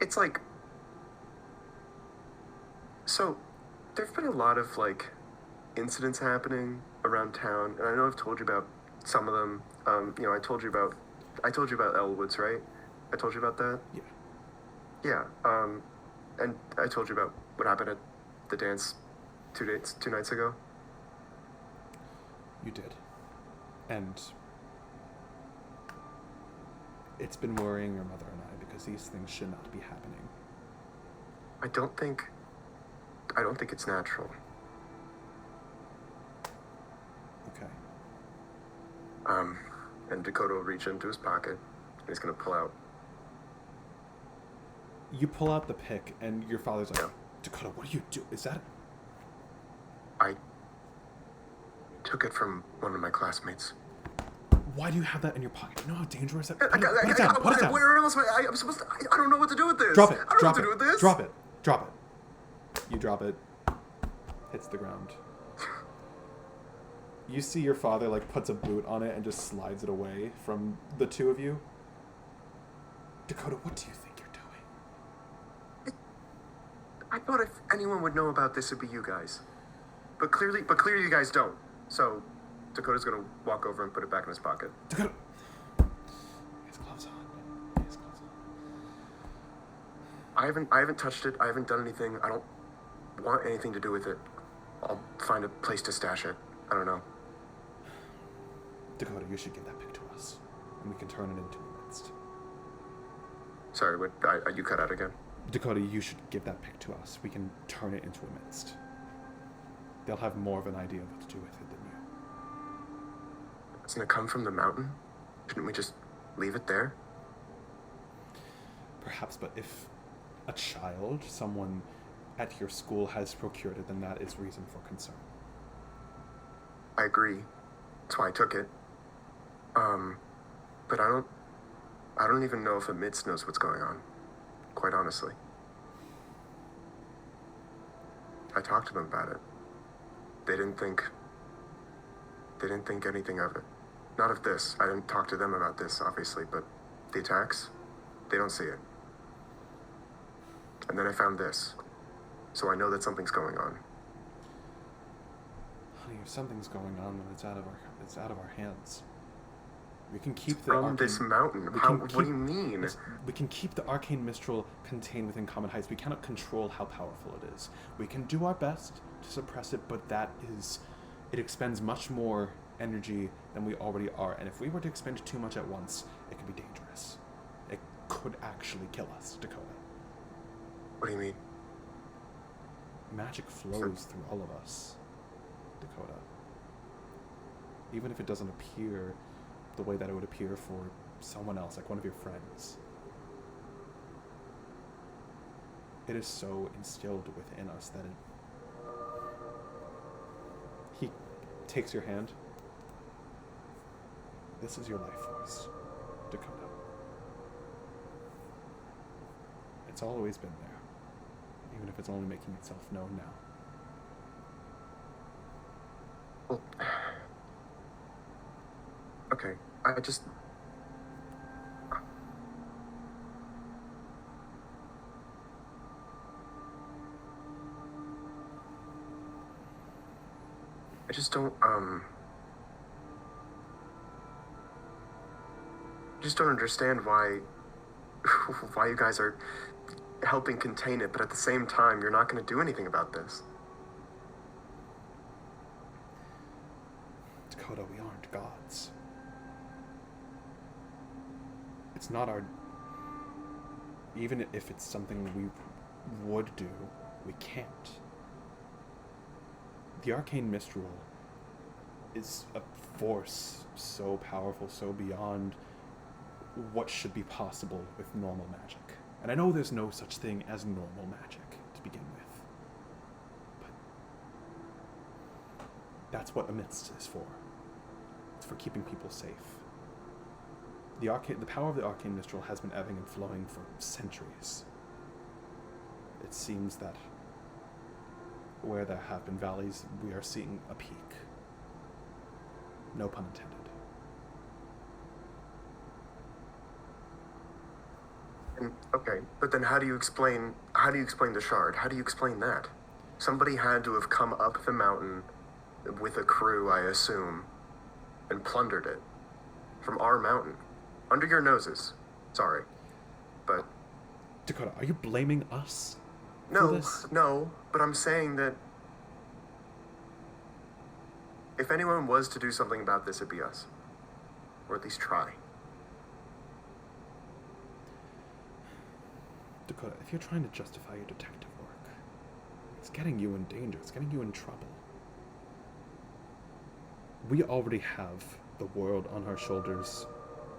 it's like, so, there've been a lot of, like, incidents happening around town, and I know I've told you about some of them. I told you about Elwoods, right? I told you about that? Yeah. Yeah, and I told you about what happened at the dance 2 nights ago. You did. And it's been worrying your mother and I because these things should not be happening. I don't think it's natural. Okay. And Dakota will reach into his pocket and he's gonna pull out. You pull out the pick and your father's like, Yeah. Dakota, what do you do? Is that... I took it from one of my classmates. Why do you have that in your pocket? Do you know how dangerous that... Put it down. Where else am I? I'm supposed to... I don't know what to do with this. Drop it. I don't know what to do with this. Drop it. You drop it. Hits the ground. You see your father, like, puts a boot on it and just slides it away from the two of you. Dakota, what do you think you're doing? I thought if anyone would know about this, it'd be you guys. But clearly you guys don't. So, Dakota's gonna walk over and put it back in his pocket. Dakota! His gloves on. I haven't touched it. I haven't done anything. I don't want anything to do with it. I'll find a place to stash it. I don't know. Dakota, you should give that pick to us, and we can turn it into a mist. Sorry, what? You cut out again? Dakota, you should give that pick to us. We can turn it into a mist. they'll have more of an idea of what to do with it than you. Doesn't it come from the mountain? Shouldn't we just leave it there? Perhaps, but if a child, someone at your school has procured it, then that is reason for concern. I agree. That's why I took it. But I don't even know if Amidst knows what's going on. Quite honestly. I talked to them about it. They didn't think anything of it. Not of this. I didn't talk to them about this, obviously, but the attacks, they don't see it. And then I found this. So I know that something's going on. Honey, if something's going on, then it's out of our hands. We can keep the From this mountain. What do you mean? We can keep the arcane mistral contained within Common Heights. We cannot control how powerful it is. We can do our best to suppress it, but it expends much more energy than we already are. And if we were to expend too much at once, it could be dangerous. It could actually kill us, Dakota. What do you mean? Magic flows through all of us, Dakota. Even if it doesn't appear the way that it would appear for someone else, like one of your friends. It is so instilled within us that he takes your hand. This is your life force, Dakota. It's always been there, even if it's only making itself known now. Well, okay, I just don't understand why you guys are helping contain it, but at the same time, you're not going to do anything about this. Dakota, we aren't gods. It's not our... Even if it's something we would do, we can't. The arcane mistral is a force so powerful, so beyond what should be possible with normal magic. And I know there's no such thing as normal magic to begin with. But that's what Amidst is for. It's for keeping people safe. The power of the arcane mistral has been ebbing and flowing for centuries. It seems that where there have been valleys, we are seeing a peak. No pun intended. Okay, but then how do you explain the shard? How do you explain that? Somebody had to have come up the mountain with a crew, I assume, and plundered it from our mountain. Under your noses. Sorry. But Dakota, are you blaming us? No, but I'm saying that if anyone was to do something about this, it'd be us. Or at least try. Dakota, if you're trying to justify your detective work, it's getting you in danger, it's getting you in trouble. We already have the world on our shoulders,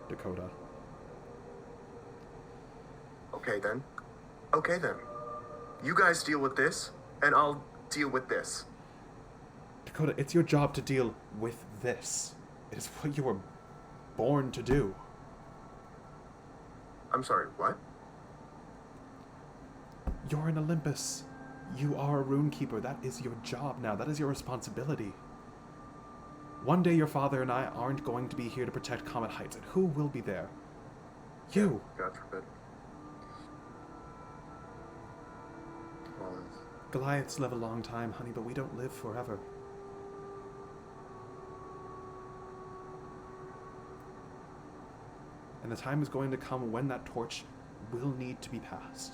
Dakota. Okay then. You guys deal with this, and I'll deal with this. Dakota, it's your job to deal with this. It is what you were born to do. I'm sorry, what? You're in Olympus. You are a rune keeper. That is your job now. That is your responsibility. One day your father and I aren't going to be here to protect Comet Heights, and who will be there? You. God forbid. Goliaths live a long time, honey, but we don't live forever. And the time is going to come when that torch will need to be passed.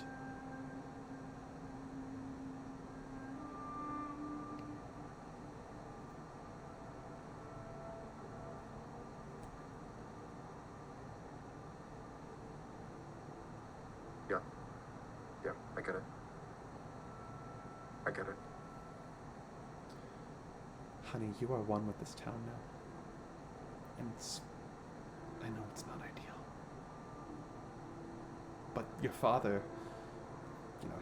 Yeah, I get it. Honey, you are one with this town now. And I know it's not ideal. But your father,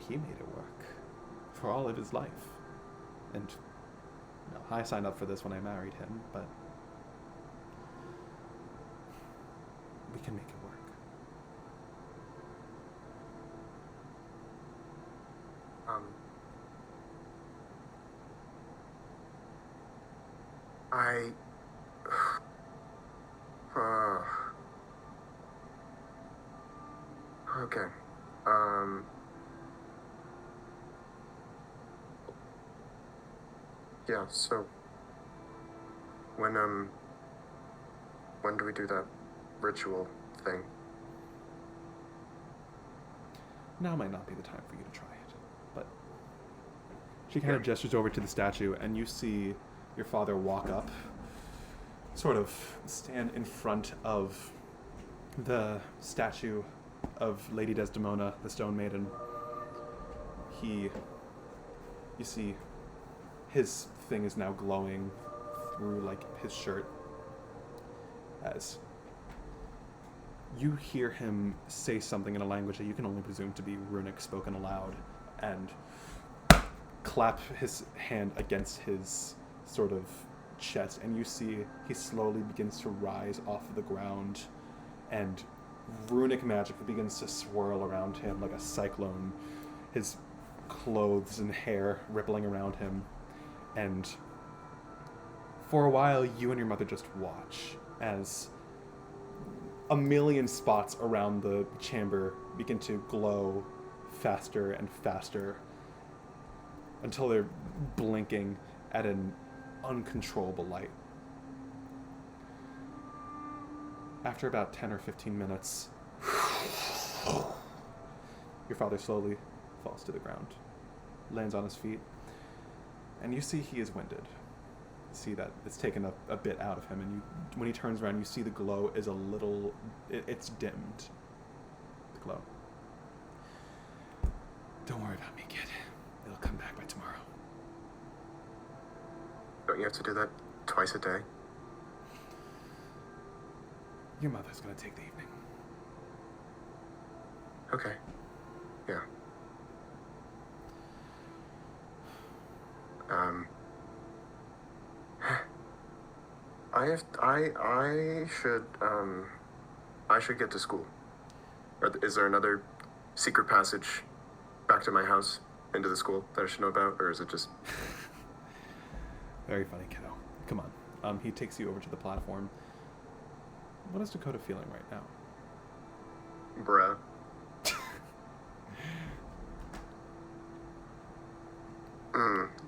he made it work for all of his life. And, I signed up for this when I married him, but we can make it work. Okay. Yeah, so when do we do that ritual thing? Now might not be the time for you to try it, but she kind of gestures over to the statue, and you see your father walk up, sort of stand in front of the statue of Lady Desdemona, the Stone Maiden. You see his thing is now glowing through, his shirt, as you hear him say something in a language that you can only presume to be runic spoken aloud, and clap his hand against his sort of chest, and you see he slowly begins to rise off of the ground, and runic magic begins to swirl around him like a cyclone, his clothes and hair rippling around him. And for a while, you and your mother just watch as a million spots around the chamber begin to glow faster and faster until they're blinking at an uncontrollable light. After about 10 or 15 minutes, your father slowly falls to the ground, lands on his feet, and you see he is winded. You see that it's taken a bit out of him, and when he turns around, you see the glow is it's dimmed. The glow. Don't worry about me, kid. It'll come back by tomorrow. Don't you have to do that twice a day? Your mother's gonna take the evening. Okay. Yeah. I should get to school. Is there another secret passage back to my house into the school that I should know about, or is it just... Very funny, kiddo. Come on. He takes you over to the platform. What is Dakota feeling right now? Bruh.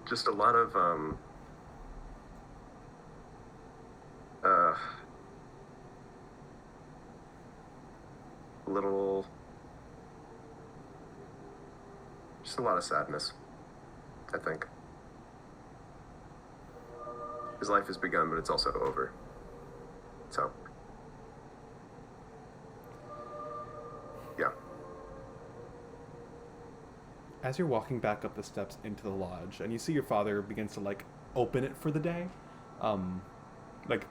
Just a lot of, just a lot of sadness, I think. His life has begun, but it's also over. So, yeah. As you're walking back up the steps into the lodge, and you see your father begins to, open it for the day,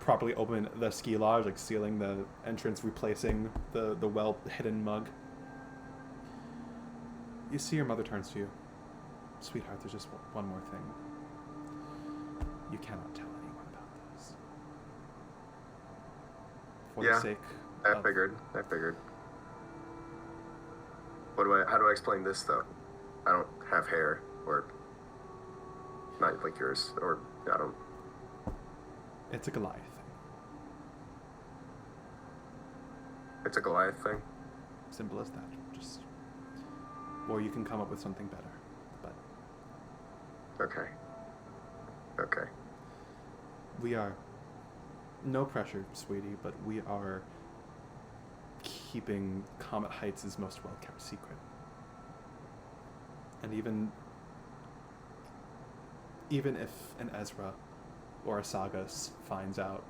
properly open the ski lodge, sealing the entrance, replacing the well-hidden mug. You see your mother turns to you. Sweetheart, there's just one more thing. You cannot tell anyone about this. For the sake I figured. How do I explain this, though? I don't have hair, or not like yours, or I don't... It's a Goliath thing. It's a Goliath thing? Simple as that. Or you can come up with something better, but... Okay. We are... No pressure, sweetie, but we are keeping Comet Heights' most well-kept secret. And even if an Ezra or a Sagas finds out,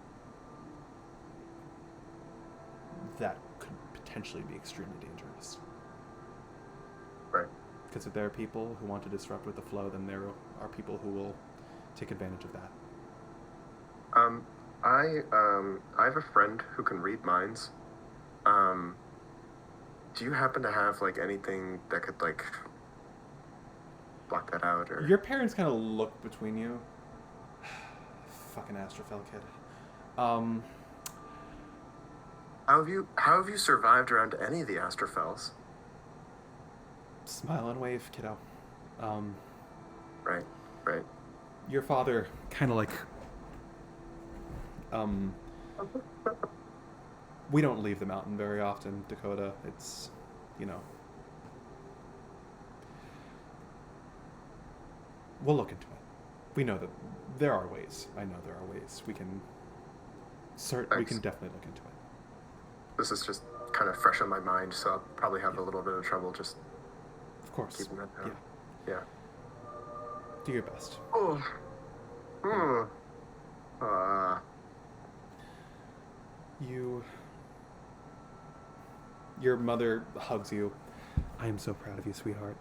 that could potentially be extremely dangerous. Right. Because if there are people who want to disrupt with the flow, then there are people who will take advantage of that. I have a friend who can read minds. Do you happen to have, like, anything that could, like, block that out, or... Your parents kind of look between you. Fucking Astrophel kid. How have you survived around any of the Astrophels? Smile and wave, kiddo. Right. Your father kind of like... we don't leave the mountain very often, Dakota. It's, we'll look into it. We know that there are ways. I know there are ways. We can definitely look into it. This is just kind of fresh on my mind, so I'll probably have a little bit of trouble just Of course. keeping that down. Yeah. Do your best. Your mother hugs you. I am so proud of you, sweetheart.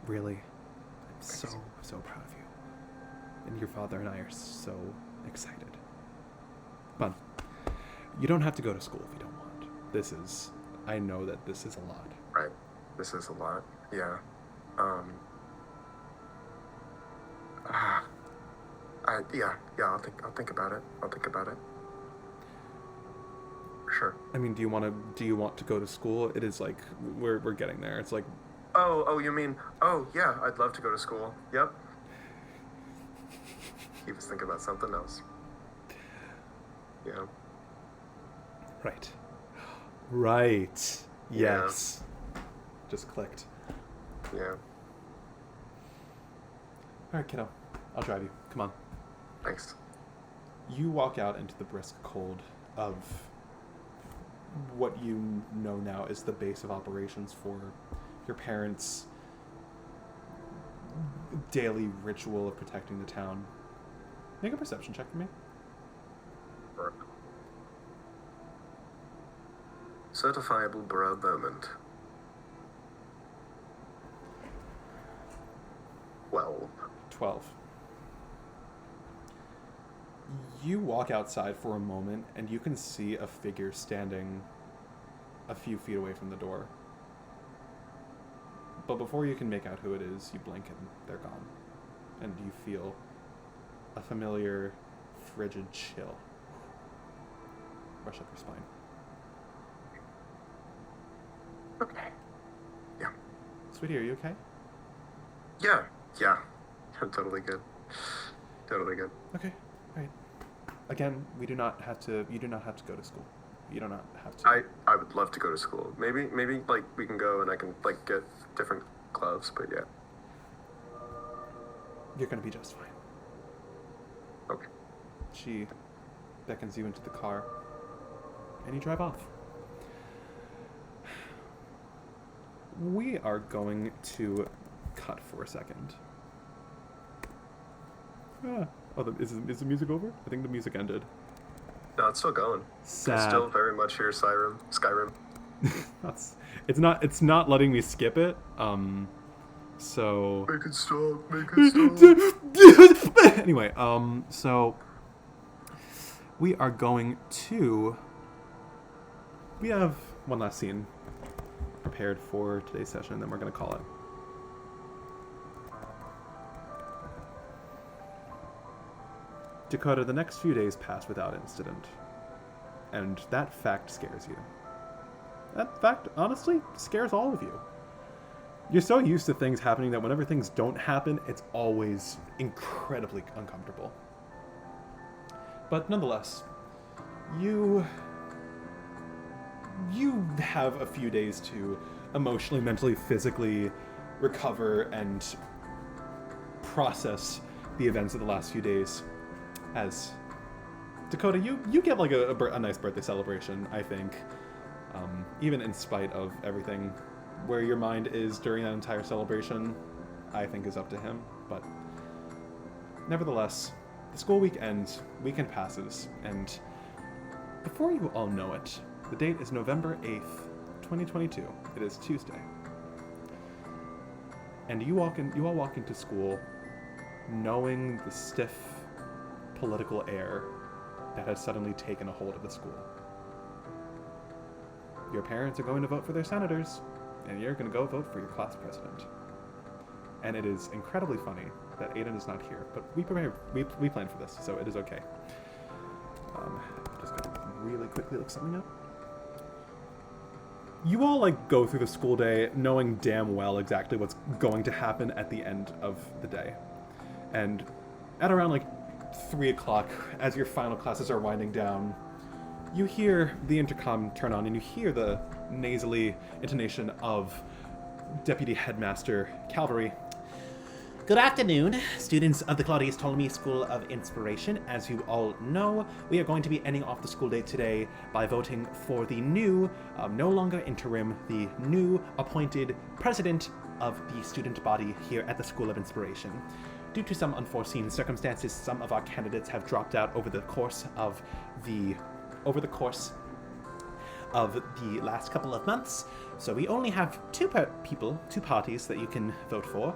Really. I'm so proud of you. And your father and I are so excited. But you don't have to go to school if you don't want. I know that this is a lot. Right. This is a lot. Yeah. I'll think about it. Sure. I mean, do you want to go to school? It is like we're getting there. It's like, oh, you mean, yeah, I'd love to go to school. Yep. He was thinking about something else. Yeah. Right. Yes. Yeah. Just clicked. Yeah. All right, kiddo. I'll drive you. Come on. Thanks. You walk out into the brisk cold of what you know now is the base of operations for your parents' daily ritual of protecting the town. Make a perception check for me. Certifiable bro moment. 12. You walk outside for a moment, and you can see a figure standing a few feet away from the door. But before you can make out who it is, you blink and they're gone. And you feel a familiar, frigid chill rush up your spine. Okay. Yeah. Sweetie, are you okay? Yeah. I'm totally good. Okay, right. Again, you do not have to go to school. You do not have to. I would love to go to school. Maybe like we can go and I can like get different gloves, but yeah. You're gonna be just fine. Okay. She beckons you into the car, and you drive off. We are going to cut for a second. Is the music over? I think the music ended. No, it's still going. Sad. I still very much hear Skyrim. It's not letting me skip it. So. Make it stop. Anyway, so we are going to. We have one last scene prepared for today's session, and then we're going to call it. Dakota, the next few days pass without incident. And that fact scares you. That fact, honestly, scares all of you. You're so used to things happening that whenever things don't happen, it's always incredibly uncomfortable. But nonetheless, you have a few days to emotionally, mentally, physically recover and process the events of the last few days. As Dakota, you get like a nice birthday celebration, I think, even in spite of everything. Where your mind is during that entire celebration, I think is up to him. But nevertheless, the school week ends, weekend passes, and before you all know it, the date is November 8th, 2022. It is Tuesday. And you all walk into school knowing the stiff political air that has suddenly taken a hold of the school. Your parents are going to vote for their senators, and you're going to go vote for your class president. And it is incredibly funny that Aidan is not here, but we planned for this, so it is okay. Just gonna really quickly look something up. You all go through the school day knowing damn well exactly what's going to happen at the end of the day. And at around 3 o'clock, as your final classes are winding down, you hear the intercom turn on and you hear the nasally intonation of Deputy Headmaster Calvary. Good afternoon, students of the Claudius Ptolemy School of Inspiration. As you all know, we are going to be ending off the school day today by voting for the new, no longer interim, the new appointed president of the student body here at the School of Inspiration. Due to some unforeseen circumstances, some of our candidates have dropped out over the course of the last couple of months, so we only have two parties that you can vote for.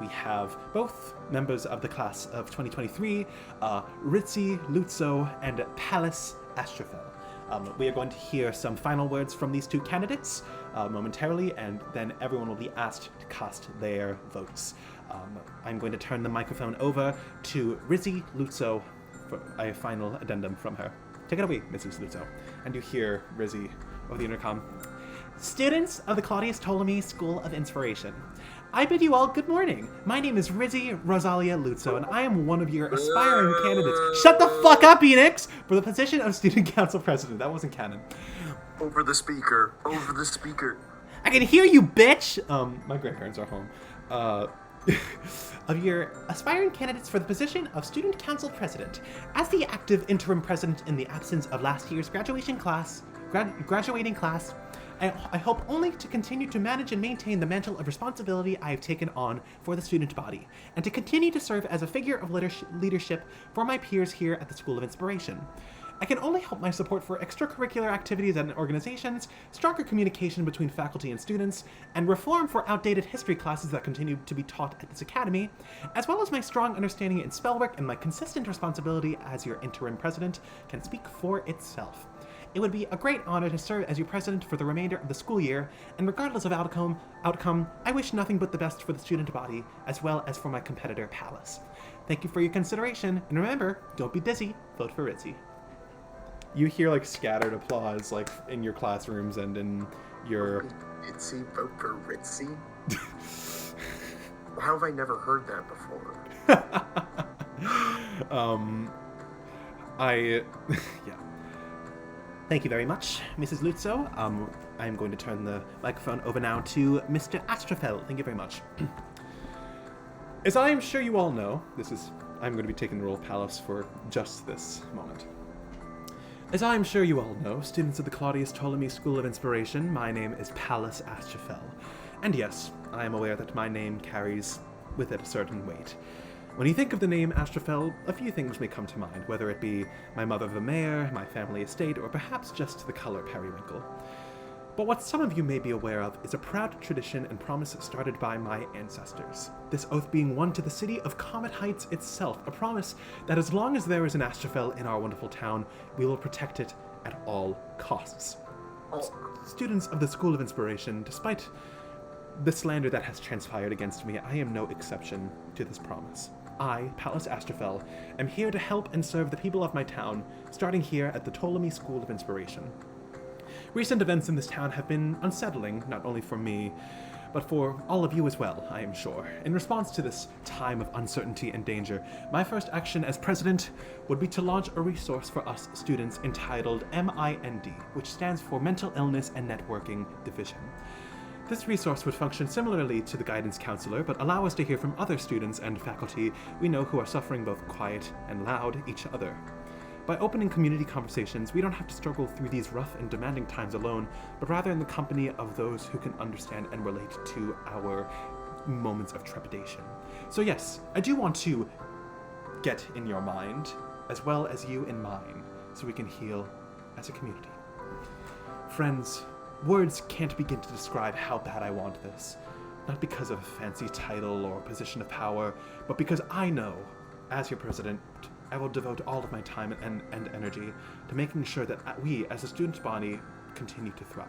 We have both members of the class of 2023, Ritzy Lutzo and Pallas Astrophel. We are going to hear some final words from these two candidates momentarily, and then everyone will be asked to cast their votes. I'm going to turn the microphone over to Ritzy Lutzo for a final addendum from her. Take it away, Mrs. Lutzo. And you hear Rizzy over the intercom. Students of the Claudius Ptolemy School of Inspiration, I bid you all good morning. My name is Rizzy Rosalia Lutzo, and I am one of your aspiring candidates. Shut the fuck up, Enix! For the position of Student Council President. That wasn't canon. Over the speaker. Over the speaker. I can hear you, bitch! My grandparents are home. Of your aspiring candidates for the position of Student Council President. As the active interim president in the absence of last year's graduating class, I hope only to continue to manage and maintain the mantle of responsibility I have taken on for the student body, and to continue to serve as a figure of leadership for my peers here at the School of Inspiration. I can only hope my support for extracurricular activities and organizations, stronger communication between faculty and students, and reform for outdated history classes that continue to be taught at this academy, as well as my strong understanding in spellwork and my consistent responsibility as your interim president, can speak for itself. It would be a great honor to serve as your president for the remainder of the school year, and regardless of outcome, I wish nothing but the best for the student body, as well as for my competitor, Pallas. Thank you for your consideration, and remember, don't be dizzy, vote for Ritzy. You hear scattered applause in your classrooms and in your... Ritzy, vote for Ritzy? How have I never heard that before? Yeah. Thank you very much, Mrs. Lutzo. I'm going to turn the microphone over now to Mr. Astrophel. Thank you very much. As I am sure you all know, I'm going to be taking the role of Pallas for just this moment. As I am sure you all know, students of the Claudius Ptolemy School of Inspiration, my name is Pallas Astrophel. And yes, I am aware that my name carries with it a certain weight. When you think of the name Astrophel, a few things may come to mind, whether it be my mother the mayor, my family estate, or perhaps just the color periwinkle. But what some of you may be aware of is a proud tradition and promise started by my ancestors. This oath being one to the city of Comet Heights itself, a promise that as long as there is an Astrophel in our wonderful town, we will protect it at all costs. Students of the School of Inspiration, despite the slander that has transpired against me, I am no exception to this promise. I, Pallas Astrophel, am here to help and serve the people of my town, starting here at the Ptolemy School of Inspiration. Recent events in this town have been unsettling, not only for me, but for all of you as well, I am sure. In response to this time of uncertainty and danger, my first action as president would be to launch a resource for us students entitled MIND, which stands for Mental Illness and Networking Division. This resource would function similarly to the guidance counselor, but allow us to hear from other students and faculty we know who are suffering both quiet and loud each other. By opening community conversations, we don't have to struggle through these rough and demanding times alone, but rather in the company of those who can understand and relate to our moments of trepidation. So yes, I do want to get in your mind, as well as you in mine, so we can heal as a community. Friends, words can't begin to describe how bad I want this. Not because of a fancy title or position of power, but because I know, as your president, I will devote all of my time and energy to making sure that we, as a student body, continue to thrive.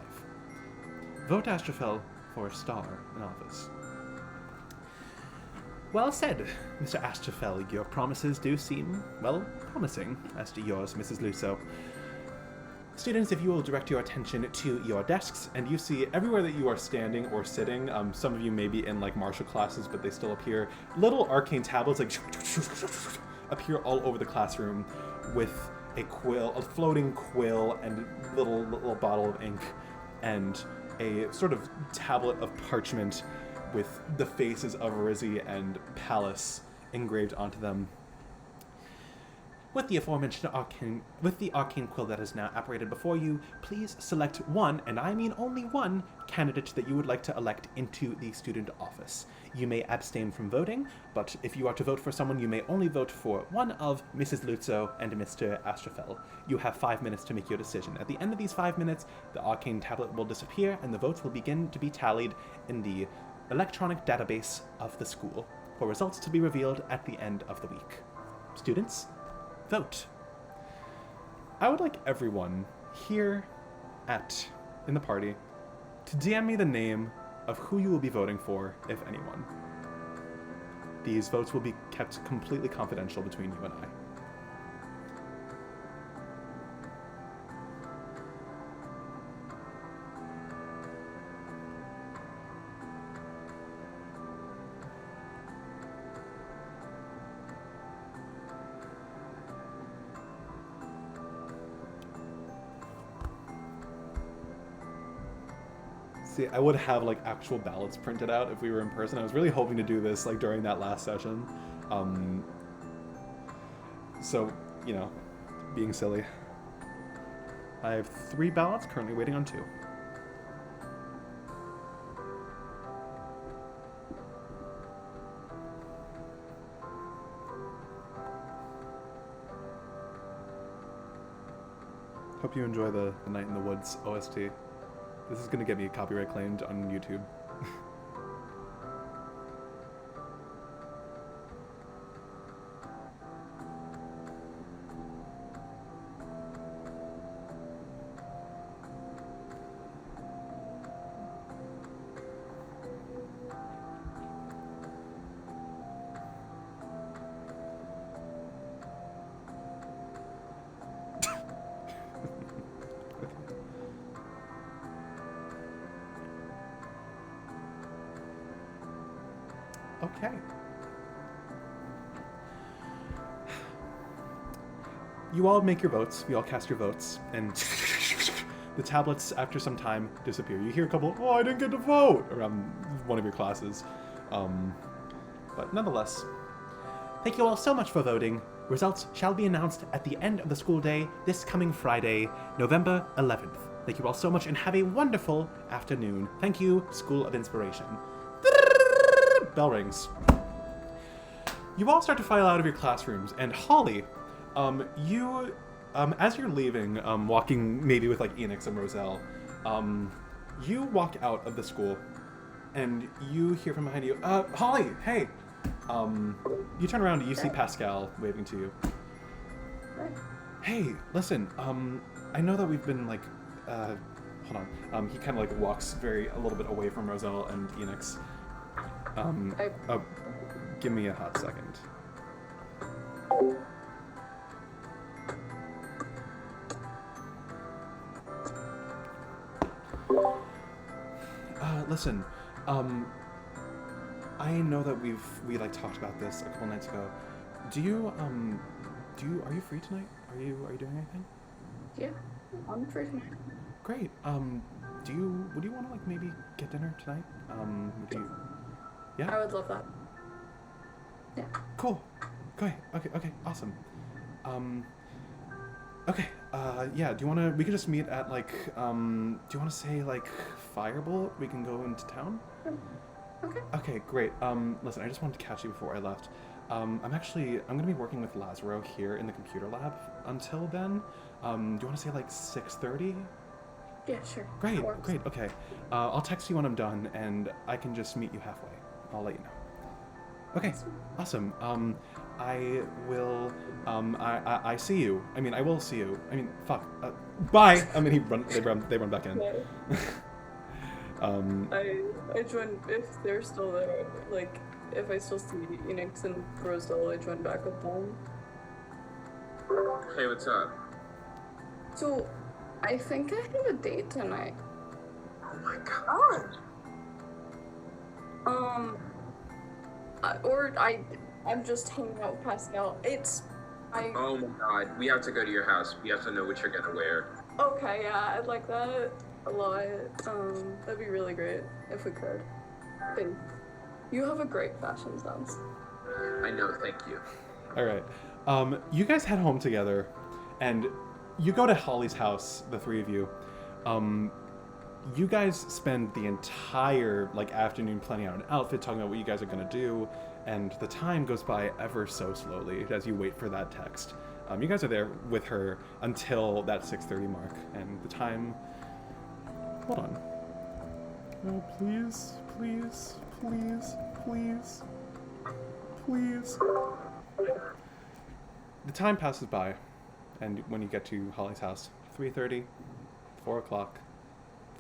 Vote Astrophel for a star in office. Well said, Mr. Astrophel. Your promises do seem, well, promising, as do yours, Mrs. Lusso. Students, if you will direct your attention to your desks, and you see everywhere that you are standing or sitting, some of you may be in like martial classes, but they still appear, little arcane tablets like appear all over the classroom with a quill, a floating quill, and little bottle of ink, and a sort of tablet of parchment with the faces of Rizzy and Pallas engraved onto them. With the aforementioned arcane quill that is now apparated before you, please select one, and I mean only one, candidate that you would like to elect into the student office. You may abstain from voting, but if you are to vote for someone, you may only vote for one of Mrs. Luzzo and Mr. Astrophel. You have 5 minutes to make your decision. At the end of these 5 minutes, the arcane tablet will disappear, and the votes will begin to be tallied in the electronic database of the school, for results to be revealed at the end of the week. Students, vote. I would like everyone here in the party to DM me the name of who you will be voting for, if anyone. These votes will be kept completely confidential between you and I. See, I would have like actual ballots printed out if we were in person. I was really hoping to do this like during that last session. So, you know, being silly. I have 3 ballots, currently waiting on 2. Hope you enjoy the Night in the Woods OST. This is going to get me copyright claimed on YouTube. Okay. You all make your votes. You all cast your votes, and the tablets, after some time, disappear. You hear a couple, "Oh, I didn't get to vote," around one of your classes. But nonetheless, thank you all so much for voting. Results shall be announced at the end of the school day this coming Friday, November 11th. Thank you all so much, and have a wonderful afternoon. Thank you, School of Inspiration. Bell rings. You all start to file out of your classrooms, and Holly, you, as you're leaving, walking maybe with like Enix and Roselle, you walk out of the school, and you hear from behind you, Holly, hey! You turn around and you see Pascal waving to you. Hey, listen, I know that we've been like, hold on, he kind of like walks a little bit away from Roselle and Enix. Give me a hot second. Listen, I know that we like talked about this a couple nights ago. Are you free tonight? Are you doing anything? Yeah, I'm free tonight. Great. Would you want to like maybe get dinner tonight? Yeah? I would love that. Yeah. Cool. Okay, awesome. Okay, yeah, we could just meet at like, do you want to say like Firebolt? We can go into town? Okay. Okay, great. Listen, I just wanted to catch you before I left. I'm gonna be working with Lazaro here in the computer lab until then. Do you want to say like 6:30? Yeah, sure. Great, okay. I'll text you when I'm done, and I can just meet you halfway. I'll let you know. Okay, awesome. I will. I see you. I mean, I will see you. I mean, fuck. Bye. I mean, they run back in. Yeah. I join if they're still there. Like, if I still see Enix and Roselle, I join back with them. Hey, what's up? So, I think I have a date tonight. Oh my god. I'm just hanging out with Pascal. Oh my god, we have to go to your house. We have to know what you're gonna wear. Okay, yeah, I'd like that a lot. That'd be really great if we could. Thanks. You have a great fashion sense. I know, thank you. All right. You guys head home together, and you go to Holly's house, the three of you. You guys spend the entire afternoon planning out an outfit, talking about what you guys are gonna do, and the time goes by ever so slowly as you wait for that text. You guys are there with her until that 6:30 mark, and the time. Hold on. Oh, please, please, please, please, please. The time passes by, and when you get to Holly's house, 3:30, 4 o'clock,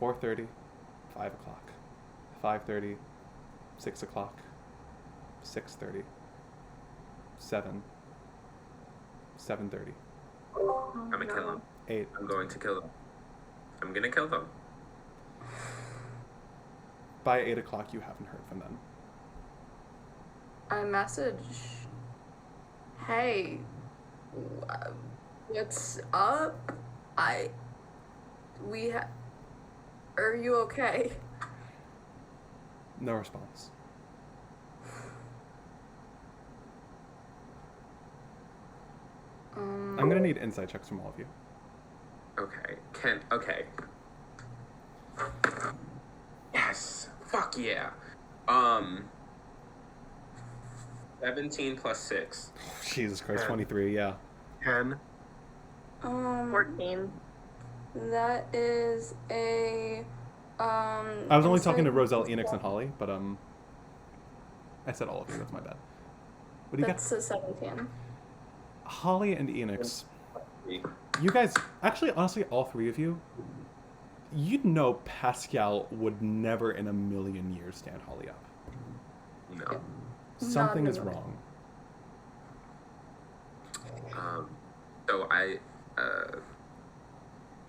4:30, 5 o'clock, 5:30, 6 o'clock, 6:30, 7, 7:30, I'm gonna kill him. 8. I'm going to kill them. I'm gonna kill them. By 8 o'clock, you haven't heard from them. I message. Hey, what's up? Are you okay? No response. I'm gonna need insight checks from all of you. Okay. Okay. Yes. Fuck yeah. 17 plus 6. Jesus Christ, 10. 23, yeah. 10. 14. That is a I was only talking to Roselle, Enix, and Holly, but I said all of you, that's my bad. What do you got? That's a 17. Holly and Enix, you guys, actually, honestly, all three of you, you'd know Pascal would never in a million years stand Holly up. No. Something is wrong. So I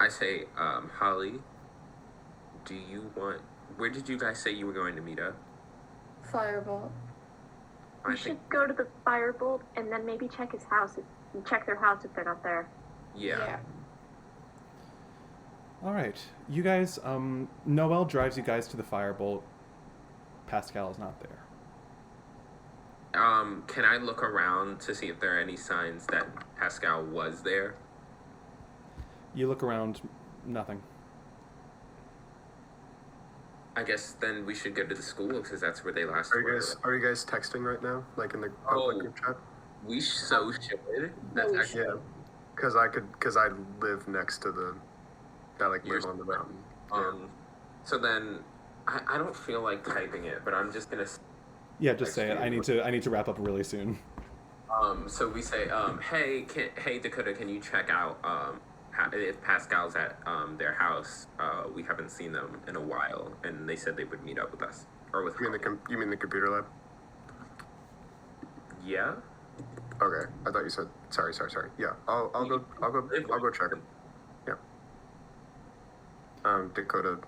say, Holly, where did you guys say you were going to meet up? Firebolt. We should go to the Firebolt and then maybe check his house. Check their house if they're not there. Yeah. All right, you guys, Noelle drives you guys to the Firebolt. Pascal is not there. Can I look around to see if there are any signs that Pascal was there? You look around, nothing. I guess then we should go to the school because that's where they last Are were. you guys texting right now? Like in the public group chat? We so should. That's No, actually. Yeah. Because I live next to the. I live on the mountain. So then, I don't feel like typing it, but I'm just gonna. Yeah, just say it. I need to wrap up really soon. So we say, hey Dakota, can you check out if Pascal's at their house? We haven't seen them in a while, and they said they would meet up with us or with. You mean the computer lab? Yeah. Okay, I thought you said sorry. Yeah, I'll go check him. Yeah. Dakota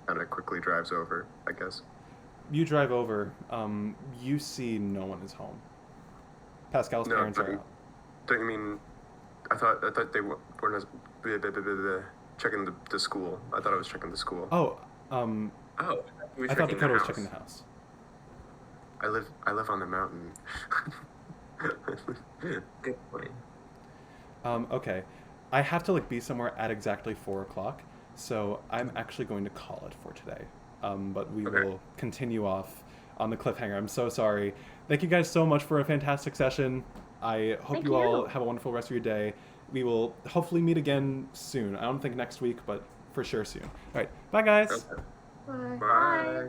kind of quickly drives over, I guess. You drive over. You see no one is home. Pascal's parents are out. Don't you mean? I thought they weren't checking the school. I thought I was checking the school. Oh, I thought Dakota was checking the house. I live on the mountain. Good point. Okay. I have to be somewhere at exactly 4 o'clock, so I'm actually going to call it for today. But we will continue off on the cliffhanger. I'm so sorry. Thank you guys so much for a fantastic session. I hope you all have a wonderful rest of your day. We will hopefully meet again soon. I don't think next week, but for sure soon. All right. Bye, guys. Okay. Bye. Bye.